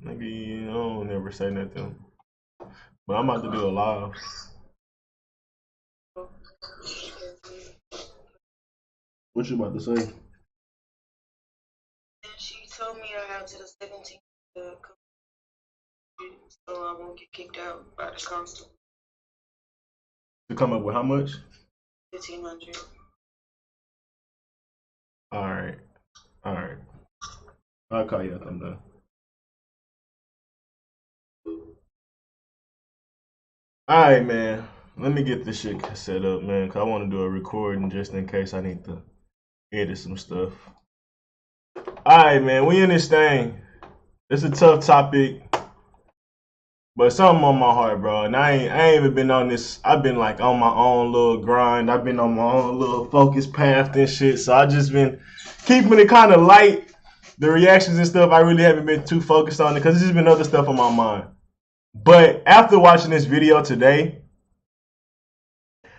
Nigga, you don't never say nothing. But I'm about to do a live. What you about to say? She told me I have to the 17th to so I won't get kicked out by the constable. To come up with how much? 1,500. Alright. Alright. I'll call you after I'm done. Alright, man. Let me get this shit set up, man, because I want to do a recording just in case I need to edit some stuff. Alright, man. We in this thing. It's a tough topic. But something on my heart, bro. And I ain't even been on this. I've been like on my own little grind. I've been on my own little focus path and shit. So I just been keeping it kind of light. The reactions and stuff, I really haven't been too focused on it because there's just been other stuff on my mind. But after watching this video today,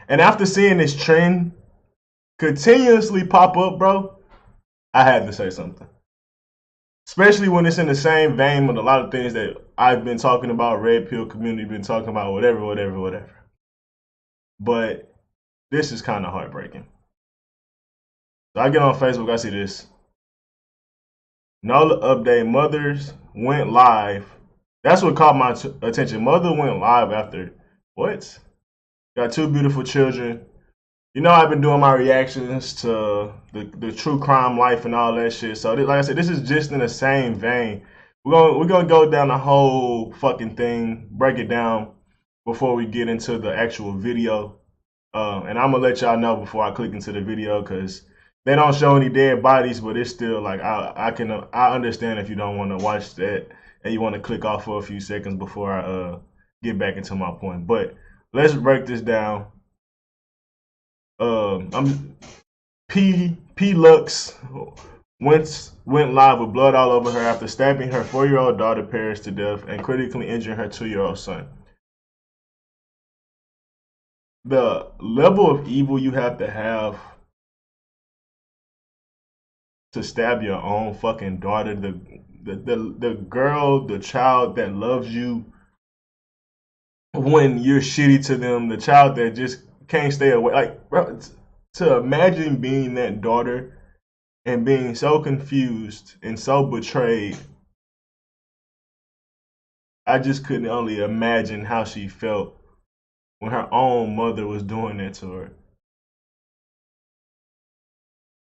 and after seeing this trend continuously pop up, bro, I had to say something. Especially when it's in the same vein with a lot of things that I've been talking about, Red Pill community been talking about, whatever. But this is kind of heartbreaking. So I get on Facebook, I see this. Nola update, mothers went live. That's what caught my attention. Mother went live after, what? Got two beautiful children. You know, I've been doing my reactions to the true crime life and all that shit. So, like I said, this is just in the same vein. We're gonna go down the whole fucking thing, break it down before we get into the actual video. And I'm gonna let y'all know before I click into the video because they don't show any dead bodies, but it's still like I understand if you don't want to watch that and you want to click off for a few seconds before I get back into my point. But let's break this down. I'm P Lux went live with blood all over her after stabbing her 4-year-old daughter Paris to death and critically injuring her 2-year-old son. The level of evil you have to stab your own fucking daughter, the girl, the child that loves you when you're shitty to them, the child that just can't stay away. Like, bro, to imagine being that daughter and being so confused and so betrayed, I just couldn't only imagine how she felt when her own mother was doing that to her.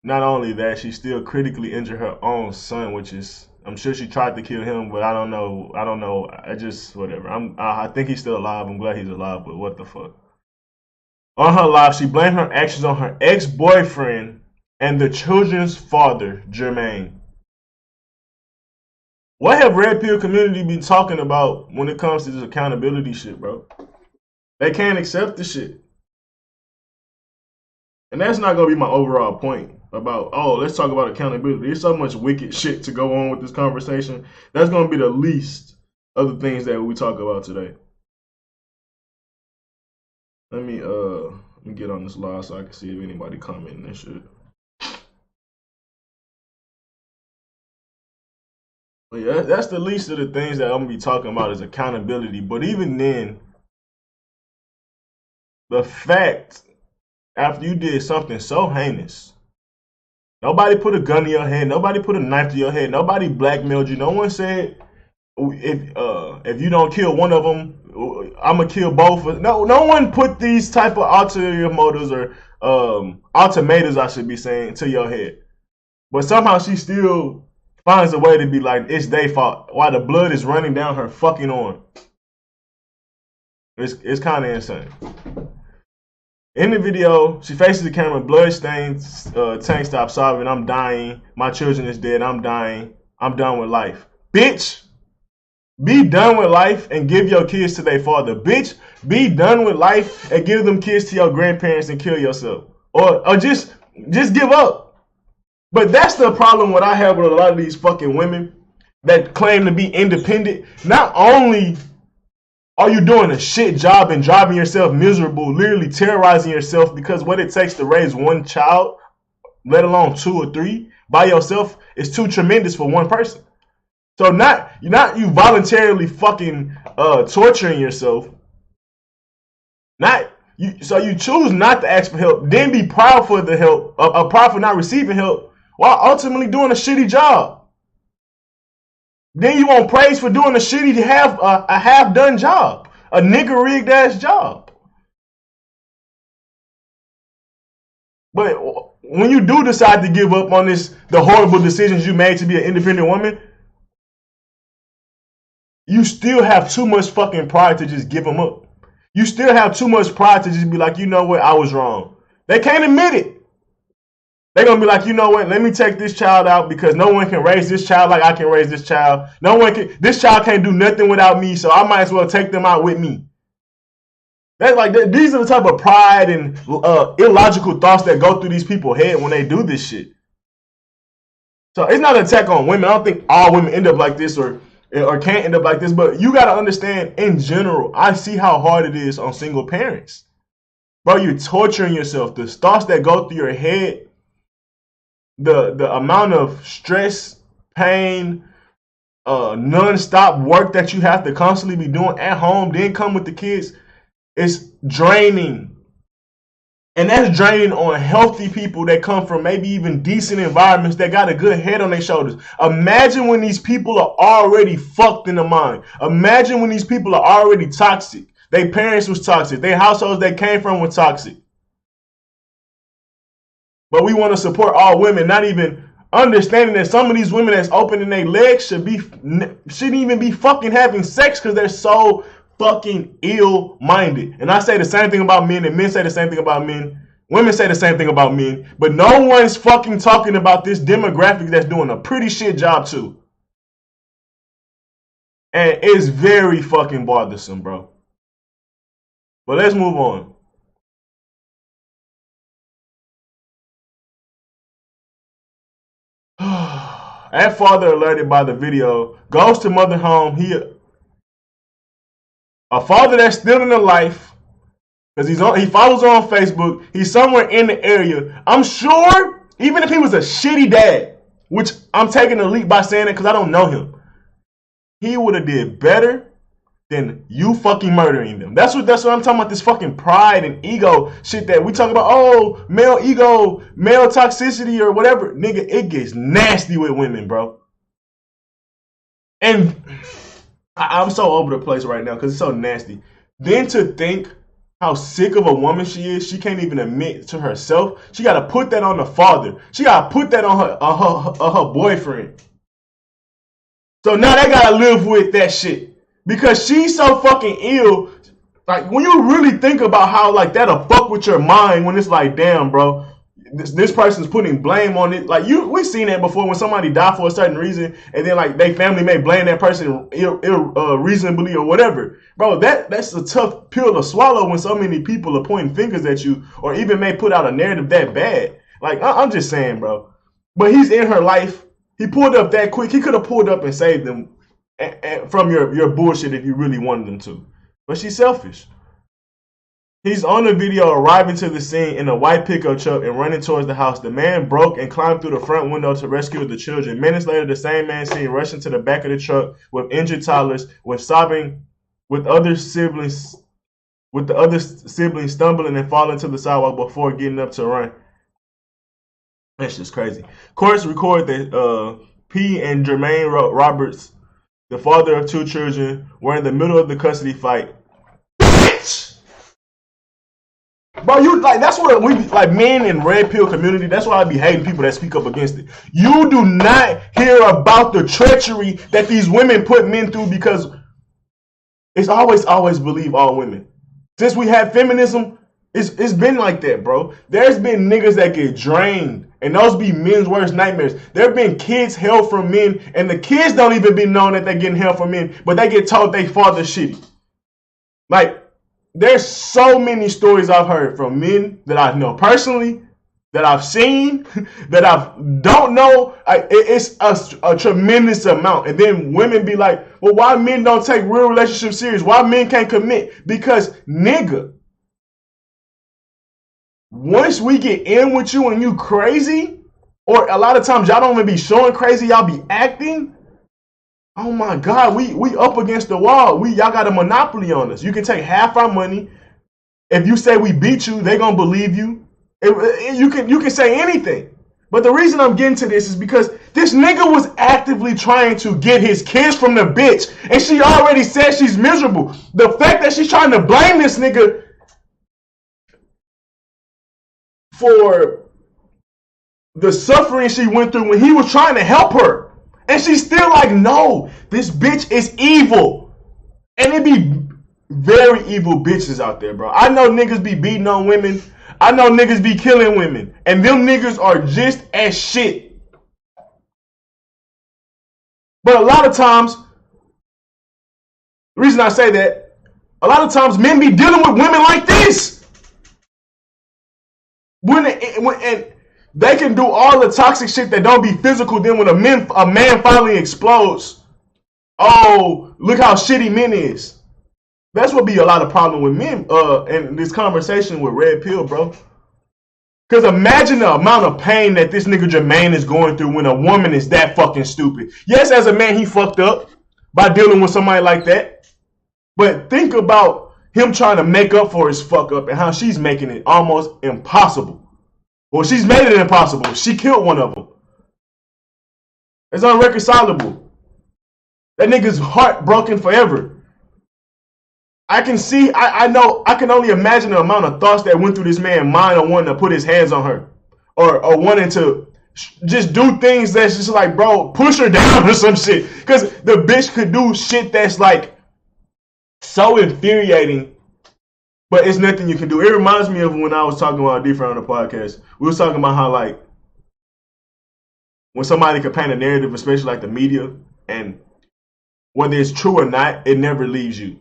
Not only that, she still critically injured her own son, which is, I'm sure she tried to kill him, but I don't know. I just, whatever. I think he's still alive. I'm glad he's alive, but what the fuck? On her live, she blamed her actions on her ex-boyfriend and the children's father, Jermaine. What have Red Pill community been talking about when it comes to this accountability shit, bro? They can't accept the shit. And that's not going to be my overall point about, oh, let's talk about accountability. There's so much wicked shit to go on with this conversation. That's going to be the least of the things that we talk about today. Let me get on this live so I can see if anybody commenting and shit. But yeah, that's the least of the things that I'm gonna be talking about is accountability. But even then, the fact after you did something so heinous, nobody put a gun to your head, nobody put a knife to your head, nobody blackmailed you. No one said if you don't kill one of them, I'm gonna kill both. No one put these type of ulterior motives or ultimatums, I should be saying, to your head. But somehow she still finds a way to be like, it's their fault while the blood is running down her fucking arm. It's kind of insane. In the video, she faces the camera, blood stains, tank stop sobbing, I'm dying, my children is dead, I'm dying, I'm done with life. Bitch, be done with life and give your kids to their father. Bitch, be done with life and give them kids to your grandparents and kill yourself. Or just give up. But that's the problem what I have with a lot of these fucking women that claim to be independent. Not only are you doing a shit job and driving yourself miserable, literally terrorizing yourself because what it takes to raise one child let alone 2 or 3 by yourself, is too tremendous for one person. So not you voluntarily fucking torturing yourself. Not you. So you choose not to ask for help, then be proud for the help, proud for not receiving help, while ultimately doing a shitty job. Then you want praise for doing a shitty a half done job, a nigga rigged ass job. But when you do decide to give up on the horrible decisions you made to be an independent woman, you still have too much fucking pride to just give them up. You still have too much pride to just be like, you know what, I was wrong. They can't admit it. They're going to be like, you know what, let me take this child out because no one can raise this child like I can raise this child. This child can't do nothing without me, so I might as well take them out with me. That's like, these are the type of pride and illogical thoughts that go through these people's head when they do this shit. So it's not an attack on women. I don't think all women end up like this or can't end up like this, but you got to understand, in general, I see how hard it is on single parents. Bro, you're torturing yourself. The thoughts that go through your head, the amount of stress, pain, non-stop work that you have to constantly be doing at home, then come with the kids, it's draining. And that's draining on healthy people that come from maybe even decent environments that got a good head on their shoulders. Imagine when these people are already fucked in the mind. Imagine when these people are already toxic. Their parents was toxic. Their households they came from were toxic. But we want to support all women, not even understanding that some of these women that's opening their legs shouldn't even be fucking having sex because they're so fucking ill-minded. And I say the same thing about men, and men say the same thing about men. Women say the same thing about men. But no one's fucking talking about this demographic that's doing a pretty shit job too. And it's very fucking bothersome, bro. But let's move on. That father alerted by the video goes to mother home. A father that's still in the life, because he follows her on Facebook. He's somewhere in the area. I'm sure, even if he was a shitty dad, which I'm taking a leap by saying it because I don't know him, he would have did better than you fucking murdering them. That's what I'm talking about. This fucking pride and ego shit that we talk about. Oh, male ego, male toxicity or whatever. Nigga, it gets nasty with women, bro. And I'm so over the place right now because it's so nasty. Then to think how sick of a woman she is, she can't even admit to herself. She got to put that on the father. She got to put that on her boyfriend. So now they got to live with that shit. Because she's so fucking ill. Like, when you really think about how, like, that'll fuck with your mind when it's like, damn, bro, this person's putting blame on it. Like, we've seen that before when somebody died for a certain reason, and then, like, they family may blame that person reasonably or whatever. Bro, that's a tough pill to swallow when so many people are pointing fingers at you or even may put out a narrative that bad. Like, I'm just saying, bro. But he's in her life. He pulled up that quick. He could have pulled up and saved them from your bullshit if you really wanted them to. But she's selfish. He's on the video arriving to the scene in a white pickup truck and running towards the house. The man broke and climbed through the front window to rescue the children. Minutes later, the same man seen rushing to the back of the truck with injured toddlers, with the other siblings stumbling and falling to the sidewalk before getting up to run. That's just crazy. Courts record that P and Jermaine Roberts, the father of 2 children, were in the middle of the custody fight. Bitch! Bro, that's what we like, men in red pill community. That's why I be hating people that speak up against it. You do not hear about the treachery that these women put men through because it's always believe all women. Since we have feminism, it's been like that, bro. There's been niggas that get drained. And those be men's worst nightmares. There have been kids held from men, and the kids don't even be known that they're getting held from men, but they get told they father shitty. Like, there's so many stories I've heard from men that I know personally, that I've seen, that I don't know. It's a tremendous amount. And then women be like, well, why men don't take real relationships serious? Why men can't commit? Because, nigga, once we get in with you and you crazy, or a lot of times y'all don't even be showing crazy, y'all be acting. Oh my God, we up against the wall. Y'all got a monopoly on us. You can take half our money. If you say we beat you, they gonna believe you. You can say anything. But the reason I'm getting to this is because this nigga was actively trying to get his kids from the bitch, and she already said she's miserable. The fact that she's trying to blame this nigga for the suffering she went through when he was trying to help her, and she's still like, no, this bitch is evil. And it be very evil bitches out there, bro. I know niggas be beating on women. I know niggas be killing women. And them niggas are just as shit. But a lot of times, the reason I say that, a lot of times men be dealing with women like this. And they can do all the toxic shit that don't be physical. Then when a man finally explodes, oh, look how shitty men is. That's what be a lot of problem with men in this conversation with Red Pill, bro. Because imagine the amount of pain that this nigga Jermaine is going through when a woman is that fucking stupid. Yes, as a man, he fucked up by dealing with somebody like that. But think about him trying to make up for his fuck up and how she's making it almost impossible. Well, she's made it impossible. She killed one of them. It's unreconcilable. That nigga's heart broken forever. I can see, I know, I can only imagine the amount of thoughts that went through this man's mind on wanting to put his hands on her. Or wanting to just do things that's just like, bro, push her down or some shit. Because the bitch could do shit that's like so infuriating, but it's nothing you can do. It reminds me of when I was talking about different on the podcast. We was talking about how like when somebody could paint a narrative, especially like the media, and whether it's true or not, it never leaves you.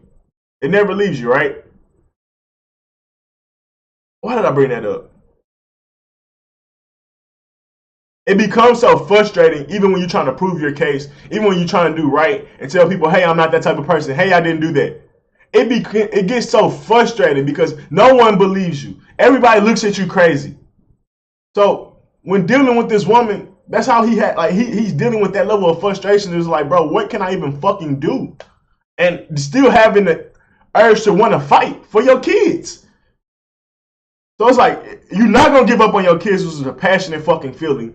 It never leaves you, right? Why did I bring that up? It becomes so frustrating even when you're trying to prove your case, even when you're trying to do right and tell people, hey, I'm not that type of person. Hey, I didn't do that. It gets so frustrating because no one believes you. Everybody looks at you crazy. So when dealing with this woman, that's how he had, like, he's dealing with that level of frustration. It's like, bro, what can I even fucking do? And still having the urge to want to fight for your kids. So it's like, you're not going to give up on your kids, which is a passionate fucking feeling.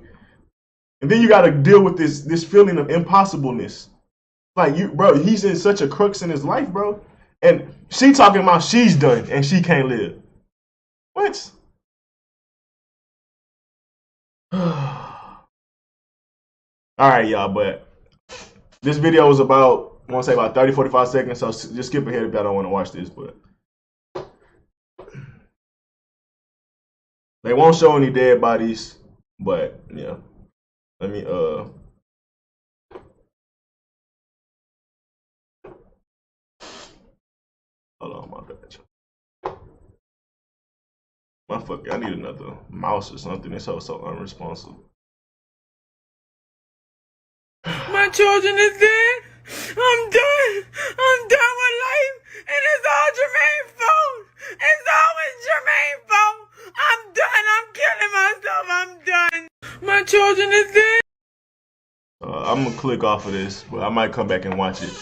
And then you got to deal with this feeling of impossibleness. Like, you, bro, he's in such a crux in his life, bro. And she talking about she's done and she can't live. What? All right, y'all, but this video was about, I want to say about 30, 45 seconds, so just skip ahead if y'all don't want to watch this, but they won't show any dead bodies, but yeah. Let me hold on, my bad. Motherfucker, I need another mouse or something. It's so unresponsive. My children is dead. I'm done. I'm done with life. And it's all Jermaine's fault. It's always Jermaine's fault. I'm done. I'm killing myself. I'm done. My children is dead. I'm going to click off of this, but I might come back and watch it.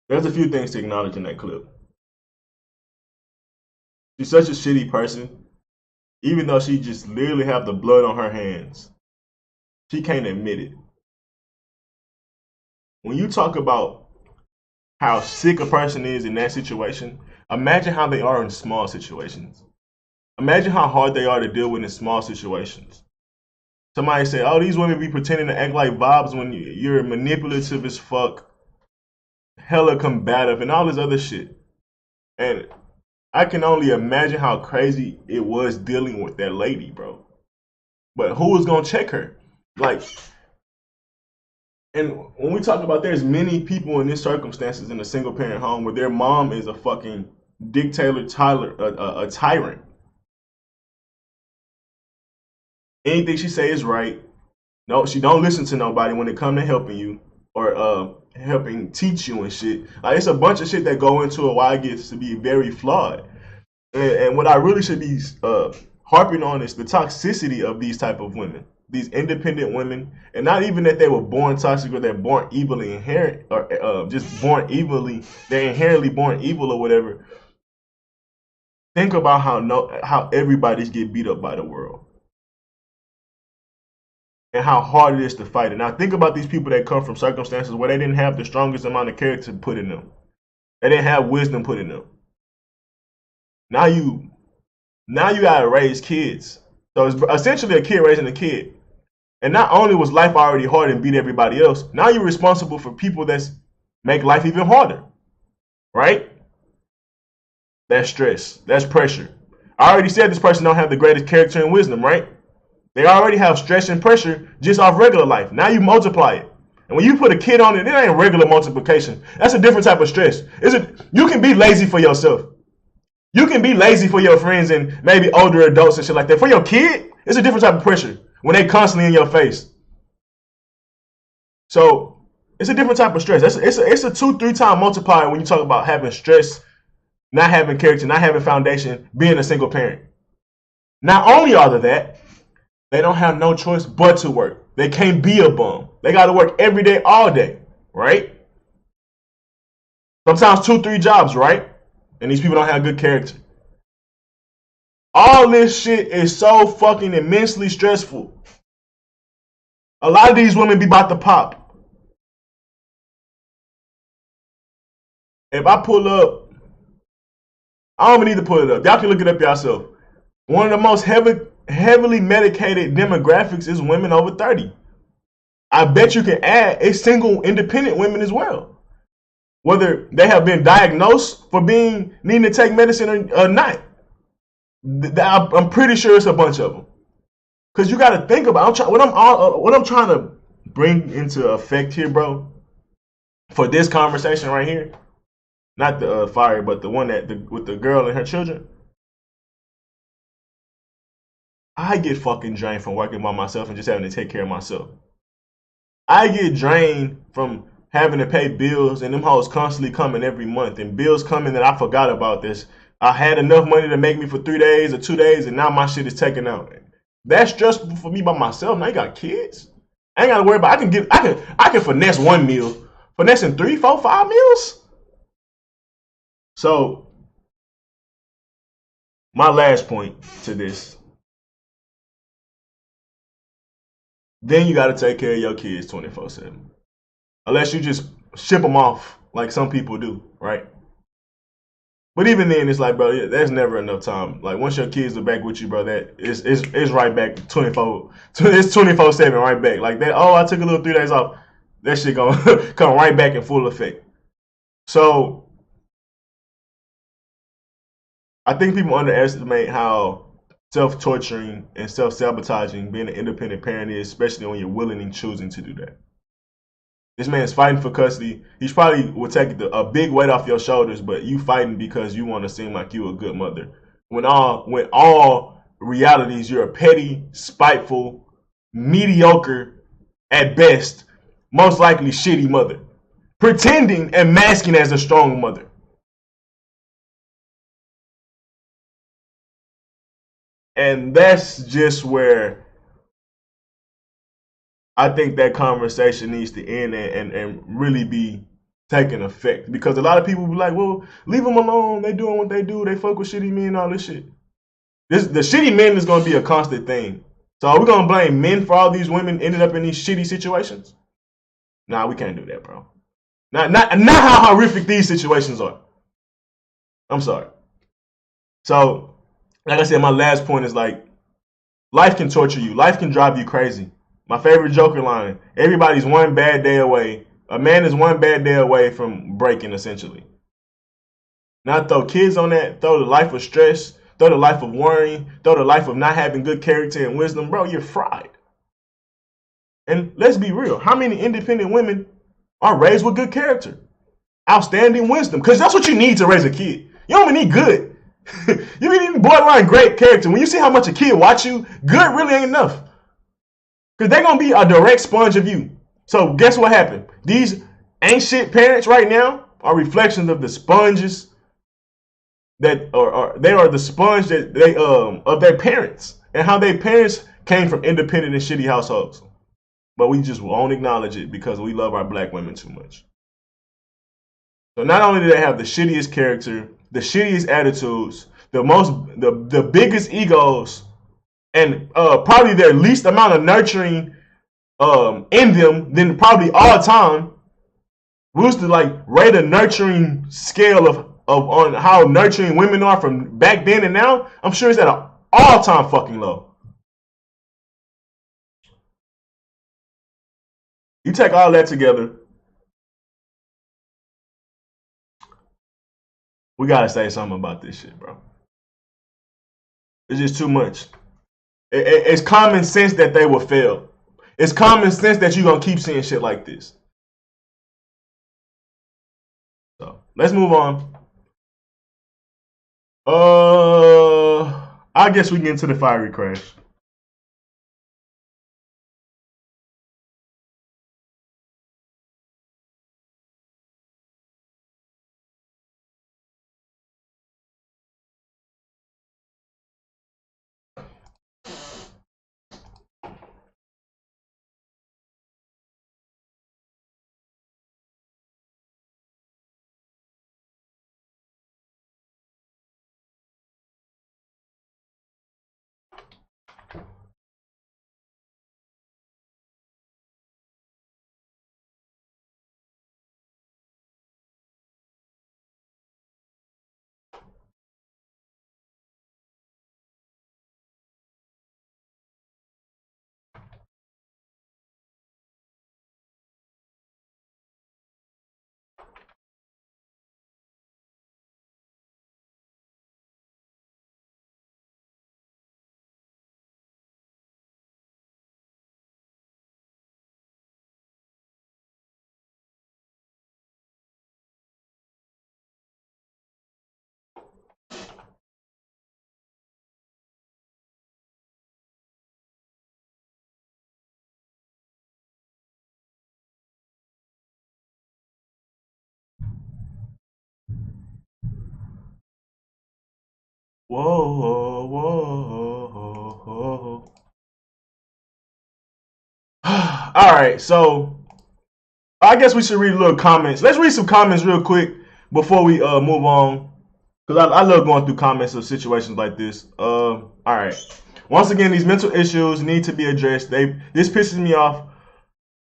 There's a few things to acknowledge in that clip. She's such a shitty person. Even though she just literally have the blood on her hands, she can't admit it. When you talk about how sick a person is in that situation, imagine how they are in small situations. Imagine how hard they are to deal with in small situations. Somebody say, oh, these women be pretending to act like vibes when you're manipulative as fuck, hella combative, and all this other shit. And I can only imagine how crazy it was dealing with that lady, bro. But who was gonna check her? Like, and when we talk about there's many people in this circumstances in a single parent home where their mom is a fucking dictator, a tyrant. Anything she say is right. No, she don't listen to nobody when it come to helping you or helping teach you and shit. Like, it's a bunch of shit that go into it why it gets to be very flawed. And what I really should be harping on is the toxicity of these type of women, these independent women, and not even that they were born toxic or they're born evilly inherent, or just born evilly, they're inherently born evil or whatever. Think about how everybody's get beat up by the world and how hard it is to fight it. Now think about these people that come from circumstances where they didn't have the strongest amount of character put in them. They didn't have wisdom put in them. Now you gotta raise kids. So it's essentially a kid raising a kid. And not only was life already hard and beat everybody else, now you're responsible for people that make life even harder. Right? That's stress. That's pressure. I already said this person don't have the greatest character and wisdom, right? They already have stress and pressure just off regular life. Now you multiply it. And when you put a kid on it, it ain't regular multiplication. That's a different type of stress. You can be lazy for yourself. You can be lazy for your friends and maybe older adults and shit like that. For your kid, it's a different type of pressure when they constantly in your face. So it's a different type of stress. It's a 2-3 time multiplier when you talk about having stress, not having character, not having foundation, being a single parent. Not only are they that, they don't have no choice but to work. They can't be a bum. They got to work every day, all day, right? Sometimes 2-3 jobs, right? And these people don't have good character. All this shit is so fucking immensely stressful. A lot of these women be about to pop. If I pull up, I don't even need to pull it up. Y'all can look it up yourself. One of the most heavily medicated demographics is women over 30. I bet you can add a single independent women as well. Whether they have been diagnosed for needing to take medicine or not. I'm pretty sure it's a bunch of them. Because you got to think about what I'm trying to bring into effect here, bro, for this conversation right here. Not the fire, but the one with the girl and her children. I get fucking drained from working by myself and just having to take care of myself. I get drained from having to pay bills and them hoes constantly coming every month and bills coming that I forgot about this. I had enough money to make me for 3 days or 2 days and now my shit is taken out. That's stressful for me by myself. Now you got kids. I ain't gotta worry about I can finesse one meal. Finessing 3, 4, 5 meals? So my last point to this. Then you gotta take care of your kids 24/7. Unless you just ship them off like some people do, right? But even then, it's like, bro, there's never enough time. Like, once your kids are back with you, bro, that it's right back 24. It's 24/7 right back. Like that. Oh, I took a little 3 days off. That shit gonna come right back in full effect. So I think people underestimate how self-torturing and self-sabotaging being an independent parent is, especially when you're willing and choosing to do that. This man's fighting for custody. He's probably will take a big weight off your shoulders, but you fighting because you want to seem like you a good mother. When all realities, you're a petty, spiteful, mediocre, at best, most likely shitty mother. Pretending and masking as a strong mother. And that's just where I think that conversation needs to end and really be taking effect. Because a lot of people be like, well, leave them alone. They doing what they do. They fuck with shitty men and all this shit. The shitty men is going to be a constant thing. So are we going to blame men for all these women ended up in these shitty situations? Nah, we can't do that, bro. Not how horrific these situations are. I'm sorry. So, like I said, my last point is like, life can torture you. Life can drive you crazy. My favorite Joker line, everybody's one bad day away. A man is one bad day away from breaking, essentially. Now throw kids on that, throw the life of stress, throw the life of worrying, throw the life of not having good character and wisdom. Bro, you're fried. And let's be real. How many independent women are raised with good character? Outstanding wisdom. Because that's what you need to raise a kid. You don't even need good. You need borderline great character. When you see how much a kid watch you, good really ain't enough. Because they're going to be a direct sponge of you. So guess what happened? These ain't shit parents right now are reflections of the sponges that they are the sponge that they of their parents and how their parents came from independent and shitty households. But we just won't acknowledge it because we love our black women too much. So not only do they have the shittiest character, the shittiest attitudes, the biggest egos, and probably their least amount of nurturing in them than probably all time. We used to like rate a nurturing scale of on how nurturing women are from back then and now. I'm sure it's at an all-time fucking low. You take all that together, we gotta say something about this shit, bro. It's just too much. It's common sense that they will fail. It's common sense that you're gonna keep seeing shit like this. So let's move on. I guess we can get into the fiery crash. Whoa, whoa, whoa. All right, so I guess we should read a little comments. Let's read some comments real quick before we move on, because I love going through comments of situations like this. All right. Once again, these mental issues need to be addressed. This pisses me off.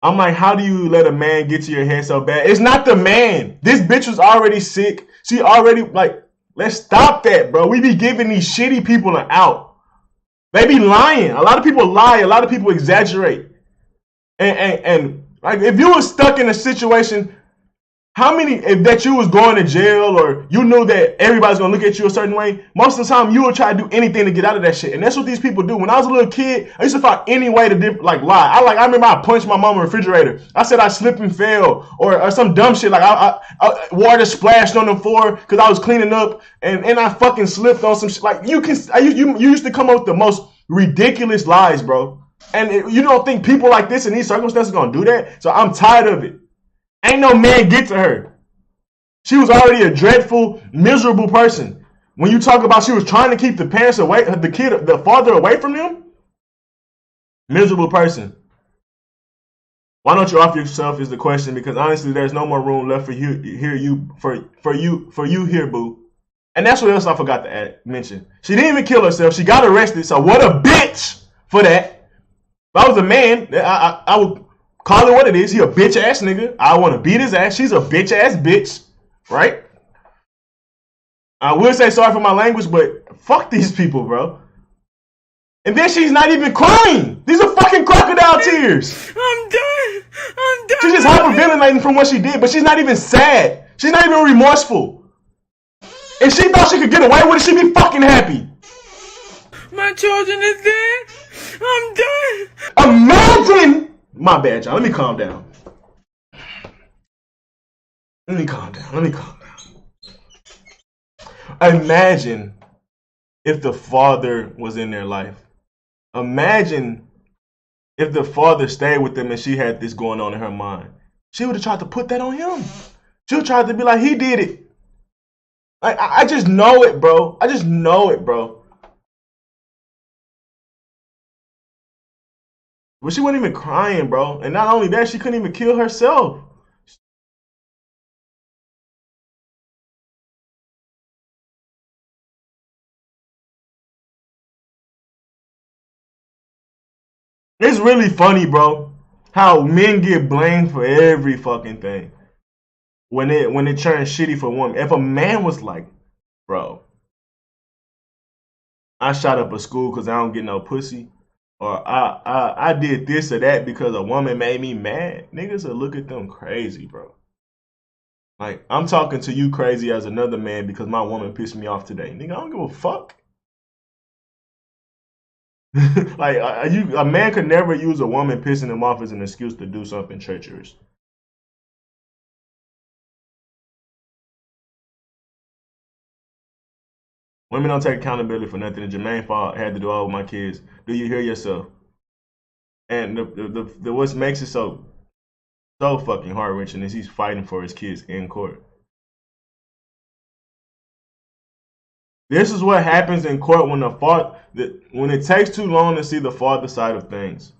I'm like, how do you let a man get to your head so bad? It's not the man. This bitch was already sick. She already like. Let's stop that, bro. We be giving these shitty people an out. They be lying. A lot of people lie. A lot of people exaggerate. And like if you were stuck in a situation, how many, if that you was going to jail or you knew that everybody's gonna look at you a certain way, most of the time you would try to do anything to get out of that shit. And that's what these people do. When I was a little kid, I used to find any way to like lie. I remember I punched my mom in the refrigerator. I said I slipped and fell or some dumb shit. Like I water splashed on the floor because I was cleaning up and I fucking slipped on some shit. Like you used to come up with the most ridiculous lies, bro. And you don't think people like this in these circumstances gonna do that? So I'm tired of it. Ain't no man get to her. She was already a dreadful, miserable person. When you talk about she was trying to keep the parents away, the father away from them, miserable person. Why don't you off yourself is the question, because honestly, there's no more room left for you here, boo. And that's what else I forgot to mention. She didn't even kill herself. She got arrested. So what a bitch for that. If I was a man, I would call it what it is. He a bitch ass nigga. I want to beat his ass. She's a bitch ass bitch. Right? I would say sorry for my language, but fuck these people, bro. And then she's not even crying. These are fucking crocodile tears. I'm done. She's just hyperventilating from what she did, but she's not even sad. She's not even remorseful. If she thought she could get away with it, she'd be fucking happy. My children is dead. I'm done. Imagine. My bad, y'all. Let me calm down. Imagine if the father was in their life. Imagine if the father stayed with them and she had this going on in her mind, she would have tried to put that on him. She would try to be like, he did it. Like, I just know it, bro. I just know it, bro. But she wasn't even crying, bro. And not only that, she couldn't even kill herself. It's really funny, bro, how men get blamed for every fucking thing when it turns shitty for women. If a man was like, bro, I shot up a school because I don't get no pussy, or I did this or that because a woman made me mad, niggas will look at them crazy, bro. Like, I'm talking to you crazy as another man because my woman pissed me off today. Nigga, I don't give a fuck. Like, a man could never use a woman pissing him off as an excuse to do something treacherous. Women don't take accountability for nothing. And Jermaine fought, had to do all with my kids. Do you hear yourself? And the what makes it so fucking heart wrenching is he's fighting for his kids in court. This is what happens in court when it takes too long to see the father side of things.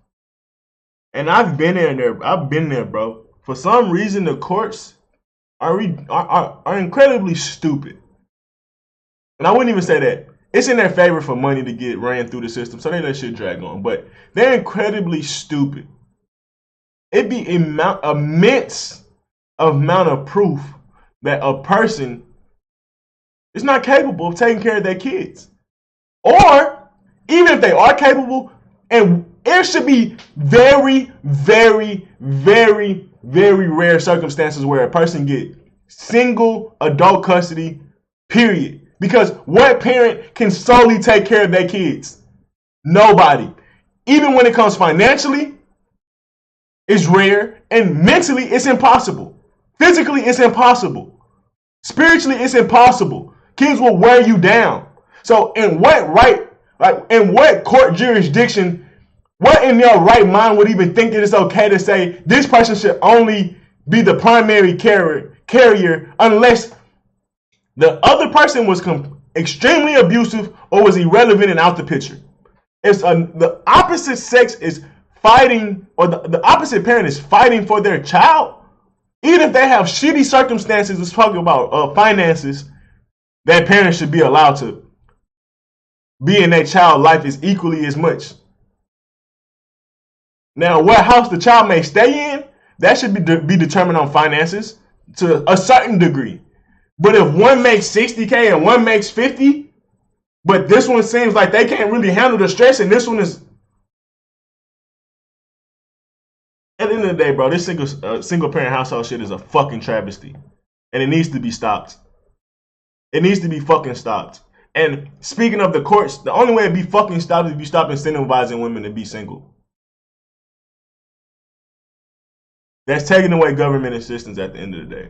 And I've been there, bro. For some reason, the courts are incredibly stupid. And I wouldn't even say that. It's in their favor for money to get ran through the system, so they let shit drag on. But they're incredibly stupid. It'd be immense amount of proof that a person is not capable of taking care of their kids. Or, even if they are capable, and it should be very, very, very, very rare circumstances where a person get single adult custody, period. Because what parent can solely take care of their kids? Nobody. Even when it comes financially, it's rare. And mentally, it's impossible. Physically, it's impossible. Spiritually, it's impossible. Kids will wear you down. So in what right, like in what court jurisdiction, what in your right mind would even think that it's okay to say this person should only be the primary carrier unless the other person was extremely abusive or was irrelevant and out the picture? If the opposite sex is fighting, or the opposite parent is fighting for their child, even if they have shitty circumstances, let's talk about finances, that parent should be allowed to be in their child's life as equally as much. Now, what house the child may stay in, that should be determined on finances to a certain degree. But if one makes $60K and one makes $50, but this one seems like they can't really handle the stress, and this one is, at the end of the day, bro, this single parent household shit is a fucking travesty, and it needs to be stopped. It needs to be fucking stopped. And speaking of the courts, the only way it'd be fucking stopped is if you stop incentivizing women to be single. That's taking away government assistance at the end of the day.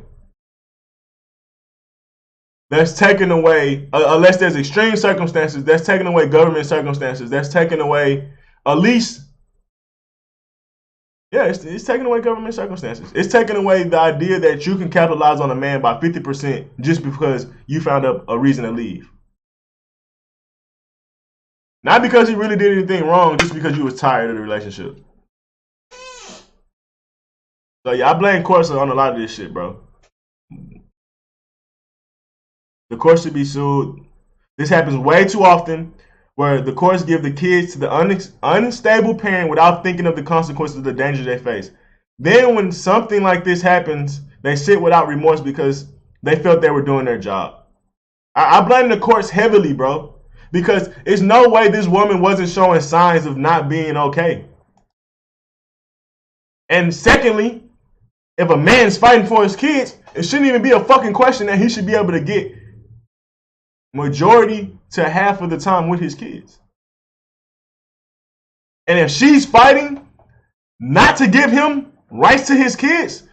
That's taking away, unless there's extreme circumstances, that's taking away government circumstances. That's taking away, at least, yeah, it's taking away government circumstances. It's taking away the idea that you can capitalize on a man by 50% just because you found a reason to leave. Not because he really did anything wrong, just because you was tired of the relationship. So yeah, I blame courts on a lot of this shit, bro. The courts should be sued. This happens way too often, where the courts give the kids to the unstable parent without thinking of the consequences of the danger they face. Then when something like this happens, they sit without remorse because they felt they were doing their job. I blame the courts heavily, bro, because there's no way this woman wasn't showing signs of not being okay. And secondly, if a man's fighting for his kids, it shouldn't even be a fucking question that he should be able to get majority to half of the time with his kids. And if she's fighting not to give him rights to his kids,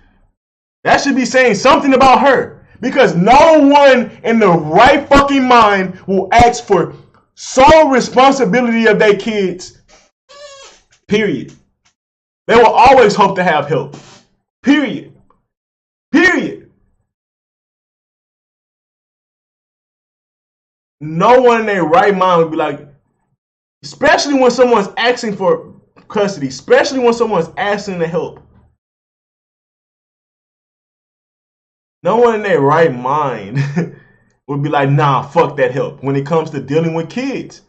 that should be saying something about her. Because no one in the right fucking mind will ask for sole responsibility of their kids. Period. They will always hope to have help. Period. Period. No one in their right mind would be like, especially when someone's asking for custody, especially when someone's asking to help. No one in their right mind would be like, nah, fuck that help when it comes to dealing with kids.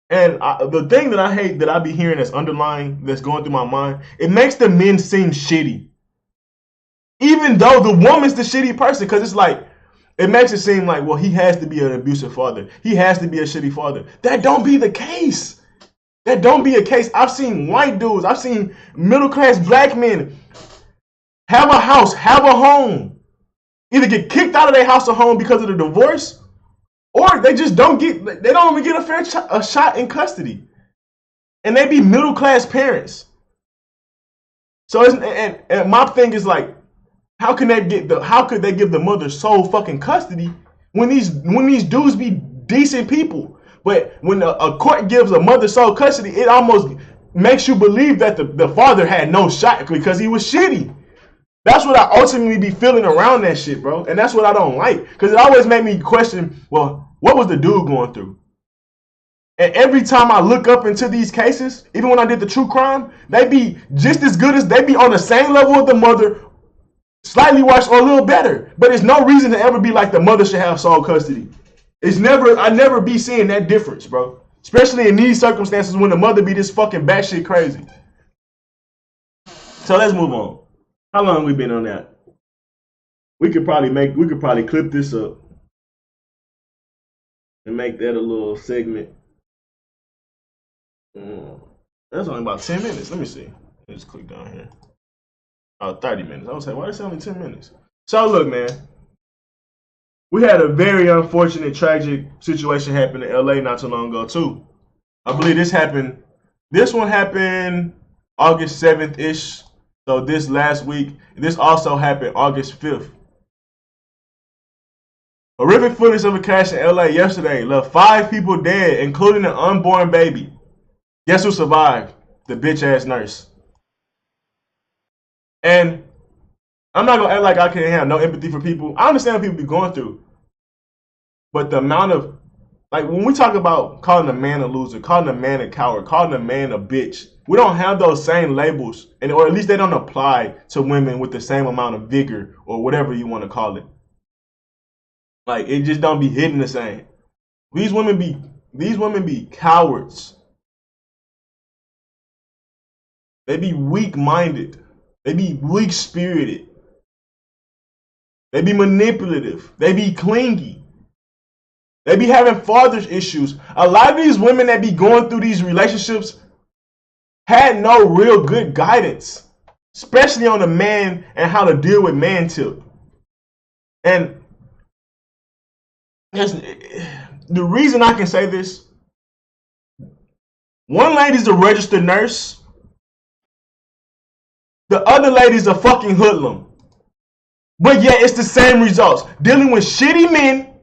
And the thing that I hate that I be hearing that's underlying, that's going through my mind, it makes the men seem shitty. Even though the woman's the shitty person, because it's like, it makes it seem like, well, he has to be an abusive father. He has to be a shitty father. That don't be the case. That don't be a case. I've seen white dudes, I've seen middle-class black men have a house, have a home, either get kicked out of their house or home because of the divorce, or they just don't get, they don't even get a fair shot in custody. And they be middle-class parents. So, and my thing is like, how could they give the mother sole fucking custody when these dudes be decent people? But when a court gives a mother sole custody, it almost makes you believe that the father had no shot because he was shitty. That's what I ultimately be feeling around that shit, bro. And that's what I don't like. Because it always made me question, well, what was the dude going through? And every time I look up into these cases, even when I did the true crime, they be just as good as, they be on the same level of the mother, slightly worse or a little better. But there's no reason to ever be like the mother should have sole custody. I never be seeing that difference, bro. Especially in these circumstances when the mother be this fucking batshit crazy. So let's move on. How long we been on that? We could probably clip this up and make that a little segment. That's only about 10 minutes. Let me see. Let's click down here. 30 minutes. I was like, why is it only 10 minutes? So look, man. We had a very unfortunate, tragic situation happen in LA not too long ago, too. I believe this one happened August 7th-ish. So this last week. This also happened August 5th. Horrific footage of a crash in LA yesterday left 5 people dead, including an unborn baby. Guess who survived? The bitch-ass nurse. And I'm not going to act like I can't have no empathy for people. I understand what people be going through. But the amount of, like, when we talk about calling a man a loser, calling a man a coward, calling a man a bitch, we don't have those same labels, or at least they don't apply to women with the same amount of vigor or whatever you want to call it. Like, it just don't be hitting the same. These women be cowards. They be weak-minded. They be weak-spirited. They be manipulative. They be clingy. They be having father's issues. A lot of these women that be going through these relationships had no real good guidance, especially on the man and how to deal with man tip. And the reason I can say this, one lady's a registered nurse. The other lady's a fucking hoodlum. But yet it's the same results. Dealing with shitty men,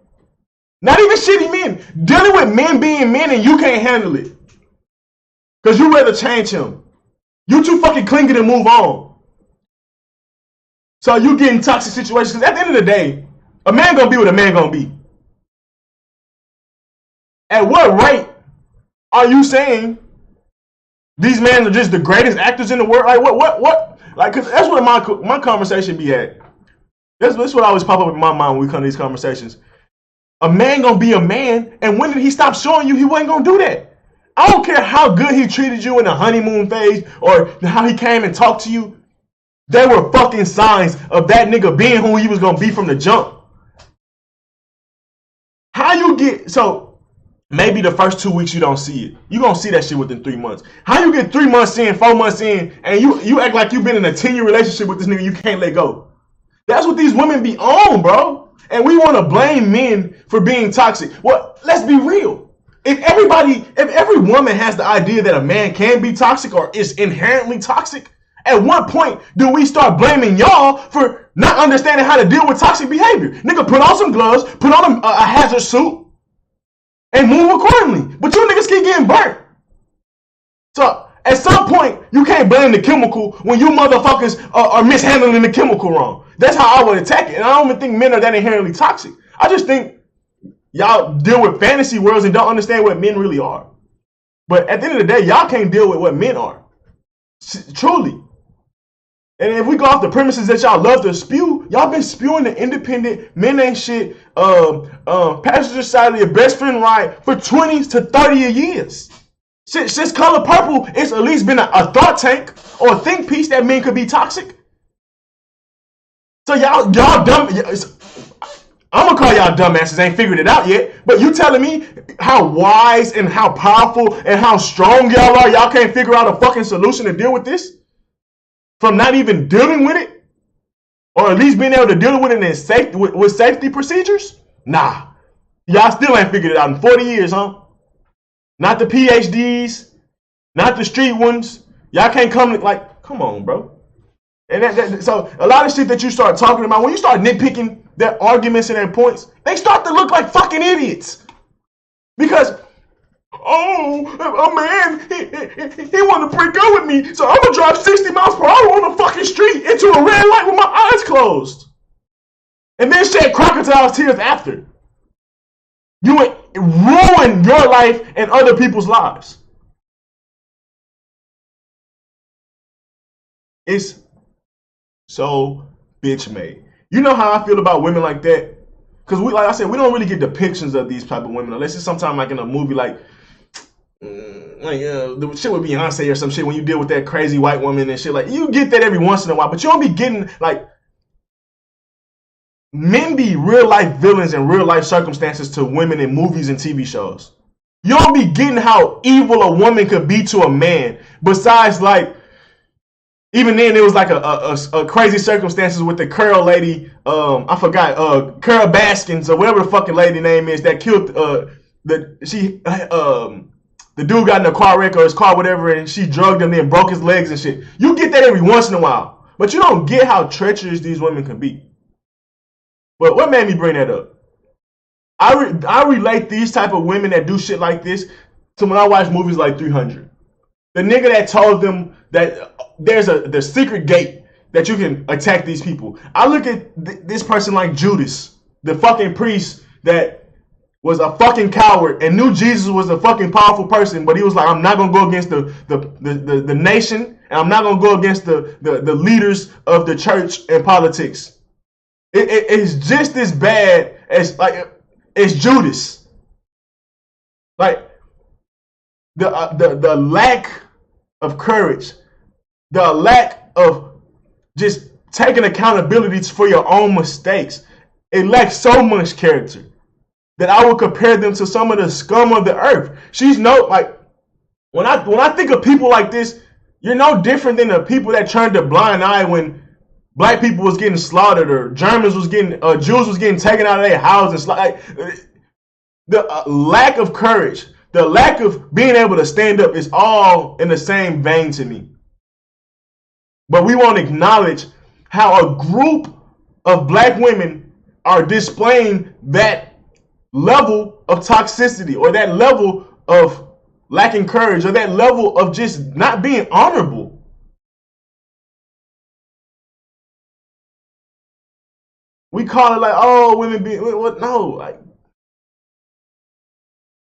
not even shitty men, dealing with men being men and you can't handle it. Because you rather change him. You too fucking clingy to move on. So you get in toxic situations. Because at the end of the day, a man gonna be what a man gonna be. At what rate are you saying these men are just the greatest actors in the world? Like what? Like, cause that's what my conversation be at. That's what always pop up in my mind when we come to these conversations. A man gonna be a man, and when did he stop showing you he wasn't gonna do that? I don't care how good he treated you in the honeymoon phase or how he came and talked to you. They were fucking signs of that nigga being who he was gonna be from the jump. How you get, so maybe the first 2 weeks you don't see it. You gonna see that shit within 3 months. How you get 3 months in, 4 months in, and you act like you've been in a 10-year relationship with this nigga you can't let go? That's what these women be on, bro. And we want to blame men for being toxic. Well, let's be real. If every woman has the idea that a man can be toxic or is inherently toxic, at what point do we start blaming y'all for not understanding how to deal with toxic behavior? Nigga, put on some gloves, put on a hazard suit, and move accordingly. But you niggas keep getting burnt. So at some point, you can't blame the chemical when you motherfuckers are mishandling the chemical wrong. That's how I would attack it. And I don't even think men are that inherently toxic. I just think y'all deal with fantasy worlds and don't understand what men really are. But at the end of the day, y'all can't deal with what men are. Truly. And if we go off the premises that y'all love to spew, y'all been spewing the independent, men ain't shit, passenger side of your best friend ride for 20 to 30 years. Since Color Purple, it's at least been a thought tank or a think piece that men could be toxic. So y'all dumb. I'm gonna call y'all dumbasses, ain't figured it out yet. But you telling me how wise and how powerful and how strong y'all are, y'all can't figure out a fucking solution to deal with this? From not even dealing with it? Or at least being able to deal with it in with safety procedures? Nah. Y'all still ain't figured it out in 40 years, huh? Not the PhDs, not the street ones. Y'all can't come come on, bro. And so a lot of shit that you start talking about, when you start nitpicking their arguments and their points, they start to look like fucking idiots. Because, a man, he wanted to break up with me, so I'm gonna drive 60 miles per hour on the fucking street into a red light with my eyes closed. And then shed crocodile tears after. You would ruin your life and other people's lives. It's so bitch made. You know how I feel about women like that? Because like I said, we don't really get depictions of these type of women unless it's sometime like in a movie like the shit with Beyonce or some shit, when you deal with that crazy white woman and shit. Like, you get that every once in a while, but you don't be getting like, men be real life villains in real life circumstances to women in movies and TV shows. You don't be getting how evil a woman could be to a man. Besides, like, even then, it was like a crazy circumstances with the Curl lady. I forgot, Carol Baskins or whatever the fucking lady name is that killed the dude got in a car wreck or his car, whatever, and she drugged him and broke his legs and shit. You get that every once in a while, but you don't get how treacherous these women can be. But what made me bring that up? I relate these type of women that do shit like this to when I watch movies like 300. The nigga that told them that there's the secret gate that you can attack these people. I look at this person like Judas, the fucking priest that was a fucking coward and knew Jesus was a fucking powerful person, but he was like, I'm not gonna go against the nation, and I'm not gonna go against the leaders of the church and politics. It's just as bad as it's Judas. Like the lack of courage, the lack of just taking accountability for your own mistakes. It lacks so much character that I would compare them to some of the scum of the earth. She's when I think of people like this, you're no different than the people that turned a blind eye when black people was getting slaughtered, or Germans was getting, Jews was getting taken out of their houses. The lack of courage, the lack of being able to stand up is all in the same vein to me. But we won't acknowledge how a group of black women are displaying that level of toxicity, or that level of lacking courage, or that level of just not being honorable. We call it like, oh, women be what? No, like,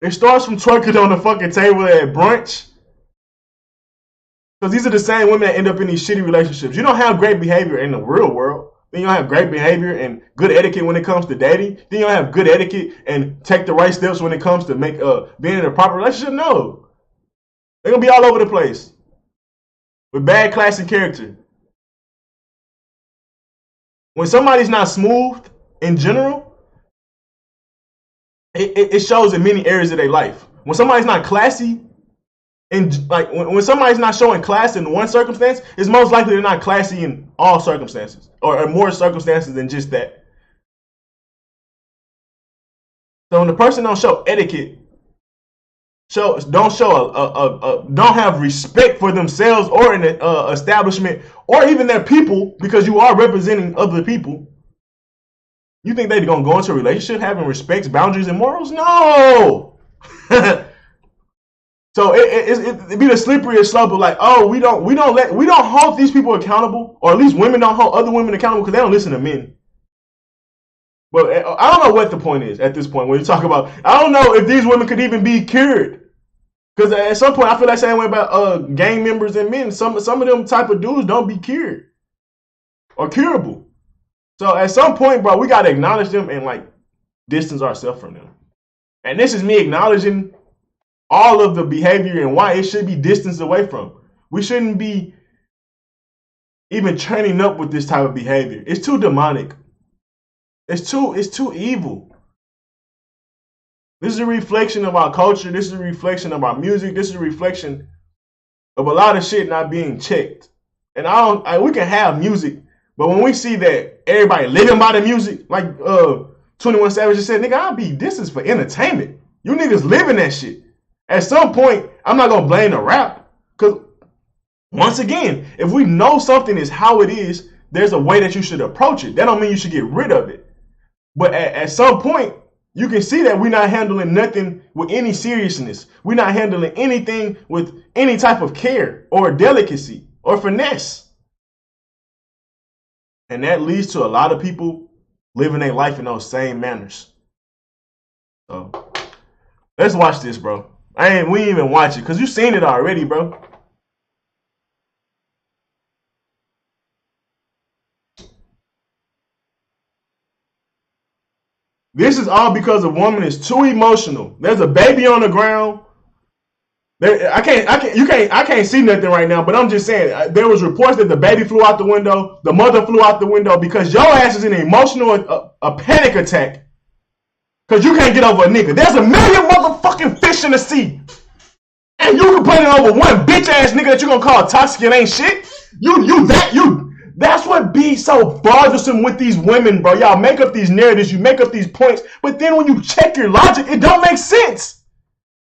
it starts from twerking on the fucking table at brunch. Because these are the same women that end up in these shitty relationships. You don't have great behavior in the real world. Then you don't have great behavior and good etiquette when it comes to dating. Then you don't have good etiquette and take the right steps when it comes to being in a proper relationship. No. They're going to be all over the place with bad class and character. When somebody's not smooth in general, it shows in many areas of their life. When somebody's not classy, and like when somebody's not showing class in one circumstance, it's most likely they're not classy in all circumstances, or more circumstances than just that. So when the person don't show etiquette, don't have respect for themselves or an establishment or even their people, because you are representing other people, you think they're gonna go into a relationship having respects, boundaries, and morals? No. So it be the slipperyest slope of like, oh, we don't hold these people accountable, or at least women don't hold other women accountable because they don't listen to men. But I don't know what the point is at this point when you talk about. I don't know if these women could even be cured, because at some point I feel like same way about gang members and men. Some of them type of dudes don't be cured or curable. So at some point, bro, we gotta acknowledge them and like distance ourselves from them. And this is me acknowledging all of the behavior and why it should be distanced away from. We shouldn't be even training up with this type of behavior. It's too demonic. It's too evil. This is a reflection of our culture. This is a reflection of our music. This is a reflection of a lot of shit not being checked. And we can have music, but when we see that everybody living by the music, like 21 Savage just said, nigga, this is for entertainment. You niggas living that shit. At some point, I'm not gonna blame the rap, because once again, if we know something is how it is, there's a way that you should approach it. That don't mean you should get rid of it. But at some point, you can see that we're not handling nothing with any seriousness. We're not handling anything with any type of care or delicacy or finesse. And that leads to a lot of people living their life in those same manners. So let's watch this, bro. We ain't even watch it because you seen it already, bro. This is all because a woman is too emotional. There's a baby on the ground. I can't see nothing right now, but I'm just saying there was reports that the baby flew out the window, the mother flew out the window because your ass is in an emotional a panic attack because you can't get over a nigga. There's a million motherfucking fish in the sea, and you complaining over one bitch ass nigga that you gonna call toxic and ain't shit. That's what be so bothersome with these women, bro. Y'all make up these narratives, you make up these points, but then when you check your logic, it don't make sense.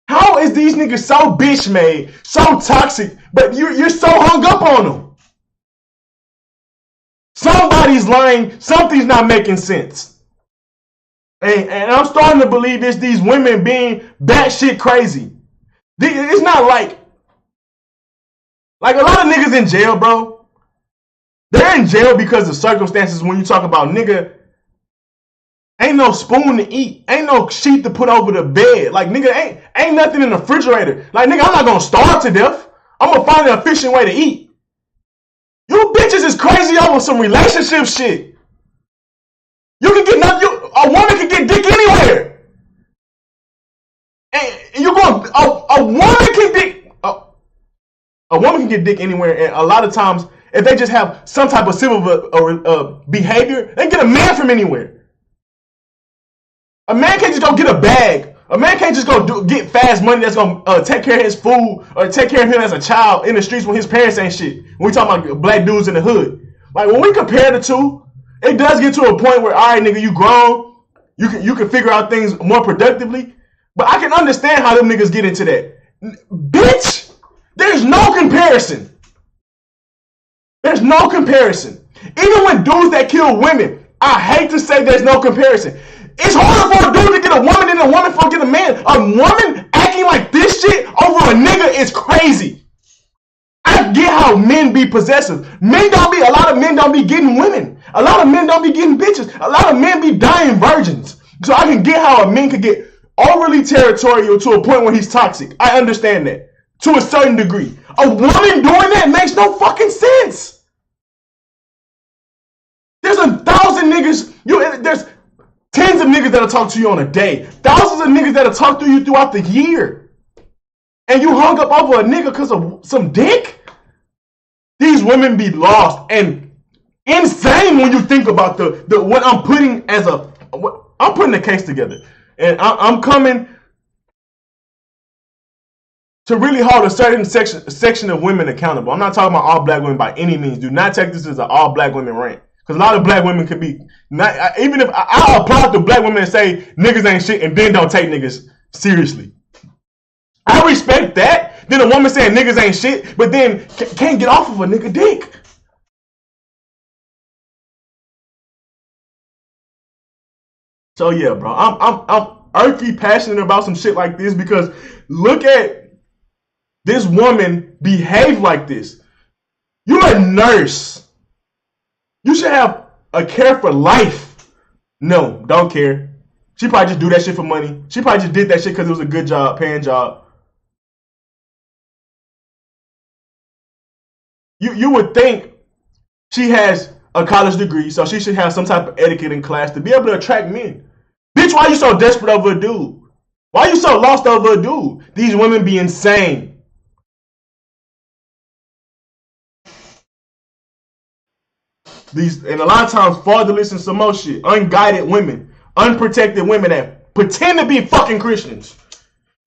How is these niggas so bitch made, so toxic, but you're so hung up on them? Somebody's lying, something's not making sense. And I'm starting to believe it's these women being batshit crazy. It's not like a lot of niggas in jail, bro. They're in jail because of circumstances. When you talk about nigga, ain't no spoon to eat, ain't no sheet to put over the bed. Like nigga, ain't nothing in the refrigerator. Like nigga, I'm not gonna starve to death. I'm gonna find an efficient way to eat. You bitches is crazy over some relationship shit. You can get nothing. A woman can get dick anywhere. And you're going. A woman can get dick anywhere, and a lot of times, if they just have some type of civil behavior, they can get a man from anywhere. A man can't just go get a bag. A man can't just go get fast money that's going to take care of his food or take care of him as a child in the streets when his parents ain't shit. When we talk about black dudes in the hood. Like, when we compare the two, it does get to a point where, all right, nigga, you grown. You can figure out things more productively. But I can understand how them niggas get into that. Bitch, there's no comparison. There's no comparison. Even with dudes that kill women, I hate to say there's no comparison. It's harder for a dude to get a woman than a woman for get a man. A woman acting like this shit over a nigga is crazy. I get how men be possessive. A lot of men don't be getting women. A lot of men don't be getting bitches. A lot of men be dying virgins. So I can get how a man could get overly territorial to a point where he's toxic. I understand that to a certain degree. A woman doing that makes no fucking sense. There's 1,000 niggas. There's tens of niggas that'll talk to you on a day. Thousands of niggas that'll talk to you throughout the year. And you hung up over a nigga because of some dick? These women be lost and insane when you think about what I'm putting I'm putting the case together. And I'm coming to really hold a certain section of women accountable. I'm not talking about all black women by any means. Do not take this as an all black women rant. Because a lot of black women could be, even if I applaud the black women that say niggas ain't shit and then don't take niggas seriously. I respect that. Then a woman saying niggas ain't shit, but then can't get off of a nigga dick. So yeah, bro, I'm irky passionate about some shit like this because look at this woman behave like this? You're a nurse. You should have a care for life. No, don't care. She probably just do that shit for money. She probably just did that shit because it was a good job, paying job. You would think she has a college degree, so she should have some type of etiquette in class to be able to attract men. Bitch, why you so desperate over a dude? Why you so lost over a dude? These women be insane. And a lot of times fatherless and some more shit. Unguided women. Unprotected women that pretend to be fucking Christians.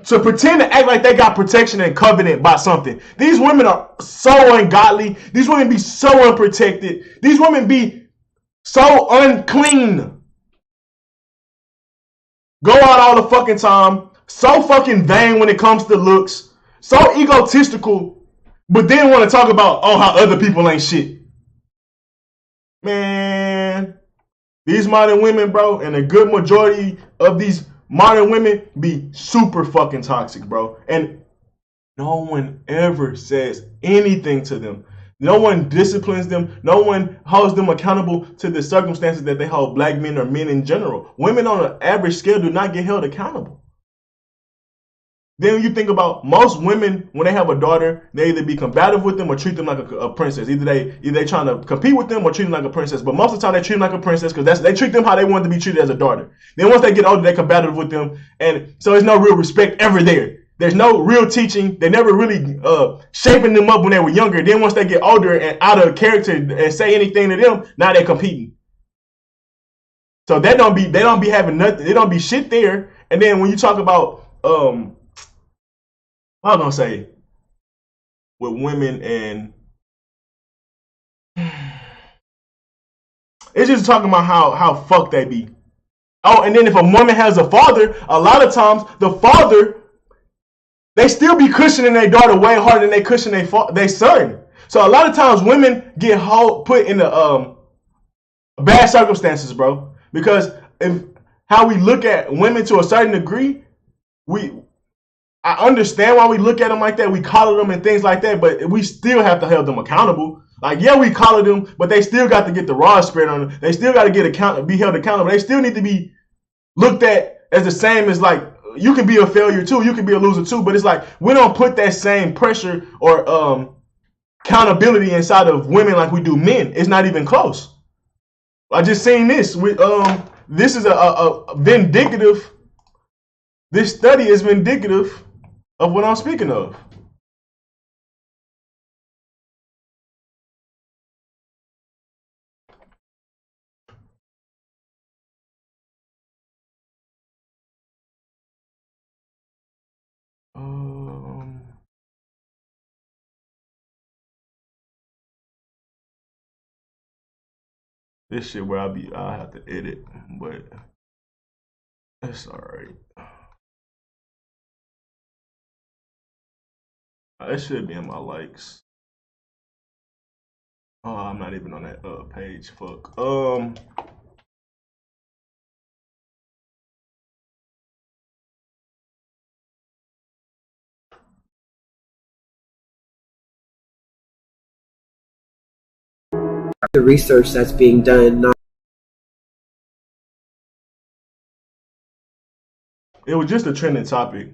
To pretend to act like they got protection and covenant by something. These women are so ungodly. These women be so unprotected. These women be so unclean. Go out all the fucking time. So fucking vain when it comes to looks. So egotistical. But then want to talk about, oh, how other people ain't shit. Man. These modern women, bro, and a good majority of these modern women be super fucking toxic, bro. And no one ever says anything to them. No one disciplines them. No one holds them accountable to the circumstances that they hold black men or men in general. Women on an average scale do not get held accountable. Then when you think about most women, when they have a daughter, they either be combative with them or treat them like a princess. Either they trying to compete with them or treat them like a princess. But most of the time they treat them like a princess because they treat them how they want to be treated as a daughter. Then once they get older, they're combative with them, and so there's no real respect ever there. There's no real teaching. They never really shaping them up when they were younger. Then once they get older and out of character and say anything to them, now they're competing. So they don't be having nothing. They don't be shit there. And then when you talk about I was gonna say with women, and it's just talking about how fucked they be. Oh, and then if a woman has a father, a lot of times the father, they still be cushioning their daughter way harder than they cushion their son. So a lot of times women get put in the bad circumstances, bro. Because if how we look at women to a certain degree, I understand why we look at them like that. We collar them and things like that, but we still have to hold them accountable. Like, yeah, we collar them, but they still got to get the rod spread on them. They still got to be held accountable. They still need to be looked at as the same as, like, you can be a failure too. You can be a loser too. But it's like we don't put that same pressure or accountability inside of women like we do men. It's not even close. I just seen this. This is a vindicative. This study is vindicative of what I'm speaking of. This shit where I have to edit, but it's alright. It should be in my likes. Oh, I'm not even on that page. Fuck. The research that's being done. It was just a trending topic.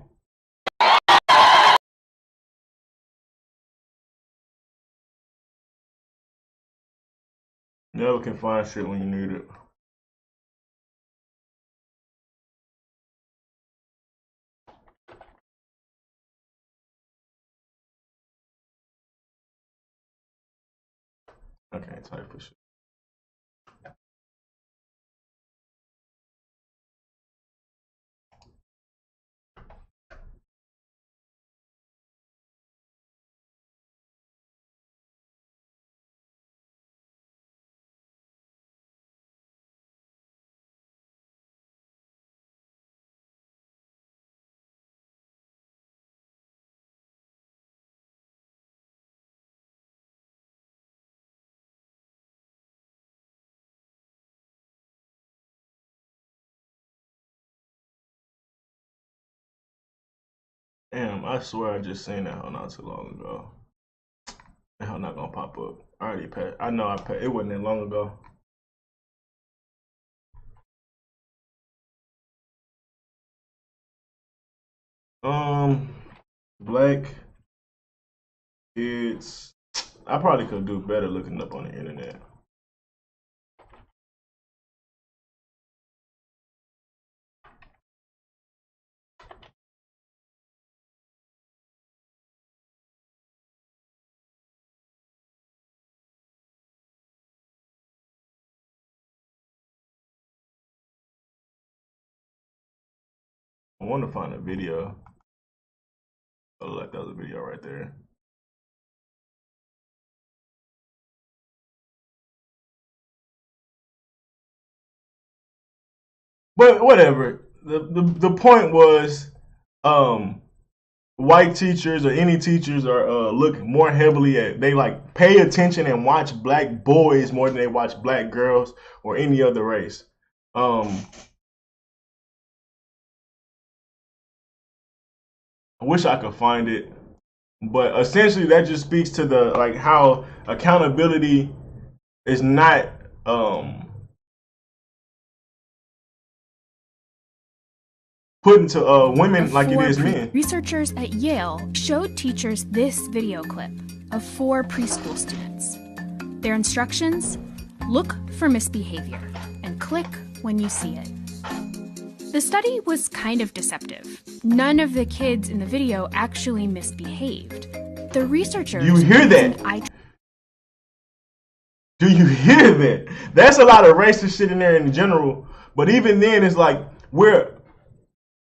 Never can find shit when you need it. I can't type for shit. Damn, I swear I just seen that hoe not too long ago. That hoe not gonna pop up. I already passed. I know I passed. It wasn't that long ago. Black kids. I probably could do better looking up on the internet. I want to find a video. Oh, like that was a video right there. But whatever. The point was, white teachers or any teachers are look more heavily at, they like pay attention and watch black boys more than they watch black girls or any other race. I wish I could find it, but essentially that just speaks to the like how accountability is not put into women like it is men. Researchers at Yale showed teachers this video clip of 4 preschool students. Their instructions: look for misbehavior and click when you see it. The study was kind of deceptive. None of the kids in the video actually misbehaved. The researchers... You hear that? Do you hear that? That's a lot of racist shit in there in general. But even then, it's like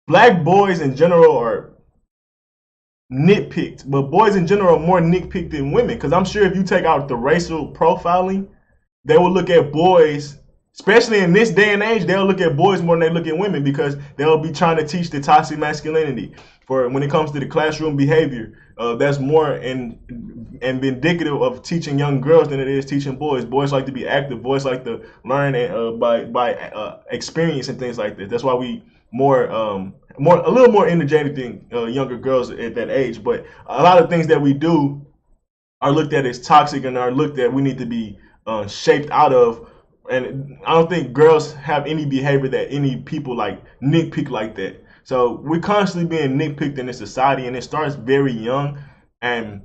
black boys in general are nitpicked, but boys in general are more nitpicked than women. Because I'm sure if you take out the racial profiling, they will look at boys, especially in this day and age, they'll look at boys more than they look at women because they'll be trying to teach the toxic masculinity. For when it comes to the classroom behavior, that's more and be indicative of teaching young girls than it is teaching boys. Boys like to be active. Boys like to learn by experience and things like that. That's why we a little more energetic than younger girls at that age. But a lot of things that we do are looked at as toxic and are looked at we need to be shaped out of. And I don't think girls have any behavior that any people like nitpick like that. So we're constantly being nitpicked in this society, and it starts very young. And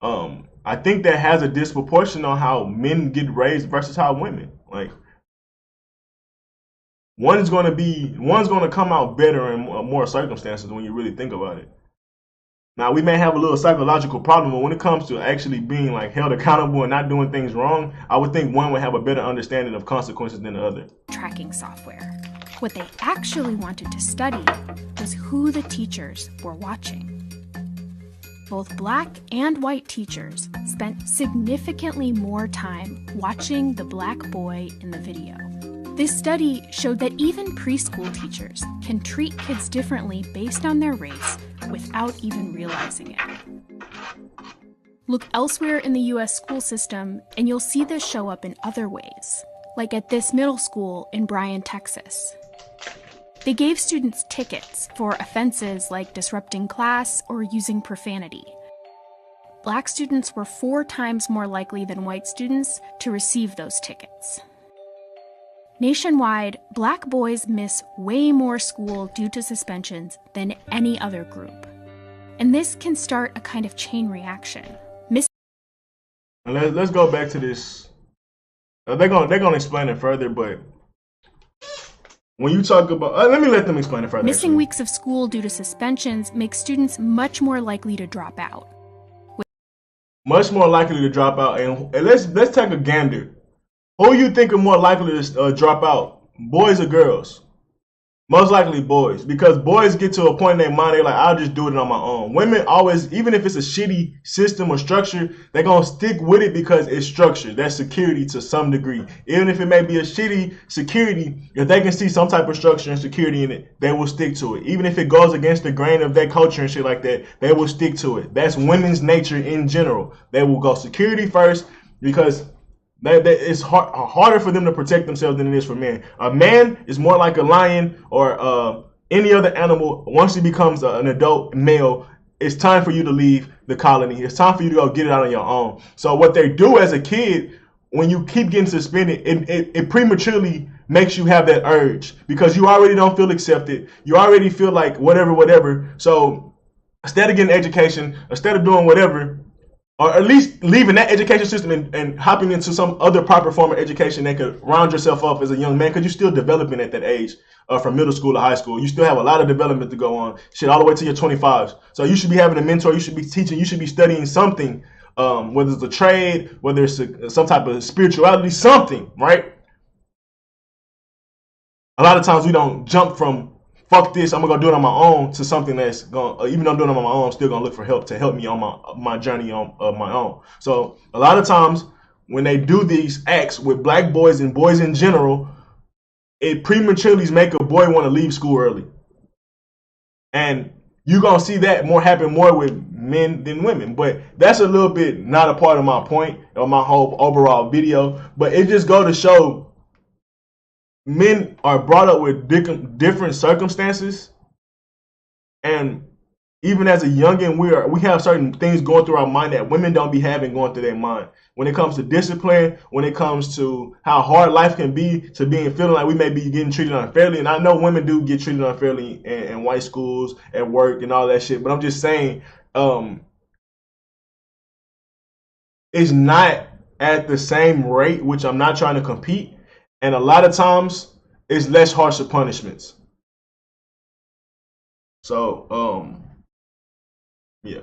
I think that has a disproportion on how men get raised versus how women. Like one's gonna come out better in more circumstances when you really think about it. Now we may have a little psychological problem, but when it comes to actually being like held accountable and not doing things wrong, I would think one would have a better understanding of consequences than the other. Tracking software. What they actually wanted to study was who the teachers were watching. Both black and white teachers spent significantly more time watching the black boy in the video. This study showed that even preschool teachers can treat kids differently based on their race without even realizing it. Look elsewhere in the US school system and you'll see this show up in other ways, like at this middle school in Bryan, Texas. They gave students tickets for offenses like disrupting class or using profanity. Black students were 4 times more likely than white students to receive those tickets. Nationwide, black boys miss way more school due to suspensions than any other group. And this can start a kind of chain reaction. Let's go back to this. They're gonna explain it further, but when you talk about, let me let them explain it further. Missing weeks of school due to suspensions makes students much more likely to drop out. Much more likely to drop out, and let's take a gander. Who you think are more likely to drop out, boys or girls? Most likely boys, because boys get to a point in their mind, they're like, I'll just do it on my own. Women always, even if it's a shitty system or structure, they're going to stick with it because it's structured. That's security to some degree. Even if it may be a shitty security, if they can see some type of structure and security in it, they will stick to it. Even if it goes against the grain of their culture and shit like that, they will stick to it. That's women's nature in general. They will go security first because it's harder for them to protect themselves than it is for men. A man is more like a lion or any other animal, once he becomes an adult male, it's time for you to leave the colony. It's time for you to go get it out on your own. So what they do as a kid, when you keep getting suspended, it prematurely makes you have that urge because you already don't feel accepted. You already feel like whatever. So instead of getting education, instead of doing whatever, or at least leaving that education system and hopping into some other proper form of education that could round yourself up as a young man, because you're still developing at that age, from middle school to high school. You still have a lot of development to go on, shit, all the way to your 25s. So you should be having a mentor, you should be teaching, you should be studying something, whether it's a trade, whether it's some type of spirituality, something, right? A lot of times we don't jump from fuck this, I'm gonna do it on my own, to something that's gonna, even though I'm doing it on my own, I'm still gonna look for help to help me on my journey of my own. So a lot of times when they do these acts with black boys and boys in general, it prematurely make a boy want to leave school early. And you're gonna see that happen more with men than women. But that's a little bit not a part of my point or my whole overall video. But it just go to show men are brought up with different circumstances, and even as a youngin, we have certain things going through our mind that women don't be having going through their mind. When it comes to discipline, when it comes to how hard life can be, to feeling like we may be getting treated unfairly. And I know women do get treated unfairly in white schools, at work, and all that shit. But I'm just saying, it's not at the same rate, which I'm not trying to compete. And a lot of times, it's less harsher punishments. So, yeah.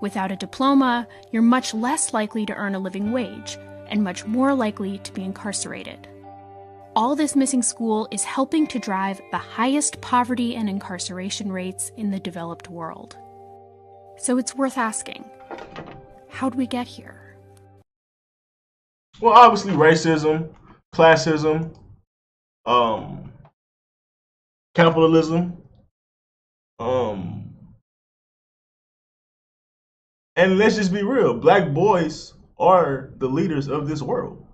Without a diploma, you're much less likely to earn a living wage and much more likely to be incarcerated. All this missing school is helping to drive the highest poverty and incarceration rates in the developed world. So it's worth asking, how'd we get here? Well, obviously racism, classism, capitalism, and let's just be real, black boys are the leaders of this world.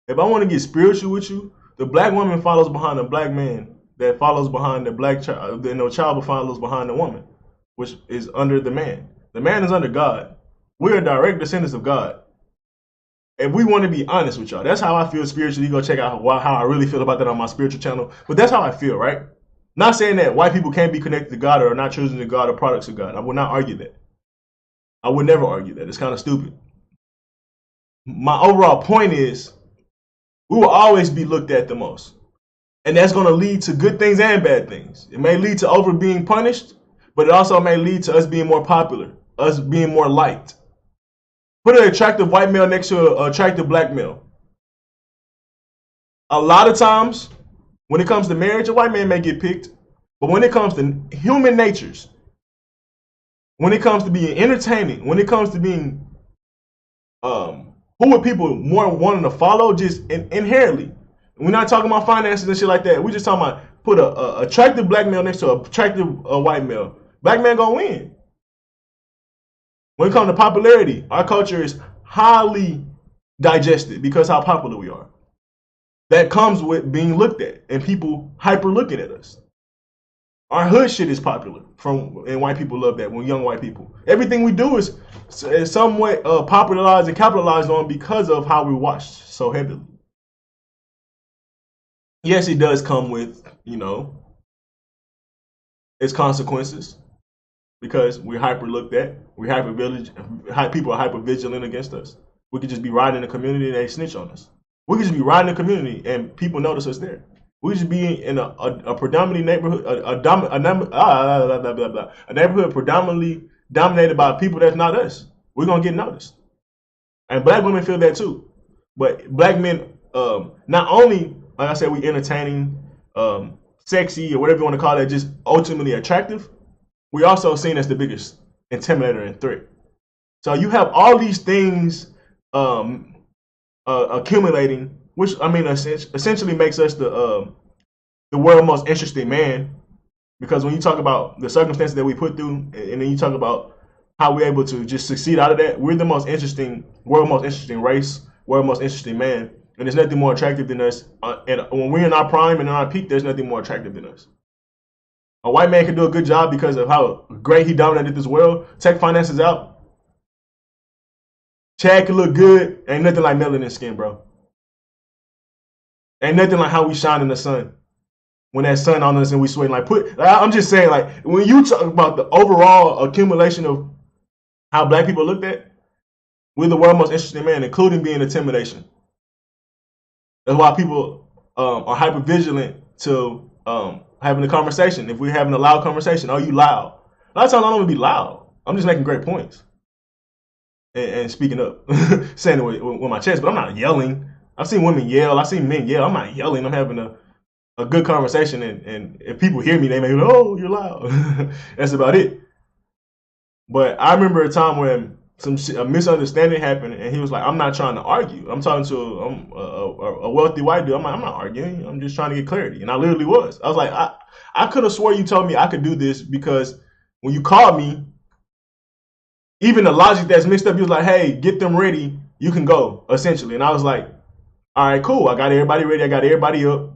If I want to get spiritual with you, the black woman follows behind the black man that follows behind the black child, then the child follows behind the woman, which is under the man. The man is under God. We are direct descendants of God. If we want to be honest with y'all, that's how I feel spiritually. Go check out how I really feel about that on my spiritual channel. But that's how I feel, right? Not saying that white people can't be connected to God or are not choosing to God or products of God. I will not argue that. I would never argue that. It's kind of stupid. My overall point is we will always be looked at the most. And that's going to lead to good things and bad things. It may lead to over being punished, but it also may lead to us being more popular, us being more liked. Put an attractive white male next to an attractive black male. A lot of times, when it comes to marriage, a white man may get picked. But when it comes to human natures, when it comes to being entertaining, when it comes to being who would people more wanting to follow, just inherently. We're not talking about finances and shit like that. We're just talking about put a attractive black male next to an attractive white male. Black man gonna win. When it comes to popularity, our culture is highly digested because how popular we are. That comes with being looked at and people hyper looking at us. Our hood shit is popular, and white people love that. When young white people, everything we do is somewhat popularized and capitalized on because of how we watched so heavily. Yes, it does come with, its consequences. Because we're hyper looked at, people are hyper vigilant against us. We could just be riding in the community and they snitch on us. We could just be riding in the community and people notice us there. We could just be in a predominantly neighborhood, a neighborhood predominantly dominated by people that's not us. We're gonna get noticed, and black women feel that too. But black men, not only, like I said, we entertaining, sexy, or whatever you want to call it, just ultimately attractive. We also seen as the biggest intimidator and threat. So you have all these things accumulating, which essentially makes us the world's most interesting man. Because when you talk about the circumstances that we put through, and then you talk about how we're able to just succeed out of that, we're the world's most interesting race, world's most interesting man, and there's nothing more attractive than us. And when we're in our prime and in our peak, there's nothing more attractive than us. A white man can do a good job because of how great he dominated this world. Take finances out. Chad can look good. Ain't nothing like melanin skin, bro. Ain't nothing like how we shine in the sun. When that sun on us and we sweating. I'm just saying, like, when you talk about the overall accumulation of how black people looked at, we're the world's most interesting man, including being intimidation. That's why people are hyper vigilant to having a conversation. If we're having a loud conversation, are you loud? A lot of times I don't want to be loud. I'm just making great points and speaking up, saying it with my chest, but I'm not yelling. I've seen women yell. I've seen men yell. I'm not yelling. I'm having a good conversation, and if people hear me, they may go, "Oh, you're loud." That's about it. But I remember a time when a misunderstanding happened, and he was like, "I'm not trying to argue. I'm talking to a wealthy white dude. I'm like, I'm not arguing. I'm just trying to get clarity." And I literally was. I was like, I could have swore you told me I could do this because when you called me, even the logic that's mixed up, you was like, "Hey, get them ready. You can go," essentially. And I was like, "All right, cool. I got everybody ready. I got everybody up."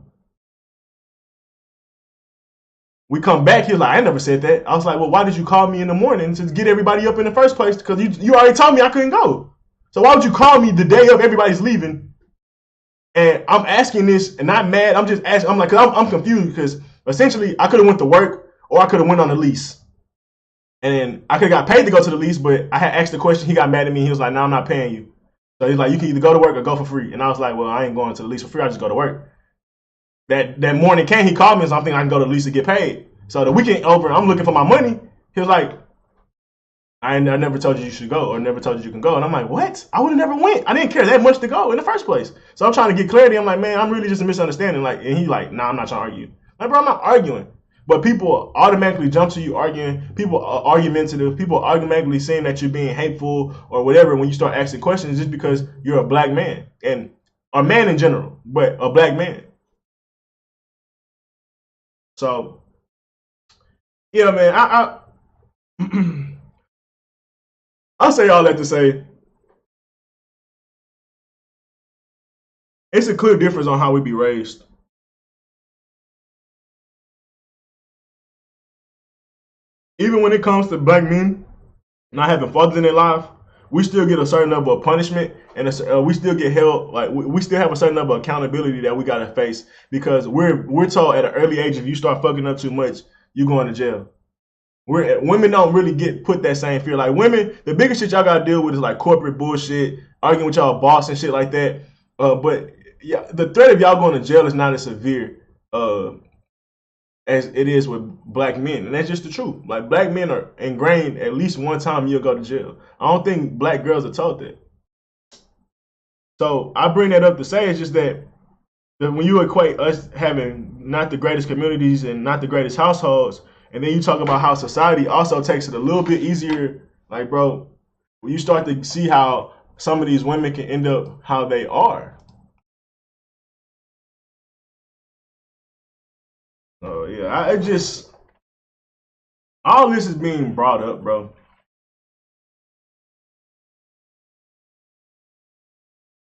We come back, he was like, "I never said that." I was like, "Well, why did you call me in the morning to get everybody up in the first place? Because you already told me I couldn't go. So why would you call me the day of everybody's leaving?" And I'm asking this and not mad. I'm just asking. I'm like, cause I'm confused because essentially I could have went to work or I could have went on the lease. And then I could have got paid to go to the lease, but I had asked the question. He got mad at me. He was like, "No, I'm not paying you." So he's like, "You can either go to work or go for free." And I was like, "Well, I ain't going to the lease for free. I just go to work." That morning came, he called me and so I'm thinking I can go to the lease to get paid. So the weekend over, I'm looking for my money. He was like, I never told you should go or never told you can go. And I'm like, what? I would have never went. I didn't care that much to go in the first place. So I'm trying to get clarity. I'm like, man, I'm really just a misunderstanding. Like, and he like, nah, I'm not trying to argue. Like, bro, I'm not arguing. But people automatically jump to you arguing. People are argumentative. People are automatically saying that you're being hateful or whatever when you start asking questions just because you're a black man. And a man in general, but a black man. So, yeah, man, I'll say all that to say it's a clear difference on how we be raised. Even when it comes to black men not having fathers in their life, we still get a certain level of punishment, and we still get held, like we still have a certain level of accountability that we gotta face because we're told at an early age if you start fucking up too much, you're going to jail. Women don't really get put that same fear. Like women, the biggest shit y'all gotta deal with is like corporate bullshit, arguing with y'all boss and shit like that. But yeah, the threat of y'all going to jail is not as severe as it is with black men, and that's just the truth. Like black men are ingrained at least one time you'll go to jail. I don't think black girls are taught that. So I bring that up to say it's just that when you equate us having not the greatest communities and not the greatest households, and then you talk about how society also takes it a little bit easier, like bro, when you start to see how some of these women can end up how they are. Oh yeah, I just all this is being brought up, bro.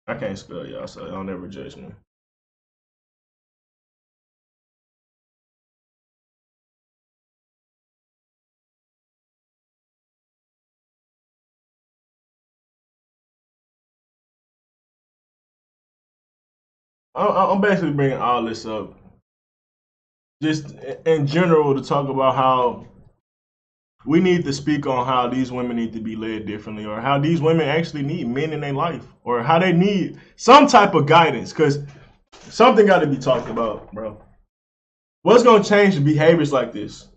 I can't spell y'all, so y'all never judge me. I'm basically bringing all this up just in general to talk about how we need to speak on how these women need to be led differently, or how these women actually need men in their life, or how they need some type of guidance, because something got to be talked about, bro. What's going to change behaviors like this?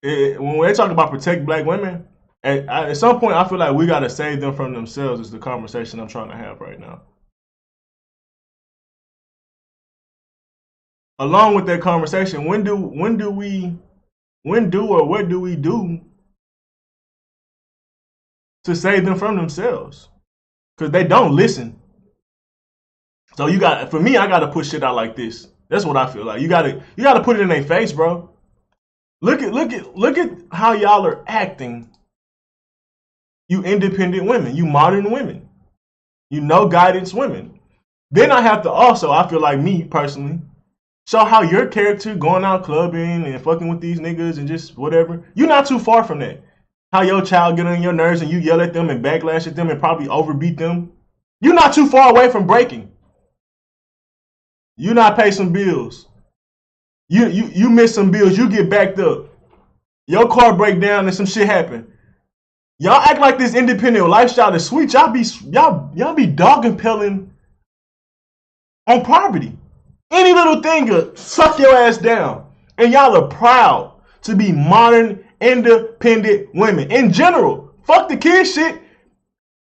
When they talk about protect black women, at some point I feel like we got to save them from themselves is the conversation I'm trying to have right now. Along with that conversation, what do we do to save them from themselves? Because they don't listen. So I got to push shit out like this. That's what I feel like. You got to put it in their face, bro. Look at how y'all are acting. You independent women, you modern women, you know guidance women. Then I have to also, I feel like me personally, show how your character going out clubbing and fucking with these niggas and just whatever. You're not too far from that. How your child get on your nerves and you yell at them and backlash at them and probably overbeat them. You're not too far away from breaking. You not pay some bills. You miss some bills. You get backed up. Your car break down and some shit happen. Y'all act like this independent lifestyle is sweet. Y'all be dog impelling on poverty. Any little thing will suck your ass down. And y'all are proud to be modern, independent women. In general, fuck the kid shit.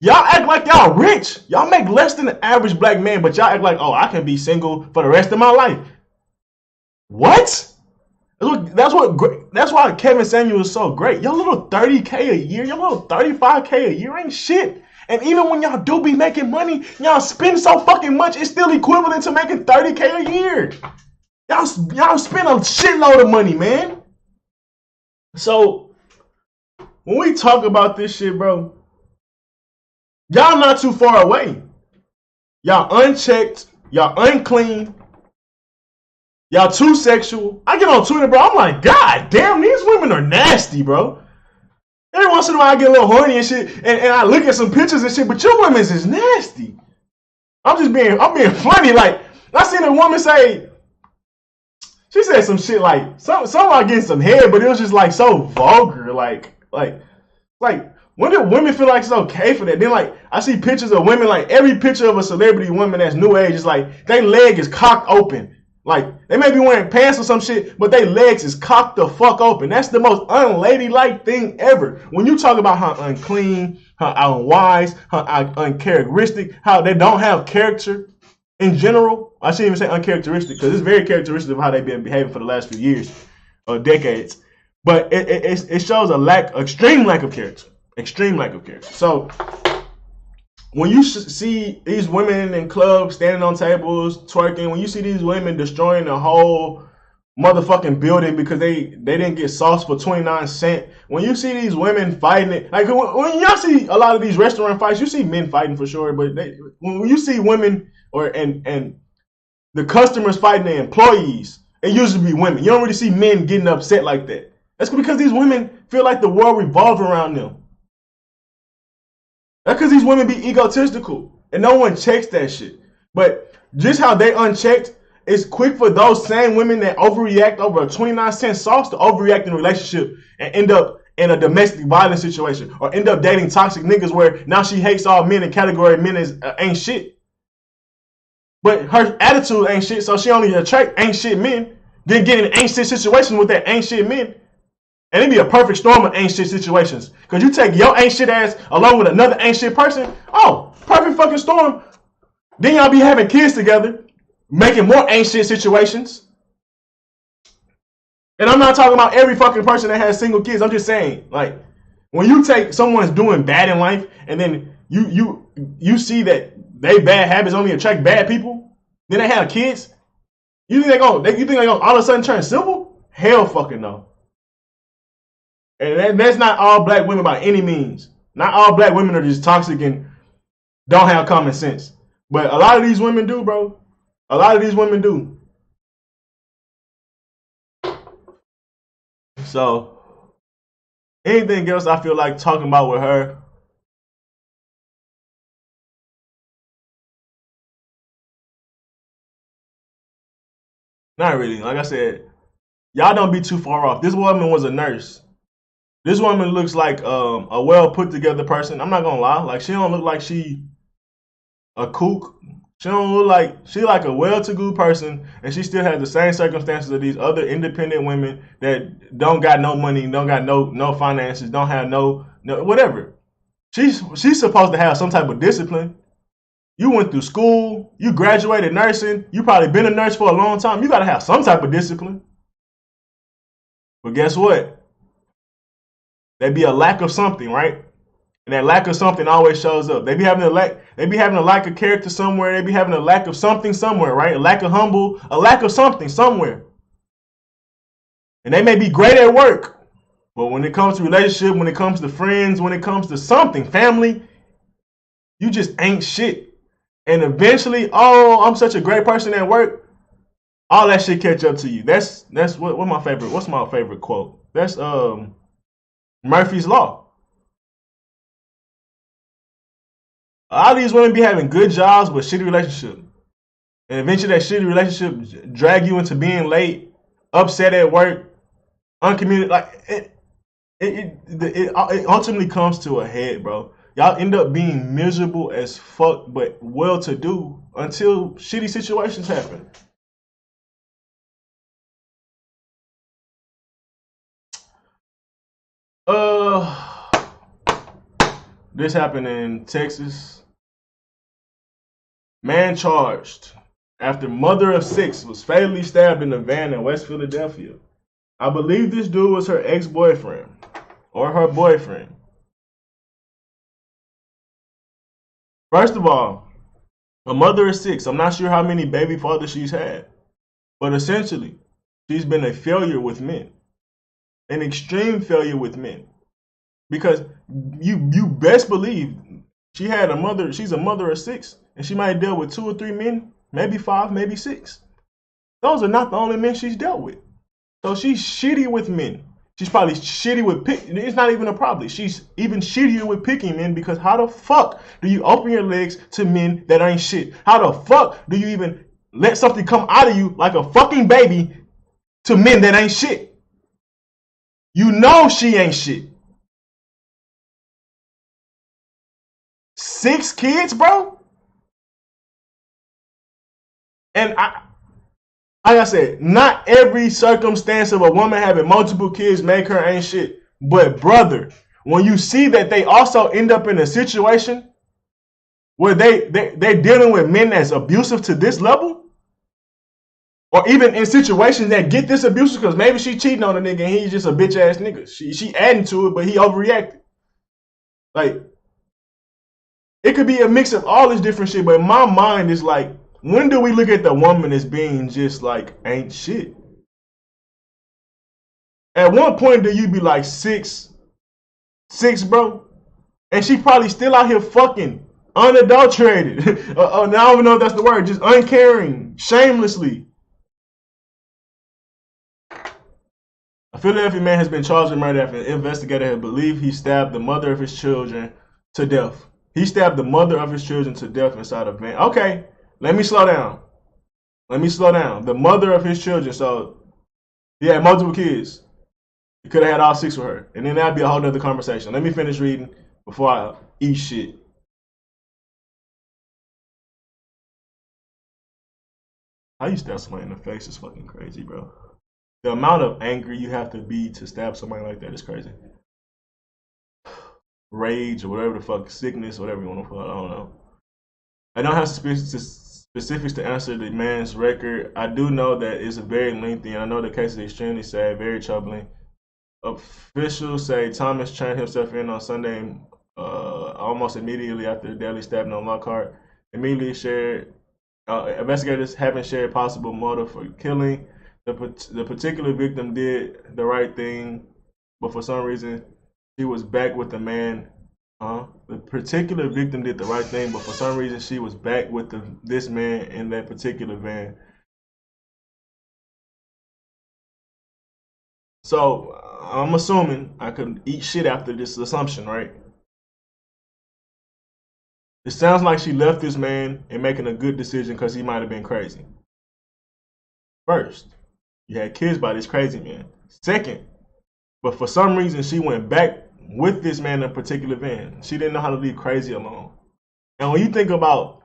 Y'all act like y'all rich. Y'all make less than the average black man, but y'all act like, oh, I can be single for the rest of my life. What? That's why Kevin Samuel is so great. Your little 30K a year, your little 35K a year ain't shit. And even when y'all do be making money, y'all spend so fucking much, it's still equivalent to making 30K a year. Y'all spend a shitload of money, man. So when we talk about this shit, bro, y'all not too far away. Y'all unchecked, y'all unclean, y'all too sexual. I get on Twitter, bro, I'm like, God damn, these women are nasty, bro. Every once in a while I get a little horny and shit, and I look at some pictures and shit, but your women is nasty. I'm being funny. Like, I seen a woman say, she said some shit like, something about getting some head, but it was just like so vulgar. Like, when do women feel like it's okay for that? Then like, I see pictures of women, like every picture of a celebrity woman that's new age is like, their leg is cocked open. Like, they may be wearing pants or some shit, but their legs is cocked the fuck open. That's the most unladylike thing ever. When you talk about how unclean, how unwise, how uncharacteristic, how they don't have character in general. I shouldn't even say uncharacteristic, because it's very characteristic of how they've been behaving for the last few years or decades. But it shows extreme lack of character. Extreme lack of character. So when you see these women in clubs standing on tables, twerking, when you see these women destroying the whole motherfucking building because they didn't get sauce for 29 cents, when you see these women fighting it, like when y'all see a lot of these restaurant fights, you see men fighting for sure, but when you see women and the customers fighting the employees, it usually be women. You don't really see men getting upset like that. That's because these women feel like the world revolves around them. That's because these women be egotistical and no one checks that shit. But just how they unchecked, it's quick for those same women that overreact over a 29-cent sauce to overreact in a relationship and end up in a domestic violence situation or end up dating toxic niggas where now she hates all men and category men ain't shit. But her attitude ain't shit, so she only attract ain't shit men, then get in ain't shit situations with that ain't shit men. And it'd be a perfect storm of ain't shit situations. Because you take your ain't shit ass along with another ain't shit person. Oh, perfect fucking storm. Then y'all be having kids together, making more ain't shit situations. And I'm not talking about every fucking person that has single kids. I'm just saying, like, when you take someone's doing bad in life and then you see that they bad habits only attract bad people, then they have kids, you think they gonna all of a sudden turn civil? Hell fucking no. And that's not all black women by any means. Not all black women are just toxic and don't have common sense. But a lot of these women do, bro. A lot of these women do. So, anything else I feel like talking about with her? Not really. Like I said, y'all don't be too far off. This woman was a nurse. This woman looks like a well put together person. I'm not gonna lie. Like, she don't look like she a kook. She don't look like she like a well-to-do person, and she still has the same circumstances of these other independent women that don't got no money, don't got no finances, don't have no whatever. She's supposed to have some type of discipline. You went through school, you graduated nursing, you probably been a nurse for a long time. You gotta have some type of discipline. But guess what? There'd be a lack of something, right? And that lack of something always shows up. They be having a lack of character somewhere. They be having a lack of something somewhere, right? A lack of something somewhere. And they may be great at work, but when it comes to relationship, when it comes to friends, when it comes to something, family, you just ain't shit. and eventually, oh, I'm such a great person at work, all that shit catch up to you. That's what my favorite. What's my favorite quote? That's Murphy's Law. A lot of these women be having good jobs but shitty relationship, and eventually that shitty relationship drag you into being late, upset at work, uncommunicated. Like it ultimately comes to a head, bro. Y'all end up being miserable as fuck, but well-to-do until shitty situations happen. This happened in Texas. Man charged after mother of 6 was fatally stabbed in a van in West Philadelphia. I believe this dude was her ex-boyfriend or her boyfriend. First of all, a mother of 6. I'm not sure how many baby fathers she's had, but essentially, she's been a failure with men, an extreme failure with men, because you best believe she had a mother. She's a mother of 6, and she might have dealt with 2 or 3 men, maybe 5, maybe 6. Those are not the only men she's dealt with. So she's shitty with men. She's probably shitty with picking. It's not even a problem. She's even shittier with picking men, because how the fuck do you open your legs to men that ain't shit? How the fuck do you even let something come out of you like a fucking baby to men that ain't shit? You know she ain't shit. 6 kids, bro? And like I said, not every circumstance of a woman having multiple kids make her ain't shit. But brother, when you see that they also end up in a situation where they're dealing with men that's abusive to this level, or even in situations that get this abusive because maybe she cheating on a nigga and he's just a bitch ass nigga. She adding to it, but he overreacted. Like, it could be a mix of all this different shit, but in my mind is like, when do we look at the woman as being just like ain't shit? At one point do you be like 6, bro? And she probably still out here fucking unadulterated. Now I don't even know if that's the word, just uncaring, shamelessly. A Philadelphia man has been charged with murder after an investigator had believed he stabbed the mother of his children to death. He stabbed the mother of his children to death inside a van. Okay. Let me slow down. The mother of his children. So he had multiple kids. He could have had all 6 with her. And then that'd be a whole nother conversation. Let me finish reading before I eat shit. How you stab somebody in the face is fucking crazy, bro. The amount of anger you have to be to stab somebody like that is crazy. Rage or whatever the fuck, sickness, whatever you want to call it, I don't know. I don't have specifics to answer the man's record. I do know that it's very lengthy, and I know the case is extremely sad, very troubling. Officials say Thomas turned himself in on Sunday almost immediately after the deadly stabbing on Lockhart. Immediately shared, investigators haven't shared possible motive for killing. The particular victim did the right thing, but for some reason, she was back with the man. The particular victim did the right thing, but for some reason she was back with this man in that particular van. So I'm assuming I could eat shit after this assumption, right? It sounds like she left this man and making a good decision because he might have been crazy. First, you had kids by this crazy man. Second, but for some reason she went back with this man in a particular van. She didn't know how to leave crazy alone. And when you think about,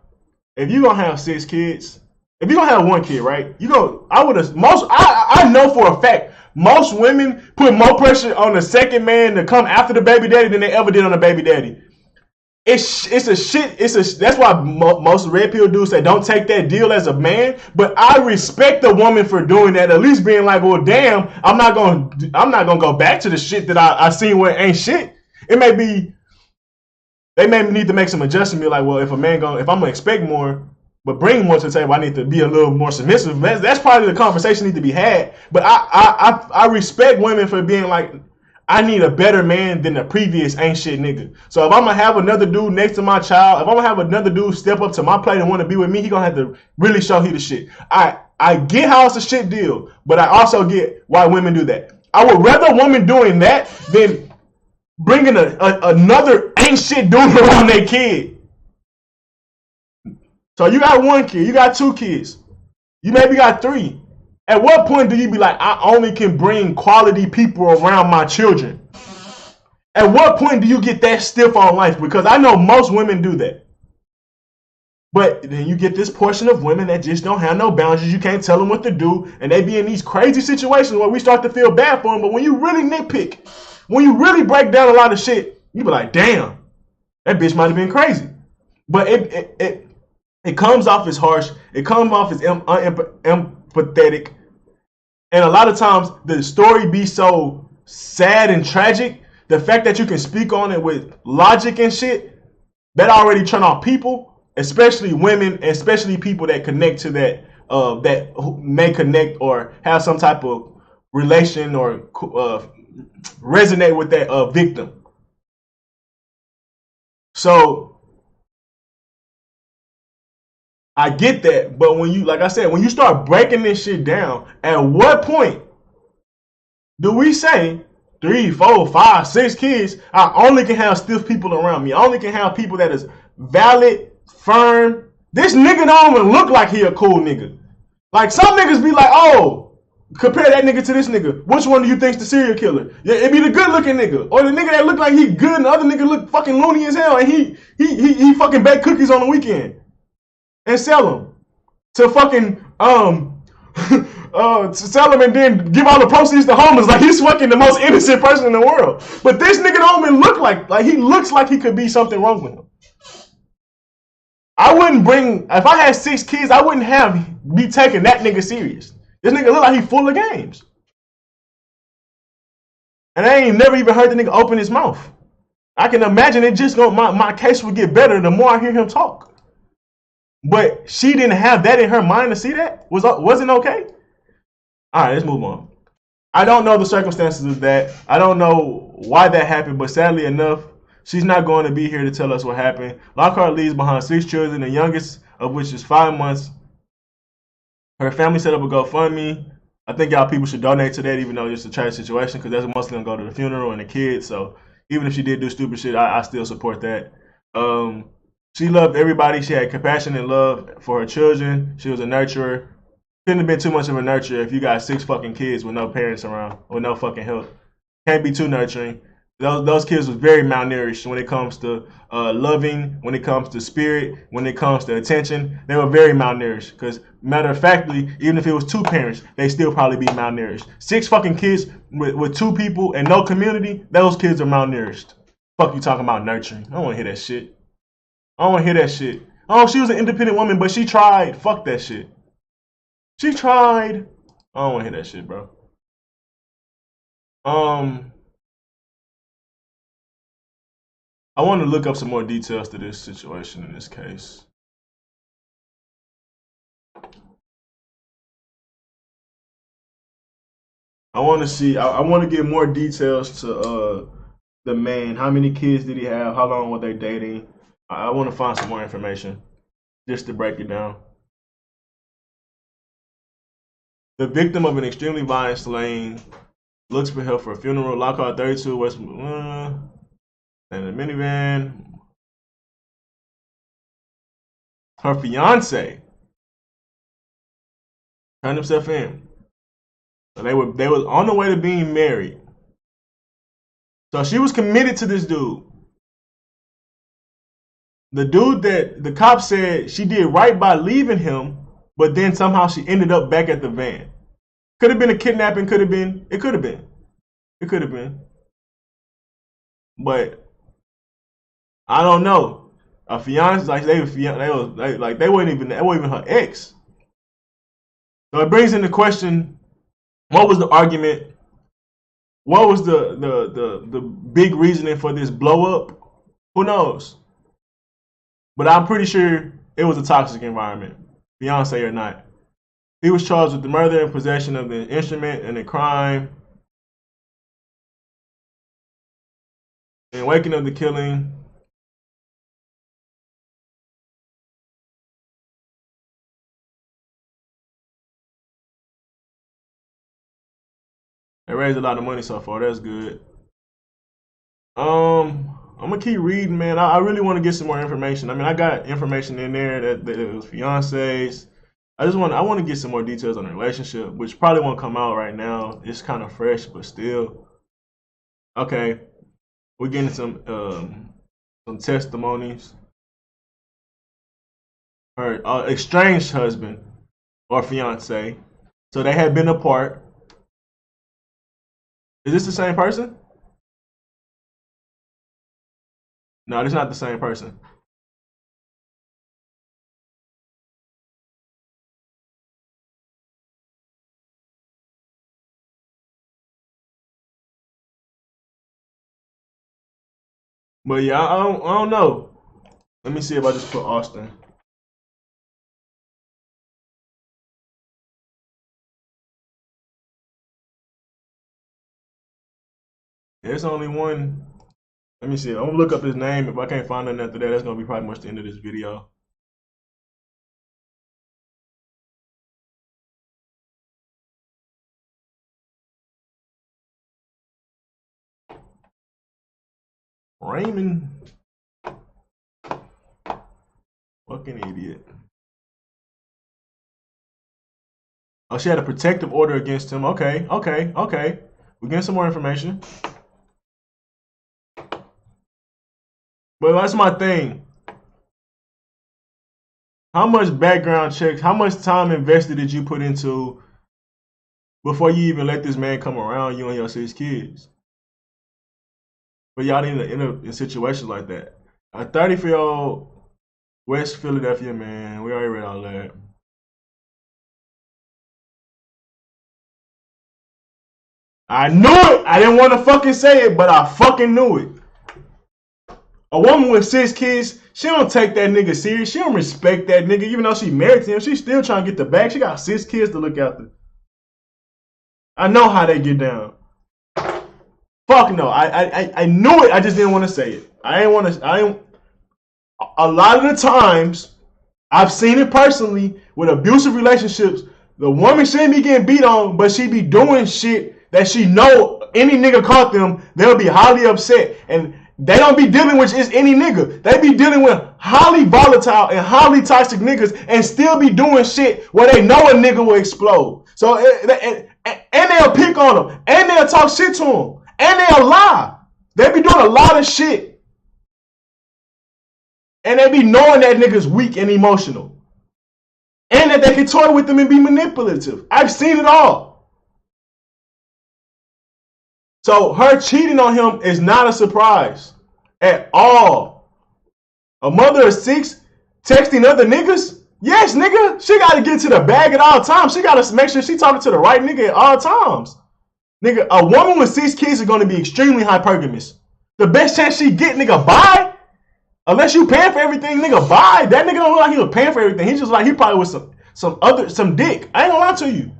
if you're gonna have 6 kids, if you're gonna have 1 kid, right? I know for a fact, most women put more pressure on the second man to come after the baby daddy than they ever did on the baby daddy. That's why most red pill dudes say don't take that deal as a man. But I respect the woman for doing that, at least being like, well, damn, I'm not gonna go back to the shit that I seen where it ain't shit. It may be they may need to make some adjustment. Be like, well, if I'm gonna expect more, but bring more to the table, I need to be a little more submissive. That's probably the conversation need to be had. But I respect women for being like, I need a better man than the previous ain't shit nigga. So if I'm gonna have another dude next to my child, if I'm gonna have another dude step up to my plate and want to be with me, he gonna have to really show he the shit. I get how it's a shit deal, but I also get why women do that. I would rather a woman doing that than bringing another ain't shit dude around their kid. So you got one kid, you got two kids, you maybe got three. At what point do you be like, I only can bring quality people around my children? At what point do you get that stiff on life? Because I know most women do that. But then you get this portion of women that just don't have no boundaries. You can't tell them what to do. And they be in these crazy situations where we start to feel bad for them. But when you really nitpick, when you really break down a lot of shit, you be like, damn, that bitch might have been crazy. But it comes off as harsh. It comes off as empathetic. And a lot of times the story be so sad and tragic. The fact that you can speak on it with logic and shit, that already turn off people, especially women, especially people that connect to that, that may connect or have some type of relation or resonate with that victim. So I get that, but when you, like I said, when you start breaking this shit down, at what point do we say 3, 4, 5, 6 kids, I only can have stiff people around me. I only can have people that is valid, firm. This nigga don't even look like he a cool nigga. Like some niggas be like, oh, compare that nigga to this nigga. Which one do you think's the serial killer? Yeah, it be the good looking nigga. Or the nigga that look like he good and the other nigga look fucking loony as hell and he fucking bake cookies on the weekend and sell them to fucking to sell them and then give all the proceeds to homeless. Like he's fucking the most innocent person in the world. But this nigga don't even look like he looks like he could be something wrong with him. I wouldn't bring, if I had 6 kids, I wouldn't be taking that nigga serious. This nigga look like he full of games. And I ain't never even heard the nigga open his mouth. I can imagine it just my case would get better the more I hear him talk. But she didn't have that in her mind to see that? Wasn't okay? Alright, let's move on. I don't know the circumstances of that. I don't know why that happened, but sadly enough, she's not going to be here to tell us what happened. Lockhart leaves behind 6 children, the youngest of which is 5 months. Her family set up a GoFundMe. I think y'all people should donate to that, even though it's a tragic situation, because that's mostly going to go to the funeral and the kids. So even if she did do stupid shit, I still support that. She loved everybody. She had compassion and love for her children. She was a nurturer. Couldn't have been too much of a nurturer if you got 6 fucking kids with no parents around, with no fucking help. Can't be too nurturing. Those kids was very malnourished when it comes to loving, when it comes to spirit, when it comes to attention. They were very malnourished. Because matter of factly, even if it was 2 parents, they still probably be malnourished. 6 fucking kids with 2 people and no community, those kids are malnourished. Fuck you talking about nurturing. I don't want to hear that shit. I don't want to hear that shit. Oh, she was an independent woman, but she tried. Fuck that shit. She tried. I don't want to hear that shit, bro. I want to look up some more details to this situation in this case. I want to see. I want to get more details to the man. How many kids did he have? How long were they dating? I want to find some more information just to break it down. The victim of an extremely violent slaying looks for help for a funeral. Lockhart 32 West and the minivan. Her fiance turned himself in. So they was on the way to being married. So she was committed to this dude. The dude that the cop said she did right by leaving him, but then somehow she ended up back at the van. Could have been a kidnapping, could have been. It could have been. It could have been. But I don't know. A fiance, like they weren't even her ex. So it brings into question, what was the argument? What was the big reasoning for this blow up? Who knows? But I'm pretty sure it was a toxic environment, fiance or not. He was charged with the murder and possession of the instrument and the crime. In waking up the killing, they raised a lot of money so far. That's good. I'm gonna keep reading, man. I really want to get some more information. I mean, I got information in there that it was fiancés. I want to get some more details on the relationship, which probably won't come out right now. It's kind of fresh, but still. Okay, we're getting some testimonies. Her estranged husband or fiance, so they had been apart. Is this the same person? No, this is not the same person. But yeah, I don't know. Let me see if I just put Austin. There's only one. Let me see. I'm gonna look up his name. If I can't find nothing after that, that's gonna be probably much the end of this video. Raymond. Fucking idiot. Oh, she had a protective order against him. Okay. We're getting some more information. But that's my thing. How much background checks, how much time invested did you put into before you even let this man come around you and your 6 kids? But y'all in a situation like that. A 34-year-old West Philadelphia man, we already read all that. I knew it! I didn't want to fucking say it, but I fucking knew it. A woman with 6 kids, she don't take that nigga serious. She don't respect that nigga. Even though she married to him, she's still trying to get the bag. She got 6 kids to look after. I know how they get down. Fuck no. I knew it. I just didn't want to say it. A lot of the times, I've seen it personally with abusive relationships. The woman shouldn't be getting beat on, but she be doing shit that she know any nigga caught them, they'll be highly upset. And they don't be dealing with just any nigga. They be dealing with highly volatile and highly toxic niggas and still be doing shit where they know a nigga will explode. So, and they'll pick on them. And they'll talk shit to them. And they'll lie. They be doing a lot of shit. And they be knowing that nigga's weak and emotional. And that they can toy with them and be manipulative. I've seen it all. So her cheating on him is not a surprise at all. A mother of 6 texting other niggas? Yes, nigga. She got to get to the bag at all times. She got to make sure she talking to the right nigga at all times. Nigga, a woman with 6 kids is going to be extremely hypergamous. The best chance she get, nigga, buy. Unless you paying for everything, nigga, buy. That nigga don't look like he was paying for everything. He just like he probably was some dick. I ain't gonna lie to you.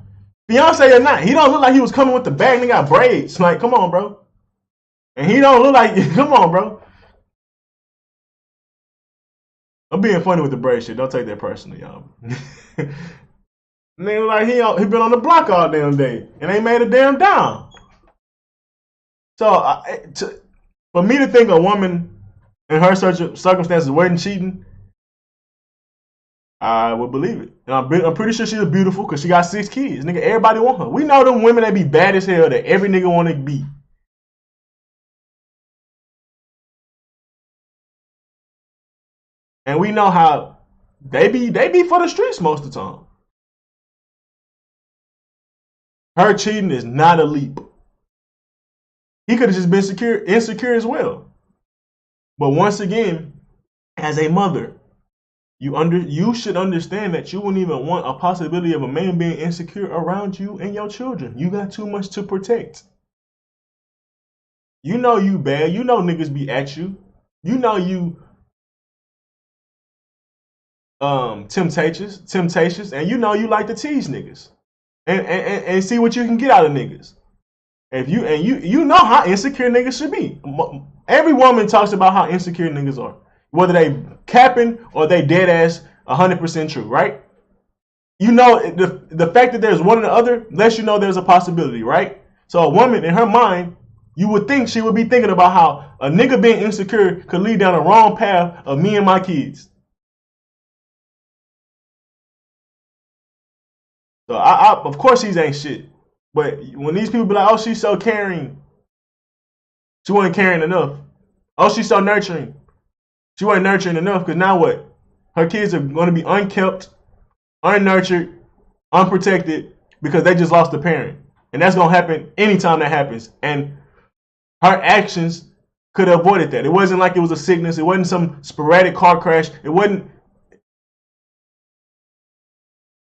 Beyonce or not, he don't look like he was coming with the bag and he got braids. Like, come on, bro. And he don't look like, come on, bro. I'm being funny with the braid shit. Don't take that personally, y'all. Nigga, like he been on the block all damn day and ain't made a damn dime. So, for me to think a woman in her circumstances wasn't cheating, I would believe it. And I'm pretty sure she's beautiful because she got 6 kids. Nigga, everybody want her. We know them women that be bad as hell that every nigga want to be. And we know how they be for the streets most of the time. Her cheating is not a leap. He could have just been insecure as well. But once again, as a mother, you should understand that you wouldn't even want a possibility of a man being insecure around you and your children. You got too much to protect. You know you bad. You know niggas be at you. You know you temptations, and you know you like to tease niggas. And see what you can get out of niggas. You know how insecure niggas should be. Every woman talks about how insecure niggas are, whether they capping or they dead ass 100% true, right? You know, the fact that there's one or the other lets you know there's a possibility, right? So a woman, in her mind, you would think she would be thinking about how a nigga being insecure could lead down a wrong path of me and my kids. So of course these ain't shit. But when these people be like, oh, she's so caring, she wasn't caring enough. Oh, she's so nurturing, she wasn't nurturing enough. Because now what? Her kids are going to be unkept, unnurtured, unprotected because they just lost a parent. And that's going to happen anytime that happens. And her actions could have avoided that. It wasn't like it was a sickness. It wasn't some sporadic car crash. It wasn't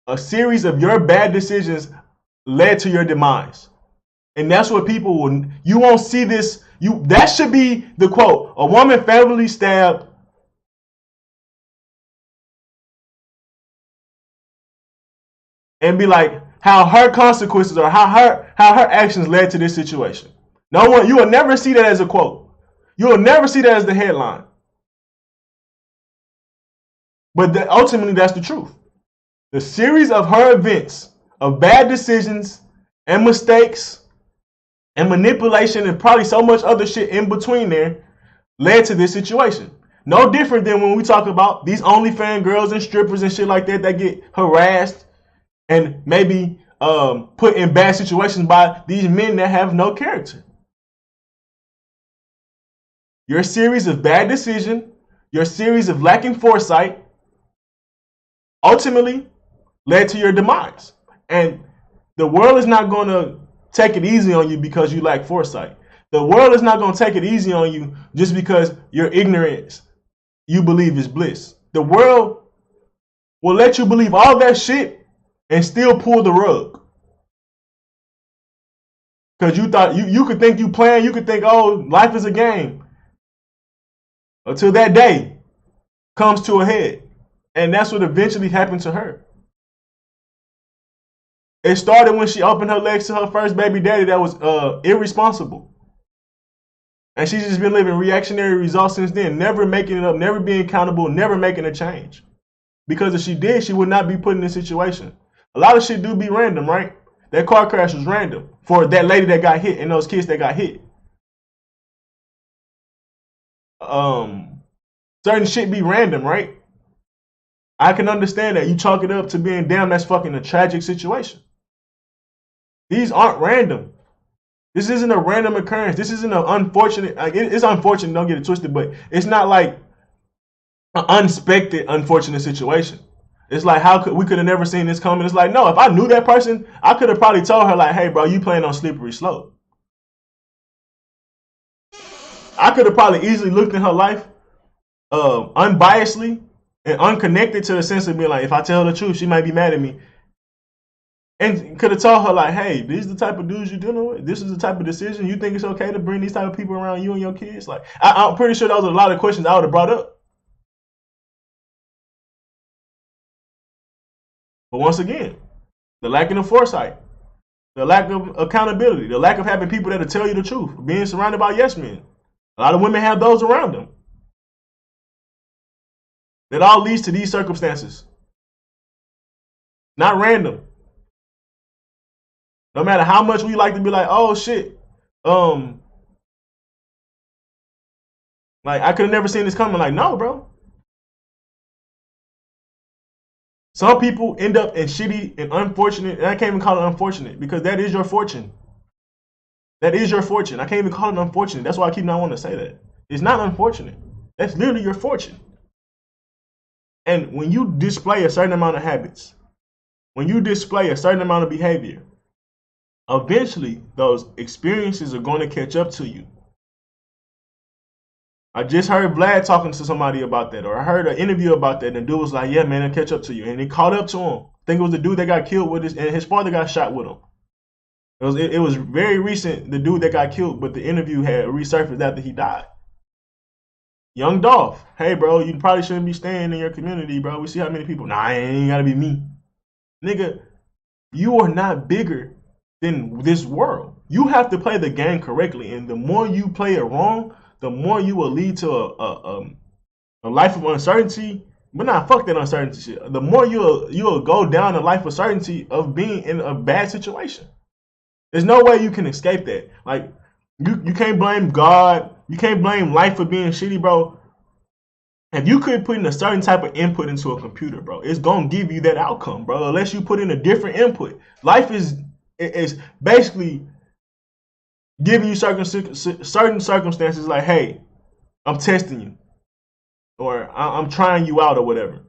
a series of your bad decisions led to your demise. And that's what people will, you won't see this. That should be the quote. A woman fatally stabbed and be like how her consequences or how her actions led to this situation. No one, you will never see that as a quote. You will never see that as the headline. But ultimately, that's the truth. The series of her events, of bad decisions and mistakes and manipulation and probably so much other shit in between there, led to this situation. No different than when we talk about these OnlyFans girls and strippers and shit like that that get harassed and maybe put in bad situations by these men that have no character. Your series of bad decisions, your series of lacking foresight, ultimately led to your demise. And the world is not going to take it easy on you because you lack foresight. The world is not going to take it easy on you just because your ignorance you believe is bliss. The world will let you believe all that shit and still pull the rug. Because you thought you could think you playing, you could think, oh, life is a game. Until that day comes to a head. And that's what eventually happened to her. It started when she opened her legs to her first baby daddy that was irresponsible. And she's just been living reactionary results since then, never making it up, never being accountable, never making a change. Because if she did, she would not be put in this situation. A lot of shit do be random, right? That car crash was random for that lady that got hit and those kids that got hit. Certain shit be random, right? I can understand that. You chalk it up to being, damn, that's fucking a tragic situation. These aren't random. This isn't a random occurrence. This isn't an unfortunate, like it's unfortunate, don't get it twisted, but it's not like an unexpected, unfortunate situation. It's like, we could have never seen this coming. It's like, no, if I knew that person, I could have probably told her like, hey bro, you playing on slippery slope. I could have probably easily looked in her life unbiasedly and unconnected to the sense of being like, if I tell her the truth, she might be mad at me. And could have told her like, hey, these are the type of dudes you're dealing with. This is the type of decision. You think it's okay to bring these type of people around you and your kids? Like, I'm pretty sure those are a lot of questions I would have brought up. But once again, the lack of foresight, the lack of accountability, the lack of having people that'll tell you the truth, being surrounded by yes men. A lot of women have those around them. That all leads to these circumstances. Not random. No matter how much we like to be like, oh shit, like I could have never seen this coming. Like, no, bro. Some people end up in shitty and unfortunate, and I can't even call it unfortunate because that is your fortune. That is your fortune. I can't even call it unfortunate. That's why I keep not wanting to say that. It's not unfortunate. That's literally your fortune. And when you display a certain amount of habits, when you display a certain amount of behavior, eventually those experiences are going to catch up to you. I just heard Vlad talking to somebody about that, or I heard an interview about that, and the dude was like, yeah, man, it'll catch up to you. And it caught up to him. I think it was the dude that got killed with and his father got shot with him. It was very recent, the dude that got killed, but the interview had resurfaced after he died. Young Dolph, hey, bro, you probably shouldn't be staying in your community, bro. We see how many people. Nah, it ain't got to be me. Nigga, you are not bigger than this world. You have to play the game correctly, and the more you play it wrong, the more you will lead to a life of uncertainty. But not fuck that uncertainty shit. The more you'll go down a life of certainty of being in a bad situation. There's no way you can escape that. Like you can't blame God. You can't blame life for being shitty, bro. If you could put in a certain type of input into a computer, bro, it's gonna give you that outcome, bro. Unless you put in a different input. Life is basically giving you certain circumstances like, hey, I'm testing you. Or I'm trying you out or whatever.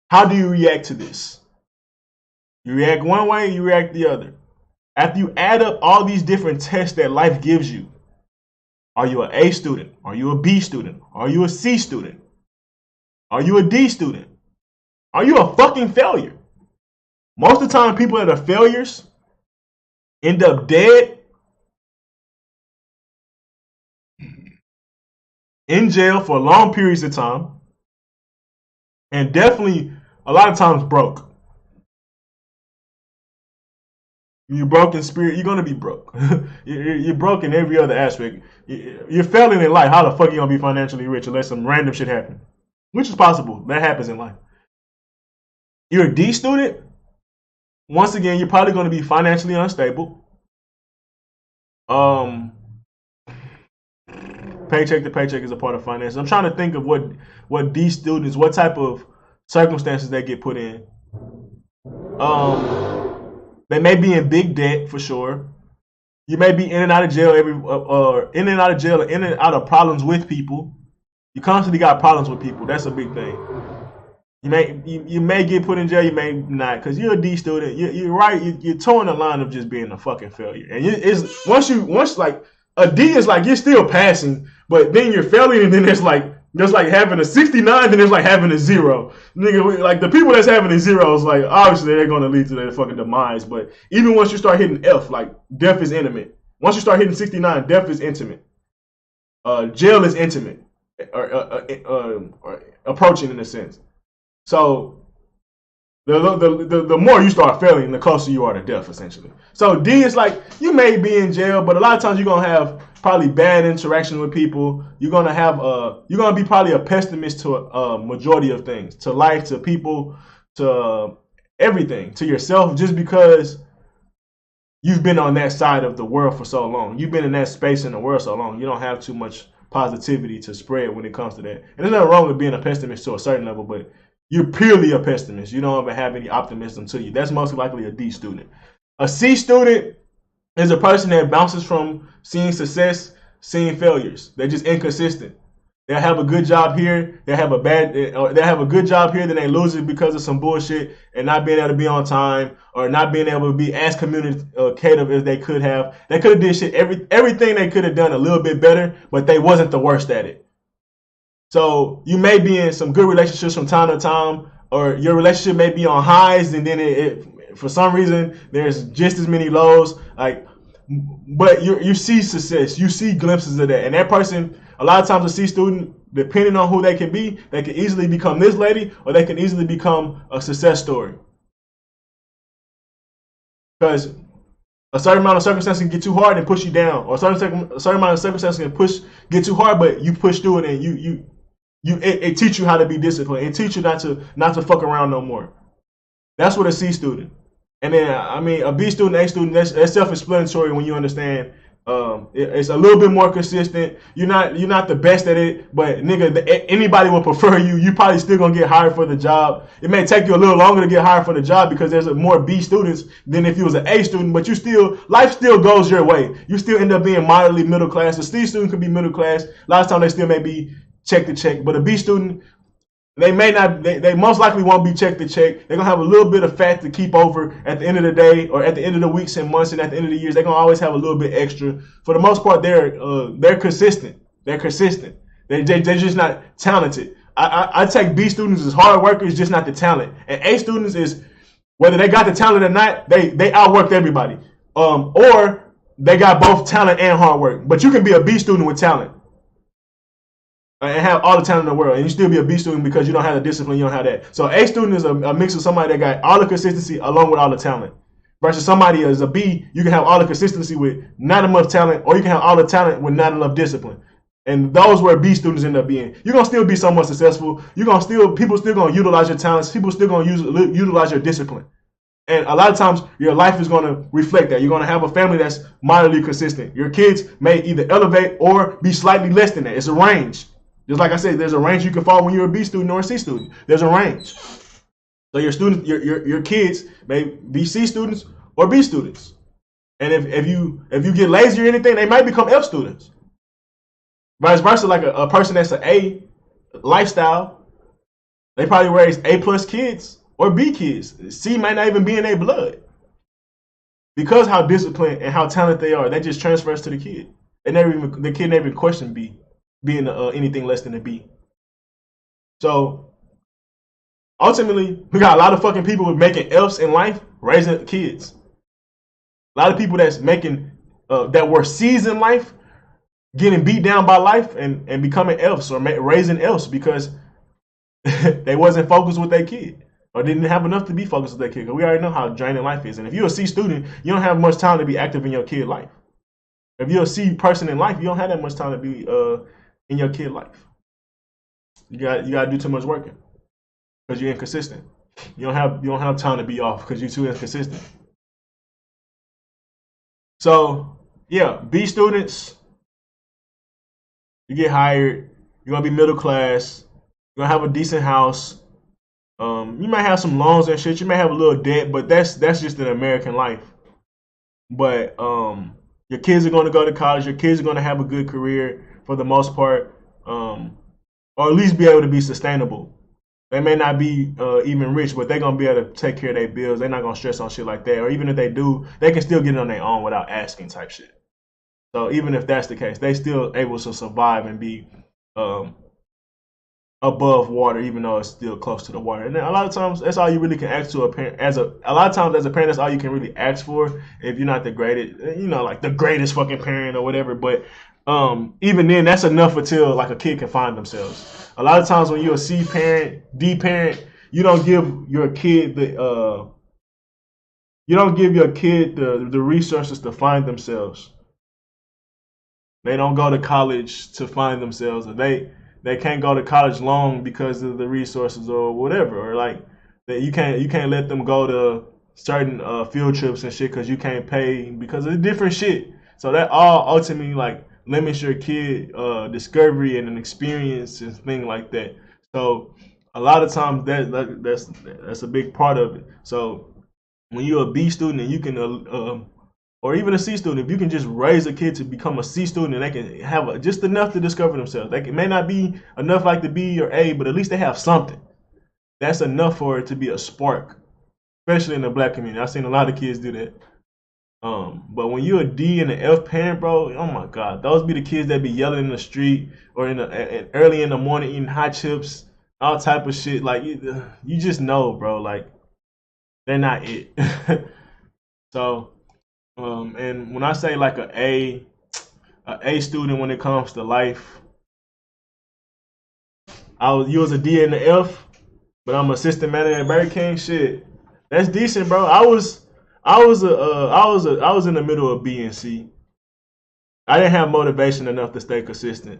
How do you react to this? You react one way, you react the other. After you add up all these different tests that life gives you, are you an A student? Are you a B student? Are you a C student? Are you a D student? Are you a fucking failure? Most of the time, people that are failures end up dead, in jail for long periods of time, and definitely a lot of times broke. You're broke in spirit, you're gonna be broke. You're broke in every other aspect. You're failing in life. How the fuck are you gonna be financially rich unless some random shit happens? Which is possible. That happens in life. You're a D student. Once again, you're probably gonna be financially unstable. Paycheck to paycheck is a part of finance. I'm trying to think of what D students, what type of circumstances they get put in. They may be in big debt for sure. You may be in and out of jail in and out of problems with people. You constantly got problems with people. That's a big thing. You may get put in jail. You may not, because you're a D student. You're right. You're towing the line of just being a fucking failure. And it's once like a D is like you're still passing, but then you're failing, and then it's like just like having a 69, then it's like having a 0. Nigga, like the people that's having a 0 is like obviously they're gonna lead to their fucking demise. But even once you start hitting F, like death is intimate. Once you start hitting 69, death is intimate. Jail is intimate, or approaching in a sense. So the more you start failing, the closer you are to death, essentially. So D is like you may be in jail, but a lot of times you're gonna have probably bad interaction with people. You're gonna be probably a pessimist to a majority of things, to life, to people, to everything, to yourself, just because you've been on that side of the world for so long. You've been in that space in the world so long. You don't have too much positivity to spread when it comes to that. And there's nothing wrong with being a pessimist to a certain level, but you're purely a pessimist. You don't ever have any optimism to you. That's most likely a D student. A C student is a person that bounces from seeing success, seeing failures. They're just inconsistent. They'll have a good job here. They'll have a good job here, then they lose it because of some bullshit and not being able to be on time or not being able to be as communicative as they could have. They could have did shit, everything they could have done a little bit better, but they wasn't the worst at it. So you may be in some good relationships from time to time, or your relationship may be on highs, and then it for some reason there's just as many lows. But you see success, you see glimpses of that, and that person, a lot of times a C student, depending on who they can be, they can easily become this lady, or they can easily become a success story. Because a certain amount of circumstances can get too hard and push you down, or a certain amount of circumstances can get too hard, but you push through it, and it teach you how to be disciplined. It teach you not to fuck around no more. That's what a C student. And then a B student, A student, that's self-explanatory when you understand. It's a little bit more consistent. You're not the best at it, but nigga, anybody will prefer you. You probably still gonna get hired for the job. It may take you a little longer to get hired for the job because there's more B students than if you was an A student, but life still goes your way. You still end up being moderately middle class. A C student could be middle class. A lot of times they still may be check to check, but a B student, they most likely won't be check to check. They're gonna have a little bit of fat to keep over at the end of the day, or at the end of the weeks and months, and at the end of the years. They're gonna always have a little bit extra. For the most part, they're consistent. They're consistent. They're just not talented. I take B students as hard workers, just not the talent. And A students is whether they got the talent or not, they outworked everybody. Or they got both talent and hard work. But you can be a B student with talent and have all the talent in the world, and you still be a B student because you don't have the discipline, you don't have that. So A student is a mix of somebody that got all the consistency along with all the talent, versus somebody as a B, you can have all the consistency with not enough talent, or you can have all the talent with not enough discipline. And those where B students end up being. You're gonna still be somewhat successful. People still gonna utilize your talents. People still gonna utilize your discipline. And a lot of times your life is gonna reflect that. You're gonna have a family that's moderately consistent. Your kids may either elevate or be slightly less than that. It's a range. Just like I said, there's a range you can fall when you're a B student or a C student. There's a range. So your kids may be C students or B students. And if you get lazy or anything, they might become F students. Vice versa, like a person that's an A lifestyle, they probably raise A+ kids or B kids. C might not even be in their blood. Because how disciplined and how talented they are, that just transfers to the kid. The kid never even questioned being anything less than a B. So ultimately, we got a lot of fucking people making Fs in life, raising kids. A lot of people that's making that were C's in life, getting beat down by life and becoming Fs or raising Fs because they wasn't focused with their kid or didn't have enough to be focused with their kid. Because we already know how draining life is. And if you're a C student, you don't have much time to be active in your kid life. If you're a C person in life, you don't have that much time to be in your kid life. You got to do too much working because you're inconsistent. You don't have time to be off because you're too inconsistent. So yeah, B students, you get hired, you're gonna be middle class, you're gonna have a decent house. You might have some loans and shit, you may have a little debt, but that's just an American life. But your kids are gonna go to college, your kids are gonna have a good career for the most part, or at least be able to be sustainable. They may not be even rich, but they're gonna be able to take care of their bills. They're not gonna stress on shit like that. Or even if they do, they can still get it on their own without asking type shit. So even if that's the case, they still able to survive and be above water, even though it's still close to the water. And then a lot of times, that's all you really can ask to a parent. A lot of times, as a parent, that's all you can really ask for if you're not the greatest, like the greatest fucking parent or whatever. But even then, that's enough until like a kid can find themselves. A lot of times when you're a C parent, D parent, you don't give your kid the resources to find themselves. They don't go to college to find themselves, or they can't go to college long because of the resources or whatever, or like that you can't let them go to certain field trips and shit because you can't pay because of different shit. So that all ultimately like limits your kid discovery and an experience and things like that. So a lot of times that's a big part of it. So when you're a B student and you can or even a C student, if you can just raise a kid to become a C student and they can have just enough to discover themselves. It may not be enough like the B or A, but at least they have something. That's enough for it to be a spark, especially in the Black community. I've seen a lot of kids do that. But when you're a D and an F parent, bro, oh my God, those be the kids that be yelling in the street or early in the morning eating hot chips, all type of shit. Like you just know, bro, like they're not it. So, and when I say like an A student when it comes to life, you was a D and an F, but I'm assistant manager at Burger King. Shit, that's decent, bro. I was in the middle of B and C. I didn't have motivation enough to stay consistent.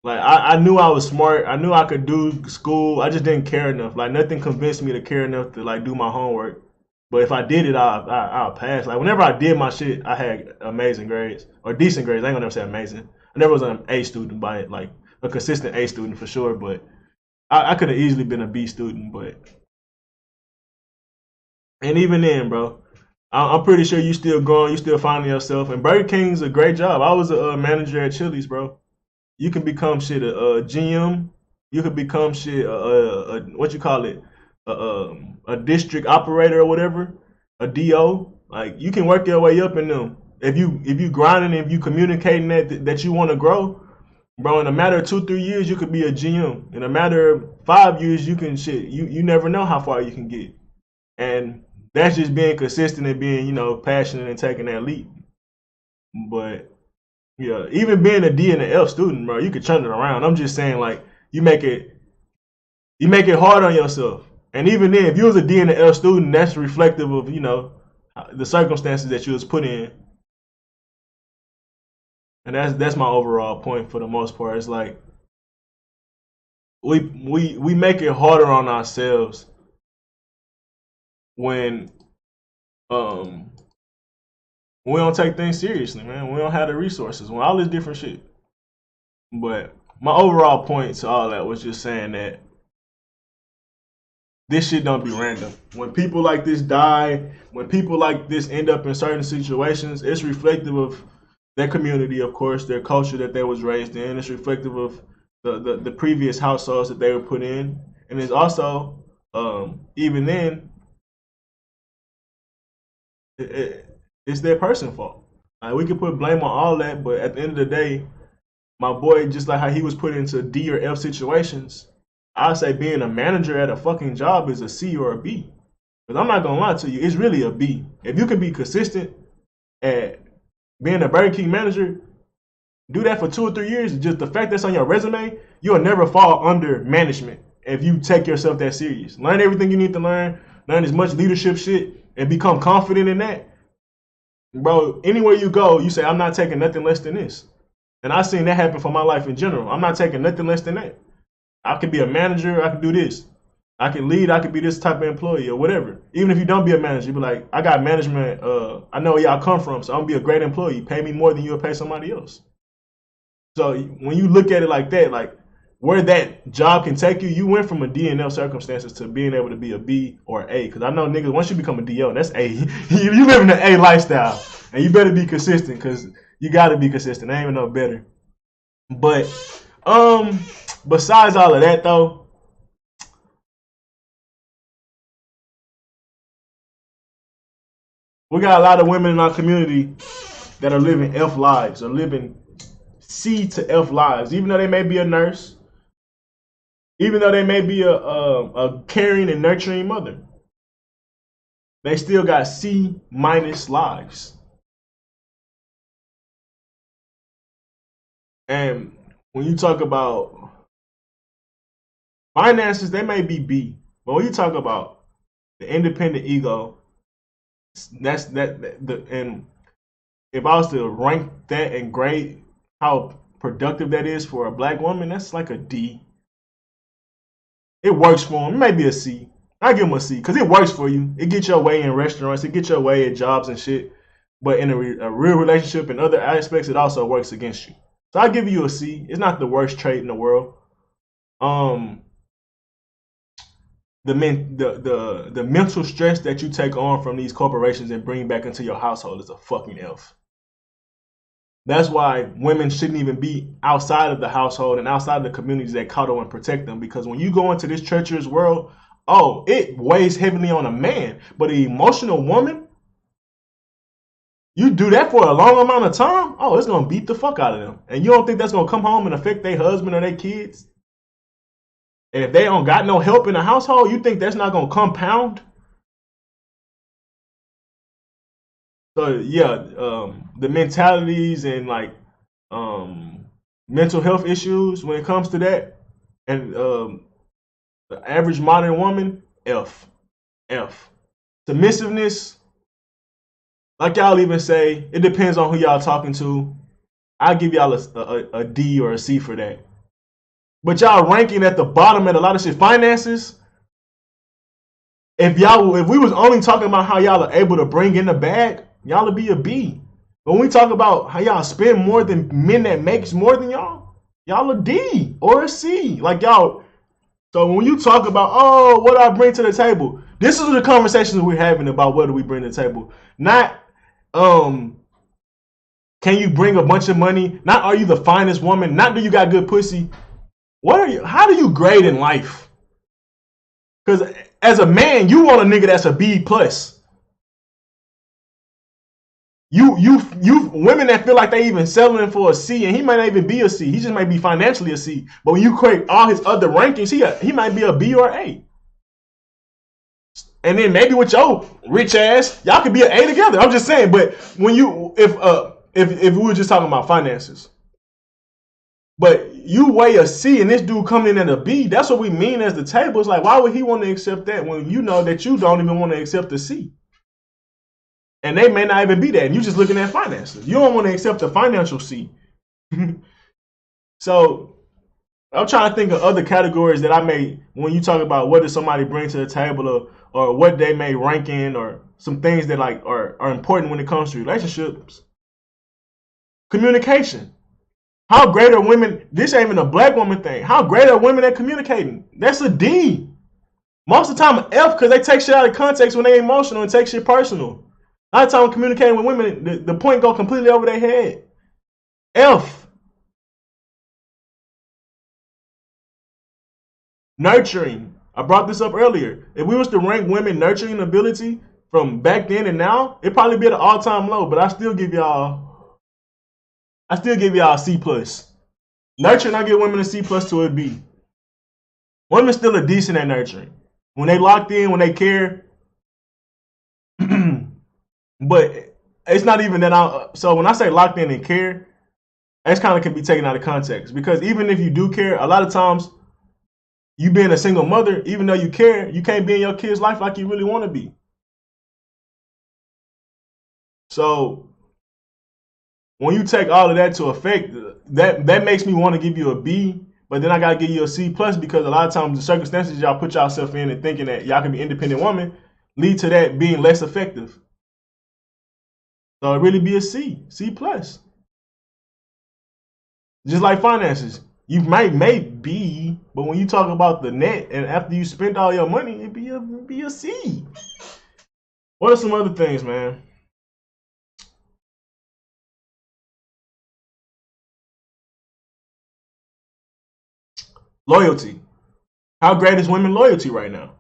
Like I knew I was smart. I knew I could do school. I just didn't care enough. Like nothing convinced me to care enough to like do my homework. But if I did it, I'll pass. Like whenever I did my shit, I had amazing grades or decent grades. I ain't gonna never say amazing. I never was an A student by it, like a consistent A student for sure. But I could have easily been a B student. And even then, bro, I'm pretty sure you still growing, you still finding yourself. And Burger King's a great job. I was a manager at Chili's, bro. You can become shit a GM. You can become shit what you call it, a district operator or whatever, a DO. Like you can work your way up in them. If you grinding, if you communicating that you want to grow, bro. In a matter of 2-3 years, you could be a GM. In a matter of 5 years, you can shit. You never know how far you can get, and that's just being consistent and being passionate and taking that leap. But yeah, even being a D and an F student, bro, you could turn it around. I'm just saying, like you make it hard on yourself. And even then, if you was a D and an F student, that's reflective of the circumstances that you was put in. And that's my overall point for the most part. It's like we make it harder on ourselves when we don't take things seriously, man. We don't have the resources. When all this different shit. But my overall point to all that was just saying that this shit don't be random. When people like this die, when people like this end up in certain situations, it's reflective of their community, of course, their culture that they was raised in. It's reflective of the previous households that they were put in. And it's also, even then, it's their person's fault. Like, we can put blame on all that, but at the end of the day, my boy, just like how he was put into D or F situations, I'd say being a manager at a fucking job is a C or a B. Because I'm not going to lie to you, it's really a B. If you can be consistent at being a Burger King manager, do that for 2 or 3 years, just the fact that's on your resume, you'll never fall under management if you take yourself that serious. Learn everything you need to learn as much leadership shit, and become confident in that. Bro, anywhere you go, you say, I'm not taking nothing less than this. And I've seen that happen for my life in general. I'm not taking nothing less than that. I could be a manager, I could do this. I can lead, I could be this type of employee or whatever. Even if you don't be a manager, you be like, I got management, I know where y'all come from, so I'm gonna be a great employee. Pay me more than you'll pay somebody else. So when you look at it like that, like where that job can take you, you went from a D and F circumstances to being able to be a B or A. Because I know niggas, once you become a DL, that's A. You live in the A lifestyle. And you better be consistent, because you gotta be consistent. I ain't even know better. But besides all of that though, we got a lot of women in our community that are living F lives, or living C to F lives, even though they may be a nurse, even though they may be a caring and nurturing mother. They still got C- lives. And when you talk about finances, they may be B. But when you talk about the independent ego, and if I was to rank that and grade how productive that is for a black woman, that's like a D. It works for them. It may be a C. I give them a C because it works for you. It gets your way in restaurants. It gets your way at jobs and shit. But in a real relationship and other aspects, it also works against you. So I give you a C. It's not the worst trait in the world. The mental stress that you take on from these corporations and bring back into your household is a fucking F. That's why women shouldn't even be outside of the household and outside of the communities that cuddle and protect them. Because when you go into this treacherous world, it weighs heavily on a man. But an emotional woman, you do that for a long amount of time, it's going to beat the fuck out of them. And you don't think that's going to come home and affect their husband or their kids? And if they don't got no help in the household, you think that's not going to compound? So yeah, the mentalities and like mental health issues when it comes to that, and the average modern woman, F. Submissiveness, like y'all even say, it depends on who y'all talking to. I'll give y'all a D or a C for that. But y'all ranking at the bottom at a lot of shit. Finances, if we was only talking about how y'all are able to bring in the bag, y'all would be a B. But when we talk about how y'all spend more than men that makes more than y'all a D or a C. Like y'all. So when you talk about, what do I bring to the table? This is the conversations we're having about what do we bring to the table. Not, can you bring a bunch of money? Not, are you the finest woman? Not, do you got good pussy? How do you grade in life? Because as a man, you want a nigga that's a B plus. You women that feel like they even settling for a C, and he might not even be a C. He just might be financially a C. But when you create all his other rankings, he might be a B or A. And then maybe with your rich ass, y'all could be an A together. I'm just saying. But when if we were just talking about finances, but you weigh a C and this dude coming in at a B, that's what we mean as the table. It's like, why would he want to accept that when you know that you don't even want to accept a C? And they may not even be that. And you're just looking at finances. You don't want to accept a financial C. So I'm trying to think of other categories that I may, when you talk about what does somebody bring to the table, or what they may rank in, or some things that like are important when it comes to relationships. Communication. How great are women? This ain't even a black woman thing. How great are women at communicating? That's a D. Most of the time, an F, because they take shit out of context when they emotional and take shit personal. A lot of time communicating with women, the point go completely over their head. F. Nurturing. I brought this up earlier. If we was to rank women nurturing ability from back then and now, it'd probably be at an all-time low, but I still give y'all a C+. Nurturing, I give women a C+ to a B. Women still are decent at nurturing. When they locked in, when they care. But it's not even that so when I say locked in and care, that's kind of can be taken out of context. Because even if you do care, a lot of times, you being a single mother, even though you care, you can't be in your kid's life like you really want to be. So when you take all of that to effect, that makes me want to give you a B, but then I gotta give you a C+ because a lot of times the circumstances y'all put yourself in and thinking that y'all can be independent woman lead to that being less effective. So it really be a C+. Just like finances. You might make B, but when you talk about the net and after you spend all your money, it'd be a C. What are some other things, man? Loyalty. How great is women loyalty right now?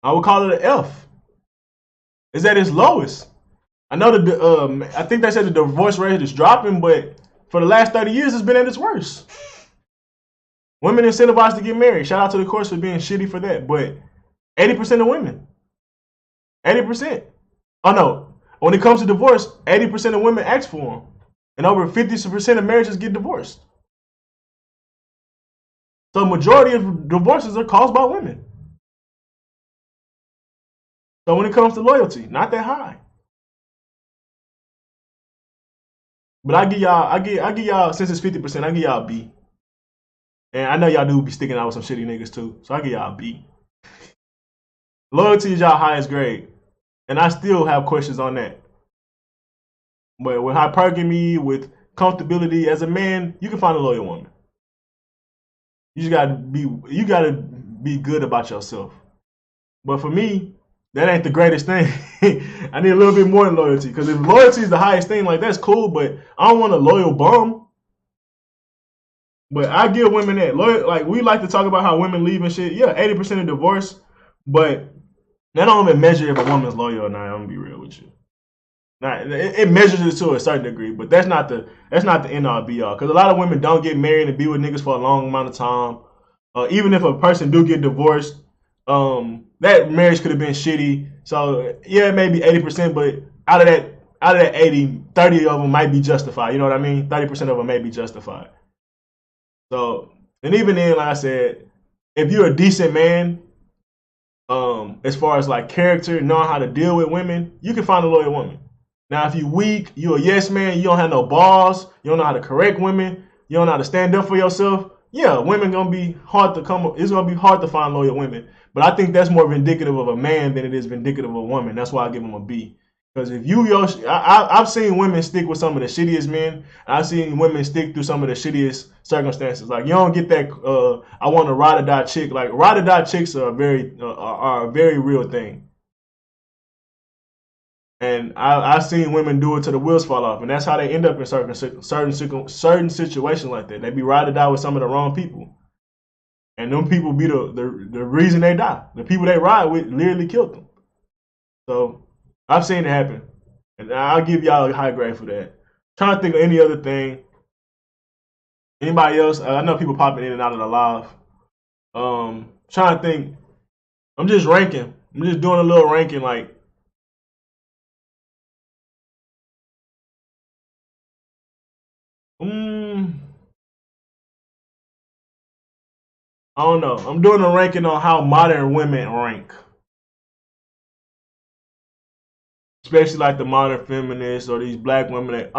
I would call it an F. It's at its lowest. I know that I think they said the divorce rate is dropping, but for the last 30 years, it's been at its worst. Women incentivized to get married. Shout out to the courts for being shitty for that. But 80% of women. 80%. Oh no. When it comes to divorce, 80% of women ask for them. And over 50% of marriages get divorced. So the majority of divorces are caused by women. So when it comes to loyalty, not that high. But I give y'all, since it's 50%, I give y'all a B. And I know y'all do be sticking out with some shitty niggas too. So I give y'all a B. Loyalty is y'all highest grade. And I still have questions on that. But with hypergamy, with comfortability as a man, you can find a loyal woman. You gotta be good about yourself. But for me, that ain't the greatest thing. I need a little bit more than loyalty. Because if loyalty is the highest thing, like that's cool, but I don't want a loyal bum. But I give women that. Like we like to talk about how women leave and shit. Yeah, 80% of divorce, but that don't even measure if a woman's loyal or not. I'm gonna be real with you. Now, it measures it to a certain degree, but that's not the end all be all. Because a lot of women don't get married and be with niggas for a long amount of time. Even if a person do get divorced, that marriage could have been shitty. So yeah, maybe 80%, but out of that 80, 30 of them might be justified. You know what I mean? 30% of them may be justified. So, and even then, like I said, if you're a decent man, as far as like character, knowing how to deal with women, you can find a loyal woman. Now, if you weak, you a yes man, you don't have no balls, you don't know how to correct women, you don't know how to stand up for yourself, yeah, women gonna be hard to come. It's gonna be hard to find loyal women. But I think that's more indicative of a man than it is indicative of a woman. That's why I give them a B. Because if I've seen women stick with some of the shittiest men. I've seen women stick through some of the shittiest circumstances. Like you don't get that. I want a ride or die chick. Like ride or die chicks are a very real thing. And I've seen women do it till the wheels fall off, and that's how they end up in certain situations like that. They be ride or die with some of the wrong people, and them people be the reason they die. The people they ride with literally killed them. So I've seen it happen, and I'll give y'all a high grade for that. Trying to think of any other thing. Anybody else? I know people popping in and out of the live. Trying to think. I'm just ranking. I'm just doing a little ranking, like. I don't know. I'm doing a ranking on how modern women rank. Especially like the modern feminists or these black women that,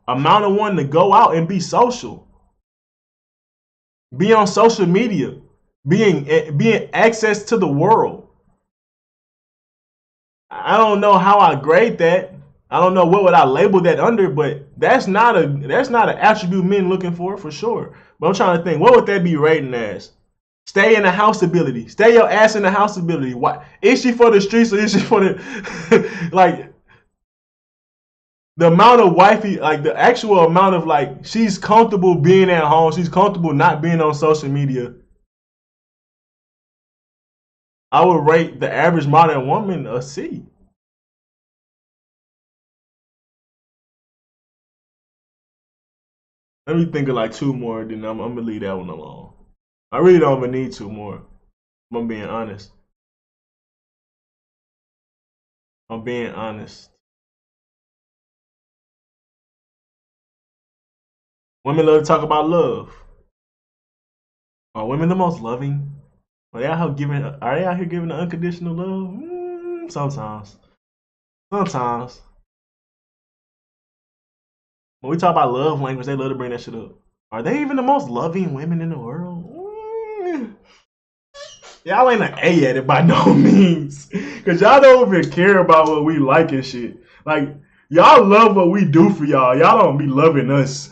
amount of one to go out and be social, be on social media, being access to the world. I don't know how I grade that. I don't know what would I label that under, but that's not an attribute men looking for sure. But I'm trying to think, what would that be rating as? Stay in the house ability. Stay your ass in the house ability. Why is she for the streets or is she for the like the amount of wifey, like the actual amount of like she's comfortable being at home, she's comfortable not being on social media. I would rate the average modern woman a C. Let me think of like two more, then I'm gonna leave that one alone. I really don't even need two more. I'm being honest. I'm being honest. Women love to talk about love. Are women the most loving? Are they out here giving unconditional love? Sometimes. Sometimes. When we talk about love language, they love to bring that shit up. Are they even the most loving women in the world? Y'all ain't an A at it by no means. Because y'all don't even care about what we like and shit. Like, y'all love what we do for y'all. Y'all don't be loving us.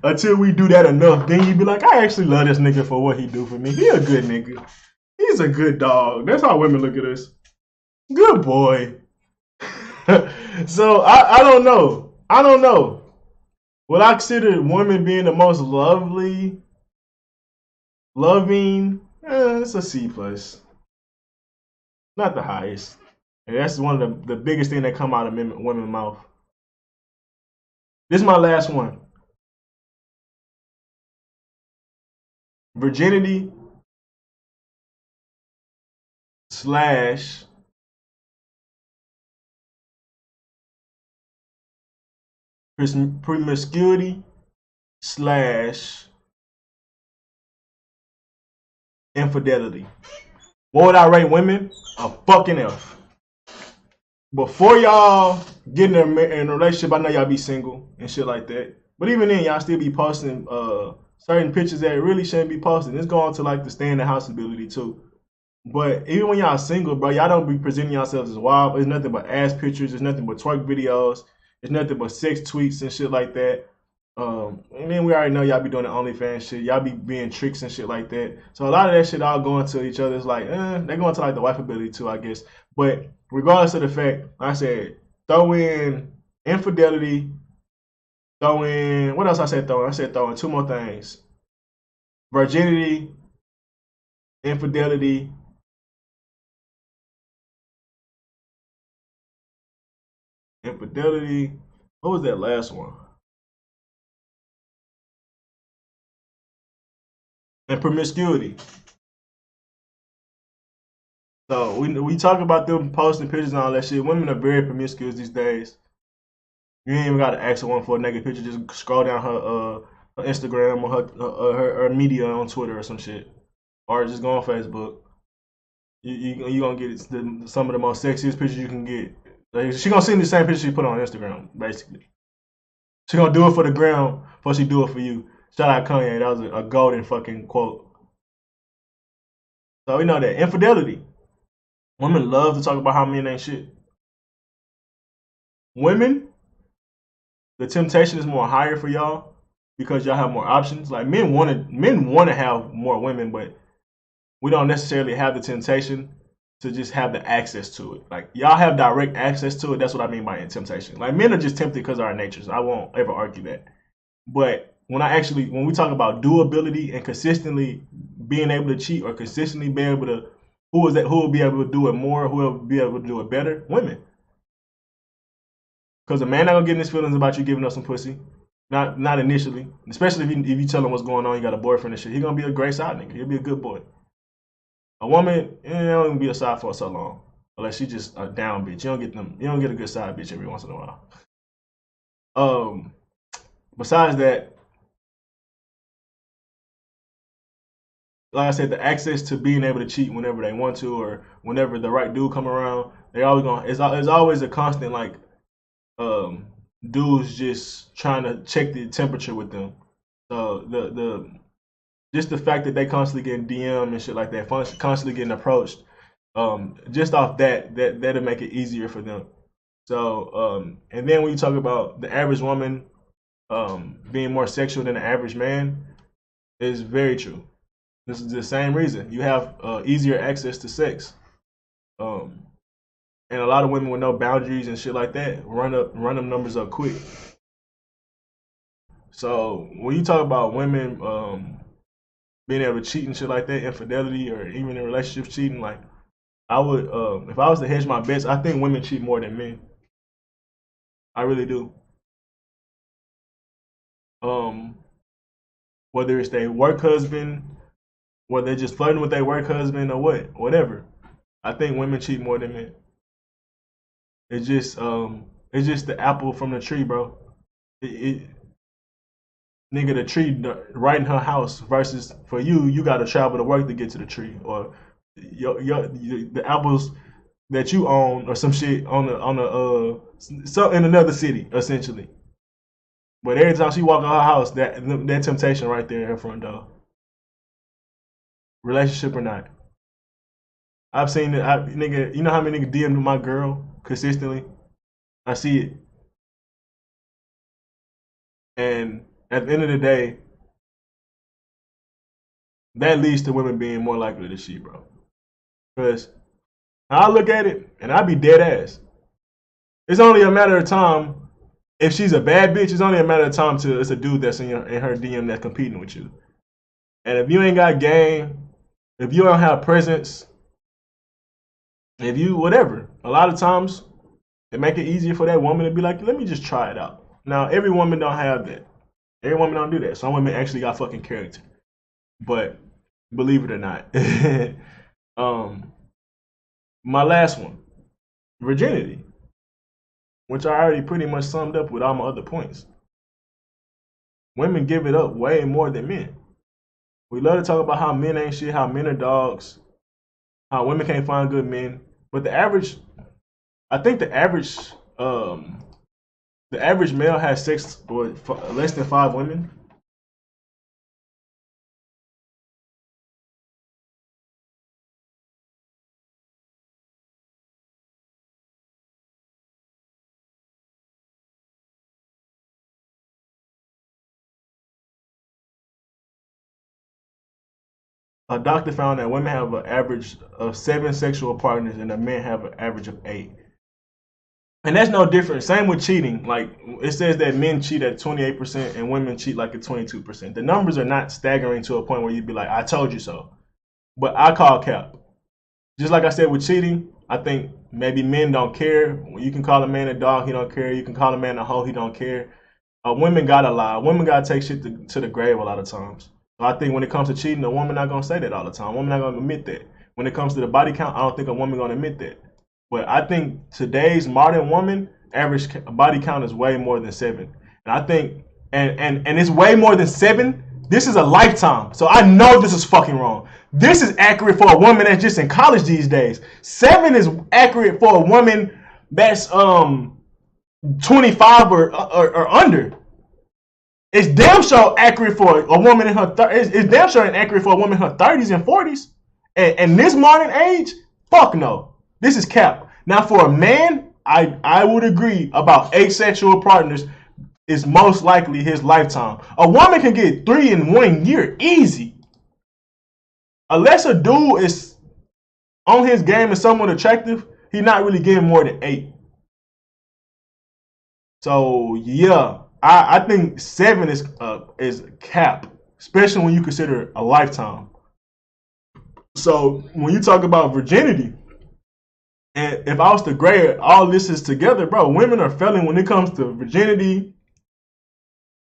Until we do that enough, then you be like, I actually love this nigga for what he do for me. He a good nigga. He's a good dog. That's how women look at us. Good boy. So, I don't know. I don't know. Would I consider women being the most loving? It's a C plus. Not the highest. And that's one of the biggest thing that come out of women's mouth. This is my last one. Virginity / promiscuity / infidelity. What would I rate women? A fucking F. Before y'all get in a relationship, I know y'all be single and shit like that. But even then, y'all still be posting certain pictures that really shouldn't be posted. It's going to like the stay in the house ability too. But even when y'all single, bro, y'all don't be presenting yourselves as wild. It's nothing but ass pictures. It's nothing but twerk videos. It's nothing but sex tweets and shit like that. And then we already know y'all be doing the OnlyFans shit. Y'all be being tricks and shit like that. So a lot of that shit all going to each other. It's like, they're going to like the wife ability too, I guess. But regardless of the fact, I said, throw in infidelity. Throw in, what else I said throw in? I said throw in two more things. Virginity, infidelity, what was that last one? And promiscuity. So we talk about them posting pictures and all that shit. Women are very promiscuous these days. You ain't even got to ask someone for a naked picture. Just scroll down her Instagram or her media on Twitter or some shit, or just go on Facebook. You gonna get some of the most sexiest pictures you can get. Like, she gonna send the same picture she put on Instagram, basically. She gonna do it for the gram before she do it for you. Shout out Kanye. That was a golden fucking quote. So we know that infidelity. Women love to talk about how men ain't shit. Women, the temptation is more higher for y'all because y'all have more options. Like men want to have more women, but we don't necessarily have the temptation to just have the access to it. Like y'all have direct access to it. That's what I mean by temptation. Like men are just tempted because of our natures. I won't ever argue that. But when we talk about doability and consistently being able to cheat or consistently being able to, who will be able to do it more? Who will be able to do it better? Women. Because a man not gonna get in his feelings about you giving up some pussy. Not initially. Especially if you tell him what's going on, you got a boyfriend and shit. He gonna be a great side nigga. He'll be a good boy. A woman, don't even be a side for so long. Unless she just a down bitch. You don't get a good side bitch every once in a while. Besides that, like I said, the access to being able to cheat whenever they want to or whenever the right dude come around, it's always a constant like dudes just trying to check the temperature with them. So the just the fact that they constantly getting DM and shit like that, constantly getting approached, just off that'll make it easier for them. So and then when you talk about the average woman being more sexual than the average man, is very true. This is the same reason you have easier access to sex, and a lot of women with no boundaries and shit like that run them numbers up quick. So when you talk about women being able to cheat and shit like that, infidelity or even in relationships cheating, like I would, if I was to hedge my bets, I think women cheat more than men. I really do. Whether it's their work husband, whether they're just flirting with their work husband or whatever. I think women cheat more than men. It's just the apple from the tree, bro. Nigga, the tree right in her house versus for you gotta travel to work to get to the tree, or the apples that you own or some shit so in another city essentially. But every time she walk in her house, that temptation right there in her front door. Relationship or not, I've seen it. Nigga, you know how many niggas DM my girl consistently? I see it, and at the end of the day, that leads to women being more likely to cheat, bro. Because I look at it and I be dead ass. It's only a matter of time. If she's a bad bitch, it's only a matter of time till it's a dude that's in her DM that's competing with you. And if you ain't got game, if you don't have presence, if you whatever, a lot of times it make it easier for that woman to be like, let me just try it out. Now, every woman don't have that. Every woman don't do that. Some women actually got fucking character. But believe it or not, my last one, virginity, which I already pretty much summed up with all my other points. Women give it up way more than men. We love to talk about how men ain't shit, how men are dogs, how women can't find good men. But I think the average male has sex with less than 5 women. A doctor found that women have an average of 7 sexual partners and the men have an average of 8. And that's no different. Same with cheating. Like, it says that men cheat at 28% and women cheat like at 22%. The numbers are not staggering to a point where you'd be like, I told you so. But I call cap. Just like I said with cheating, I think maybe men don't care. You can call a man a dog, he don't care. You can call a man a hoe, he don't care. Women gotta lie. Women gotta take shit to the grave a lot of times. So I think when it comes to cheating, a woman not gonna say that all the time. A woman not gonna admit that. When it comes to the body count, I don't think a woman gonna admit that. But I think today's modern woman average body count is way more than 7. And I think, and it's way more than 7. This is a lifetime. So I know this is fucking wrong. This is accurate for a woman that's just in college these days. 7 is accurate for a woman that's 25 or under. It's damn sure accurate for a woman in her 30s. It's damn sure inaccurate for a woman in her 30s and 40s. And this modern age, fuck no. This is cap. Now for a man, I would agree about 8 sexual partners is most likely his lifetime. A woman can get 3 in 1 year easy. Unless a dude is on his game and somewhat attractive, he's not really getting more than 8. So yeah, I think 7 is cap, especially when you consider a lifetime. So when you talk about virginity, and if I was to grade all this is together, bro, women are failing when it comes to virginity,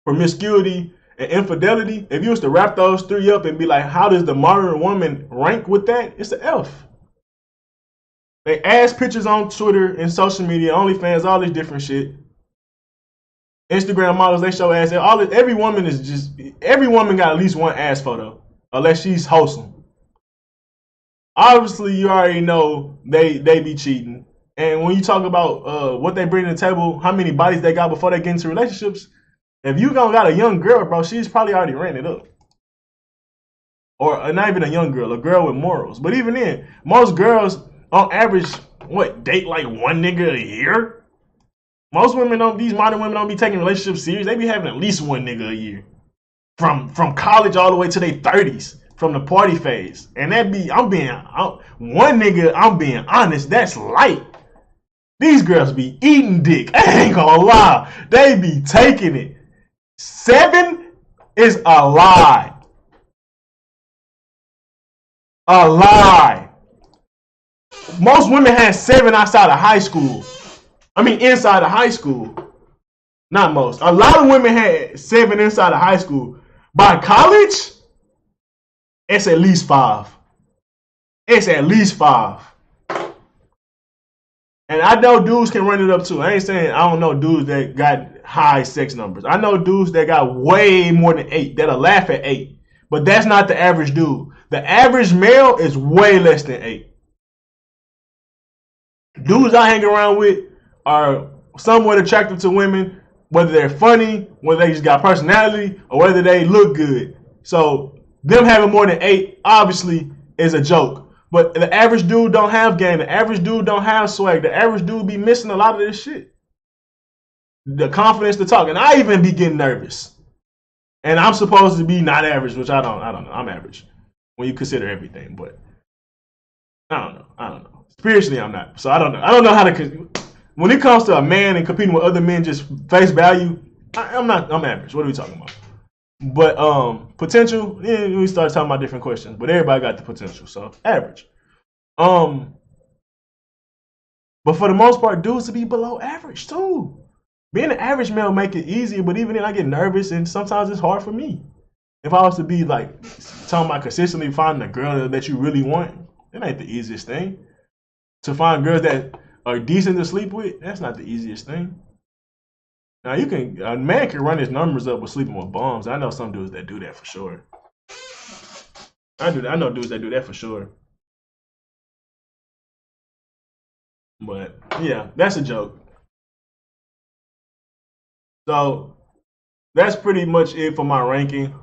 promiscuity, and infidelity. If you was to wrap those 3 up and be like, how does the modern woman rank with that? It's an F. They ass pictures on Twitter and social media, OnlyFans, all this different shit. Instagram models, they show ass. Every woman got at least one ass photo, unless she's wholesome. Obviously, you already know they be cheating. And when you talk about what they bring to the table, how many bodies they got before they get into relationships, if you don't got a young girl, bro, she's probably already ran it up. Or not even a young girl, a girl with morals. But even then, most girls on average, date like one nigga a year? Most women these modern women don't be taking relationships serious. They be having at least one nigga a year. From college all the way to their 30s, from the party phase. And one nigga, I'm being honest, that's light. These girls be eating dick. I ain't gonna lie. They be taking it. 7 is a lie. A lie. Most women had 7 outside of high school. I mean, inside of high school. Not most. A lot of women had 7 inside of high school. By college, it's at least 5. It's at least 5. And I know dudes can run it up too. I ain't saying I don't know dudes that got high sex numbers. I know dudes that got way more than 8, that'll laugh at 8. But that's not the average dude. The average male is way less than 8. Dudes I hang around with are somewhat attractive to women, whether they're funny, whether they just got personality, or whether they look good. So them having more than 8 obviously is a joke. But the average dude don't have game. The average dude don't have swag. The average dude be missing a lot of this shit. The confidence to talk. And I even be getting nervous. And I'm supposed to be not average, which I don't know. I'm average when you consider everything. But I don't know. Spiritually, I'm not. So I don't know. I don't know how to. When it comes to a man and competing with other men, just face value, I'm average. What are we talking about? But potential, we start talking about different questions. But everybody got the potential, so average. But for the most part, dudes to be below average too. Being an average male make it easier, but even then I get nervous and sometimes it's hard for me. If I was to be like talking about consistently finding a girl that you really want, it ain't the easiest thing. To find girls that are decent to sleep with, that's not the easiest thing. Now a man can run his numbers up with sleeping with bums. I know some dudes that do that for sure. I know dudes that do that for sure. But yeah, that's a joke. So that's pretty much it for my ranking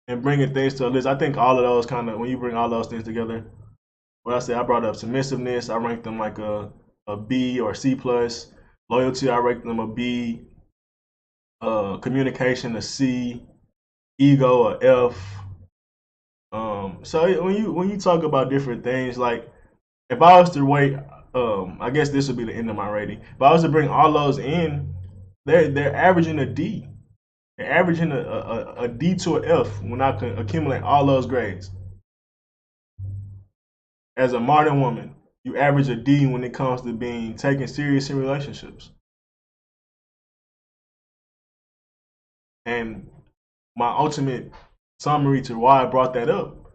and bringing things to a list. I think all of those when you bring all those things together, what I said, I brought up submissiveness. I ranked them like a B or C plus. Loyalty, I ranked them a B. Communication, a C. Ego, a F. So when you talk about different things, like if I was to rate, I guess this would be the end of my rating. If I was to bring all those in, they're averaging a D. They're averaging a D to an F when I can accumulate all those grades. As a modern woman, you average a D when it comes to being taken serious in relationships. And my ultimate summary to why I brought that up,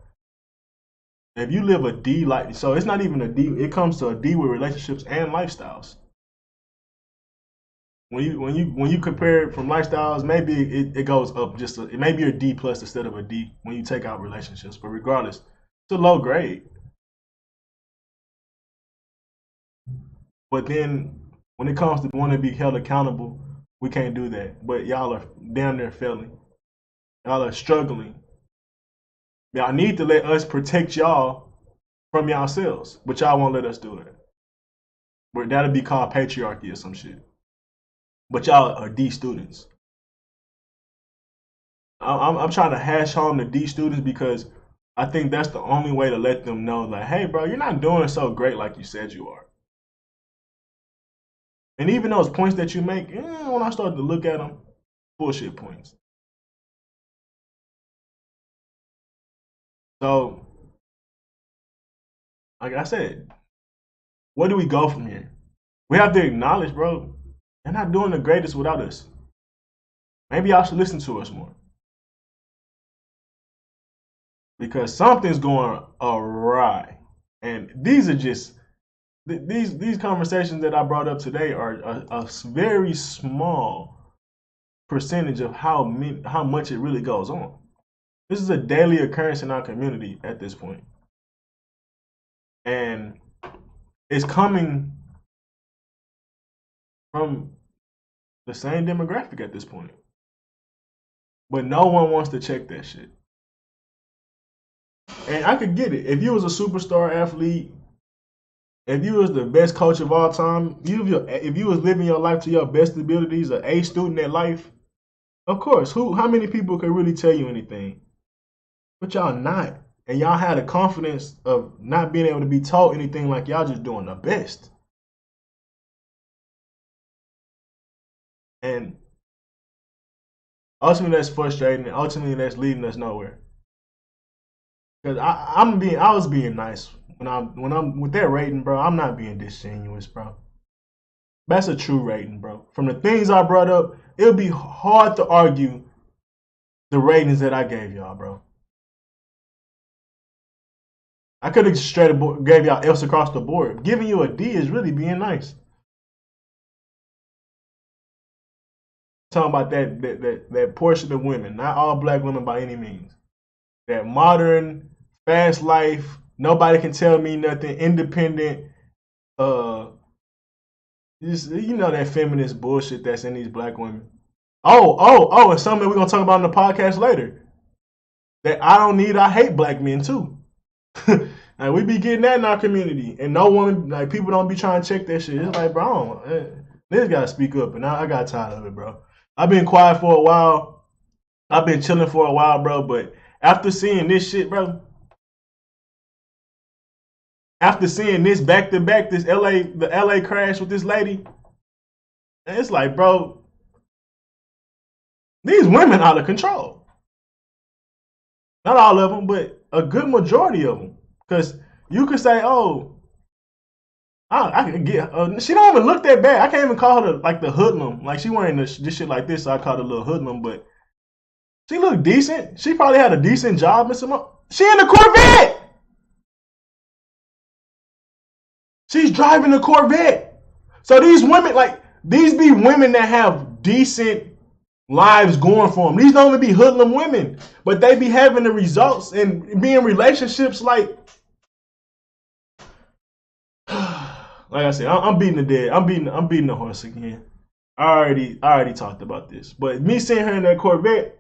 if you live a D so it's not even a D, it comes to a D with relationships and lifestyles. When you compare it from lifestyles, maybe it goes up it may be a D plus instead of a D when you take out relationships. But regardless, it's a low grade. But then when it comes to wanting to be held accountable, we can't do that. But y'all are damn near failing. Y'all are struggling. Y'all need to let us protect y'all from yourselves, but y'all won't let us do it. But that'll be called patriarchy or some shit. But y'all are D students. I'm trying to hash home the D students because I think that's the only way to let them know, like, hey, bro, you're not doing so great like you said you are. And even those points that you make, when I start to look at them, bullshit points. So, like I said, where do we go from here? We have to acknowledge, bro, they're not doing the greatest without us. Maybe y'all should listen to us more. Because something's going awry. And these are just, these conversations that I brought up today are a very small percentage of how much it really goes on. This is a daily occurrence in our community at this point. And it's coming from the same demographic at this point. But no one wants to check that shit. And I could get it. If you was a superstar athlete, if you was the best coach of all time, if you was living your life to your best abilities, an A student at life, of course, how many people could really tell you anything? But y'all not. And y'all had the confidence of not being able to be taught anything, like y'all just doing the best. And ultimately that's frustrating, and ultimately that's leading us nowhere. Because I was being nice when I'm with that rating, bro. I'm not being disingenuous, bro. That's a true rating, bro. From the things I brought up, it'll be hard to argue the ratings that I gave y'all, bro. I could have straight up gave y'all F's across the board. Giving you a D is really being nice. Talking about that portion of women, not all black women by any means. That modern, fast life, nobody can tell me nothing, independent, just, that feminist bullshit that's in these black women. Oh, and something we're gonna talk about in the podcast later. That I hate black men too. Like, we be getting that in our community, and no one, like, people don't be trying to check that shit. It's like, bro, niggas gotta speak up, and I got tired of it, bro. I've been quiet for a while. I've been chilling for a while, bro. But after seeing this shit, bro, after seeing this back to back, the LA crash with this lady, it's like, bro, these women out of control. Not all of them, but a good majority of them. Because you could say, oh, I could get, she don't even look that bad. I can't even call her the hoodlum. Like, she wearing this shit like this, so I call her a little hoodlum. But she looked decent. She probably had a decent job and she in a Corvette. She's driving a Corvette. So these women, these be women that have decent lives going for them. These don't even be hoodlum women, but they be having the results and be in relationships like I said, I'm beating the dead. I'm beating the horse again. I already talked about this, but me seeing her in that Corvette,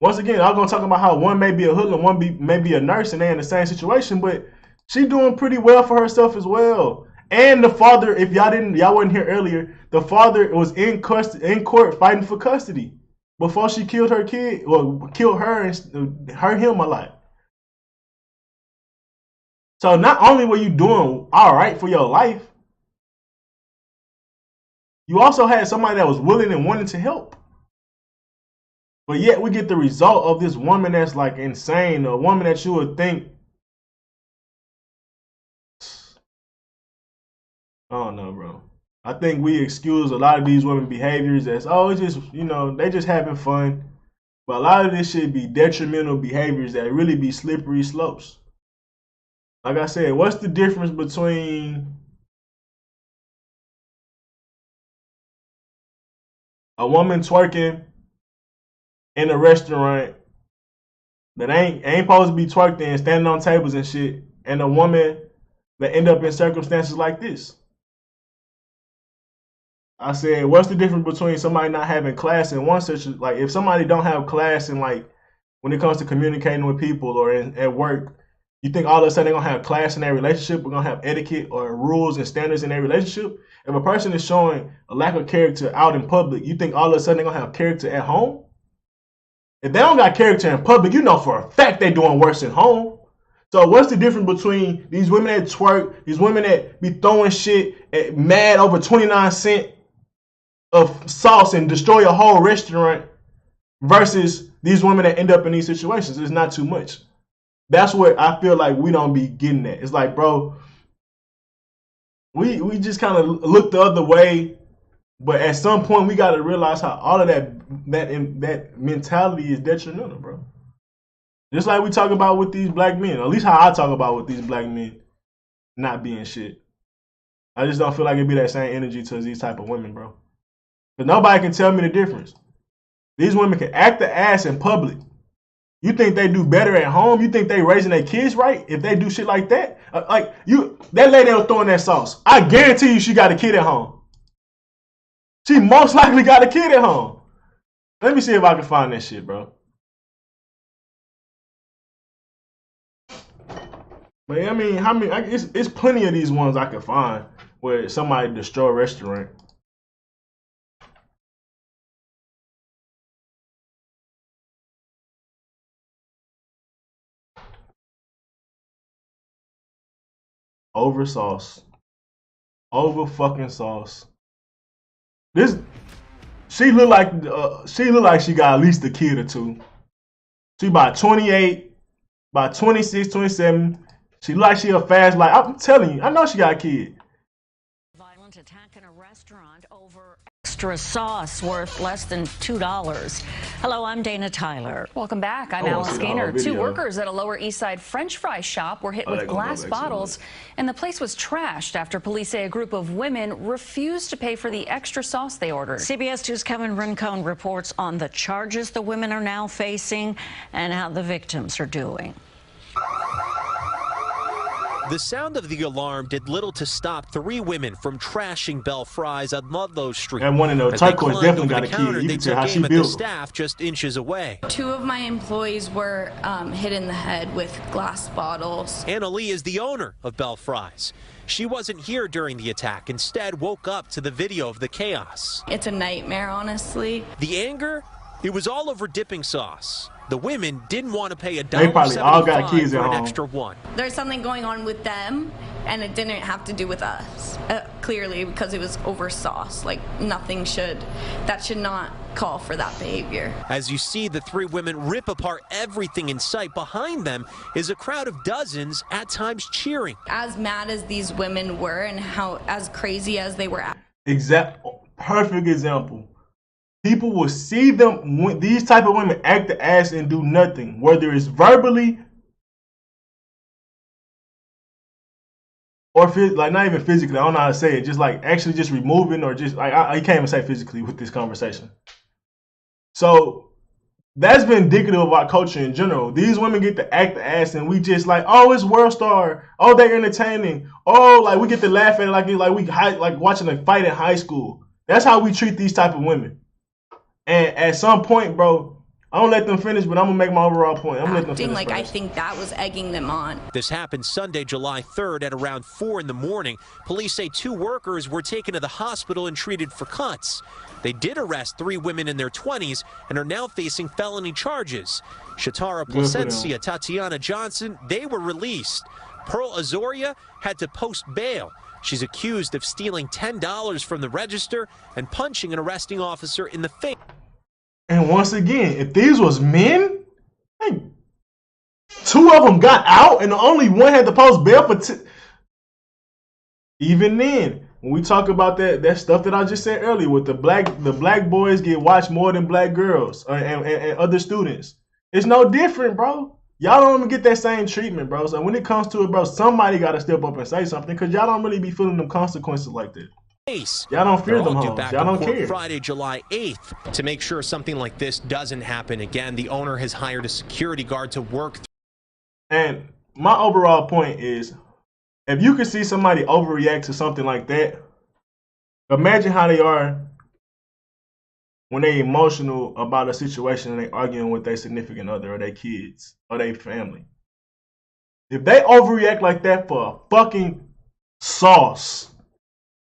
once again, I'm gonna talk about how one may be a hoodlum, one may be a nurse, and they're in the same situation, but she doing pretty well for herself as well. And the father, if y'all wasn't here earlier, the father was in court fighting for custody before she killed her kid, or killed her and hurt him a lot. So not only were you doing all right for your life, you also had somebody that was willing and wanting to help. But yet we get the result of this woman that's like insane, a woman that you would think, I don't know, bro. I think we excuse a lot of these women behaviors as, it's just, they just having fun. But a lot of this shit be detrimental behaviors that really be slippery slopes. Like I said, what's the difference between a woman twerking in a restaurant that ain't supposed to be twerked in, standing on tables and shit, and a woman that end up in circumstances like this? I said, what's the difference between somebody not having class in one situation? Like, if somebody don't have class in, like, when it comes to communicating with people or at work, you think all of a sudden they're going to have class in their relationship? We're going to have etiquette or rules and standards in their relationship? If a person is showing a lack of character out in public, you think all of a sudden they're going to have character at home? If they don't got character in public, you know for a fact they're doing worse at home. So what's the difference between these women that twerk, these women that be throwing shit at mad over 29 cents of sauce and destroy a whole restaurant versus these women that end up in these situations? It's not too much. That's what I feel like we don't be getting at. It's like, bro, we just kind of look the other way, but at some point we got to realize how all of that mentality is detrimental, bro. Just like we talk about with these black men, at least how I talk about with these black men not being shit. I just don't feel like it'd be that same energy to these type of women, bro. Because nobody can tell me the difference. These women can act the ass in public. You think they do better at home? You think they raising their kids right if they do shit like that? That lady that was throwing that sauce, I guarantee you she got a kid at home. She most likely got a kid at home. Let me see if I can find that shit, bro. But I mean, how many? It's plenty of these ones I can find where somebody destroy a restaurant. Over sauce. Over fucking sauce. She look like she got at least a kid or two. She about 28, about 26, 27. She look like she a fast life. I'm telling you, I know she got a kid. Violent attack in a restaurant over extra sauce worth less than $2. Hello, I'm Dana Tyler. Welcome back. I'm Oh, Alice I see the Gaynor. whole 2 video. workers at a Lower East Side French fry shop were hit Oh, with they're gonna go glass back to bottles, and the place was trashed after police say a group of women refused to pay for the extra sauce they ordered. CBS 2's Kevin Rincon reports on the charges the women are now facing and how the victims are doing. The sound of the alarm did little to stop 3 women from trashing Belle Fries on Ludlow Street. And one in the As they turquoise climbed definitely over got the a kid. counter, You they can tell took how she aim at the built. staff just inches away. 2 of my employees were hit in the head with glass bottles. Anna Lee is the owner of Belle Fries. She wasn't here during the attack, instead woke up to the video of the chaos. It's a nightmare, honestly. The anger? It was all over dipping sauce. The women didn't want to pay They probably all got $1.75 kids for at an home. extra one. There's something going on with them, and it didn't have to do with us. Clearly, because it was over sauce. Like, that should not call for that behavior. As you see the 3 women rip apart everything in sight, behind them is a crowd of dozens, at times cheering. As mad as these women were and how as crazy as they were. Perfect example. People will see them when these type of women act the ass and do nothing, whether it's verbally or like not even physically. I don't know how to say it. Just like actually just removing or just like I can't even say physically with this conversation. So that's been indicative of our culture in general. These women get to act the ass and we just like, oh, it's World Star. Oh, they're entertaining. Oh, like we get to laugh at it like watching a fight in high school. That's how we treat these type of women. And at some point, bro, I don't let them finish, but I'm gonna make my overall point. I'm gonna let them finish Like, first. I think that was egging them on. This happened Sunday, July 3rd at around 4 in the morning. Police say 2 workers were taken to the hospital and treated for cuts. They did arrest 3 women in their 20s and are now facing felony charges. Shatara Placencia, Tatiana Johnson, they were released. Pearl Azoria had to post bail. She's accused of stealing $10 from the register and punching an arresting officer in the face. And once again, if these was men, hey, 2 of them got out and only one had to post bail for even then, when we talk about that stuff that I just said earlier with the black boys get watched more than black girls and other students. It's no different, bro. Y'all don't even get that same treatment, bro. So when it comes to it, bro, somebody got to step up and say something because y'all don't really be feeling them consequences like that. Y'all don't fear them hoes. Y'all don't care. Friday, July 8th. To make sure something like this doesn't happen again, the owner has hired a security guard to work. And my overall point is, if you can see somebody overreact to something like that, imagine how they are when they emotional about a situation and they arguing with their significant other or their kids or their family. If they overreact like that for a fucking sauce,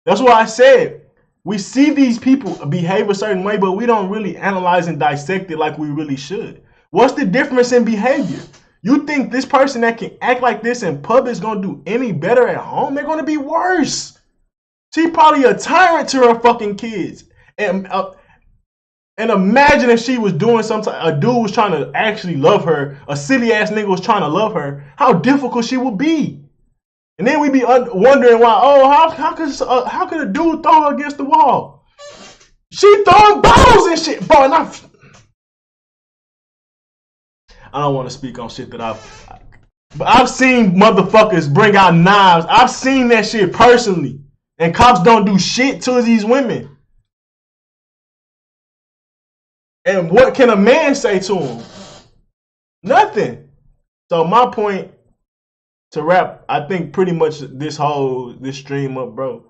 that's why I said we see these people behave a certain way, but we don't really analyze and dissect it like we really should. What's the difference in behavior? You think this person that can act like this in public is going to do any better at home? They're going to be worse. She's probably a tyrant to her fucking kids. And imagine if she was doing something, a dude was trying to actually love her, a silly ass nigga was trying to love her, how difficult she would be. And then we be wondering why, oh, how could a dude throw her against the wall? She throwing bottles and shit. Bro, and I don't want to speak on shit that I've seen motherfuckers bring out knives. I've seen that shit personally. And cops don't do shit to these women. And what can a man say to them? Nothing. So my point to wrap, I think pretty much this stream up, bro.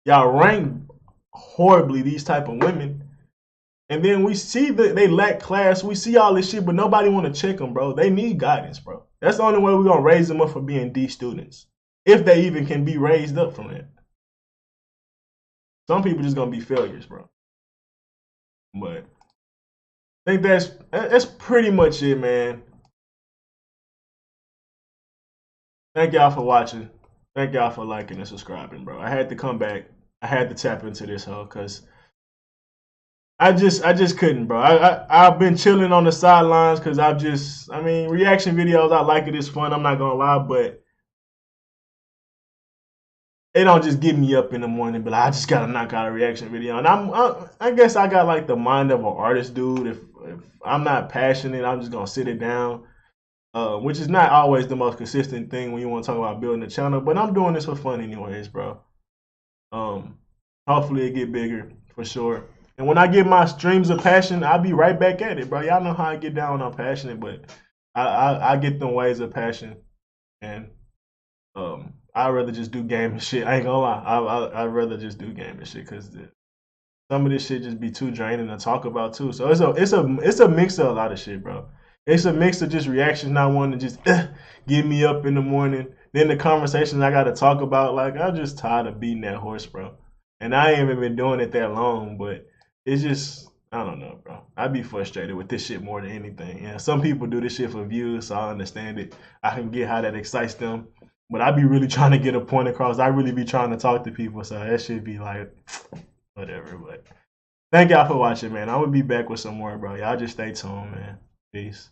Y'all rank horribly these type of women. And then we see that they lack class. We see all this shit, but nobody want to check them, bro. They need guidance, bro. That's the only way we're going to raise them up for being D students. If they even can be raised up from it. Some people just going to be failures, bro. But I think that's pretty much it, man. Thank y'all for watching. Thank y'all for liking and subscribing, bro. I had to come back. I had to tap into this hoe because I just couldn't, bro. I've been chilling on the sidelines because I mean, reaction videos, I like it. It's fun. I'm not going to lie, but it don't just get me up in the morning, but I just got to knock out a reaction video. And I guess I got like the mind of an artist, dude. If I'm not passionate, I'm just going to sit it down, which is not always the most consistent thing when you want to talk about building a channel. But I'm doing this for fun anyways, bro. Hopefully it get bigger for sure. And when I get my streams of passion, I'll be right back at it, bro. Y'all know how I get down when I'm passionate, but I get them ways of passion. And I'd rather just do gaming shit. I ain't gonna lie. I'd rather just do gaming shit because some of this shit just be too draining to talk about too. So it's a mix of a lot of shit, bro. It's a mix of just reactions not wanting to just get me up in the morning. Then the conversations I got to talk about, like, I'm just tired of beating that horse, bro. And I ain't even been doing it that long, but it's just, I don't know, bro. I be frustrated with this shit more than anything. Yeah, some people do this shit for views, so I understand it. I can get how that excites them. But I be really trying to get a point across. I really be trying to talk to people, so that shit be like, whatever. But thank y'all for watching, man. I'm going to be back with some more, bro. Y'all just stay tuned, man. Peace.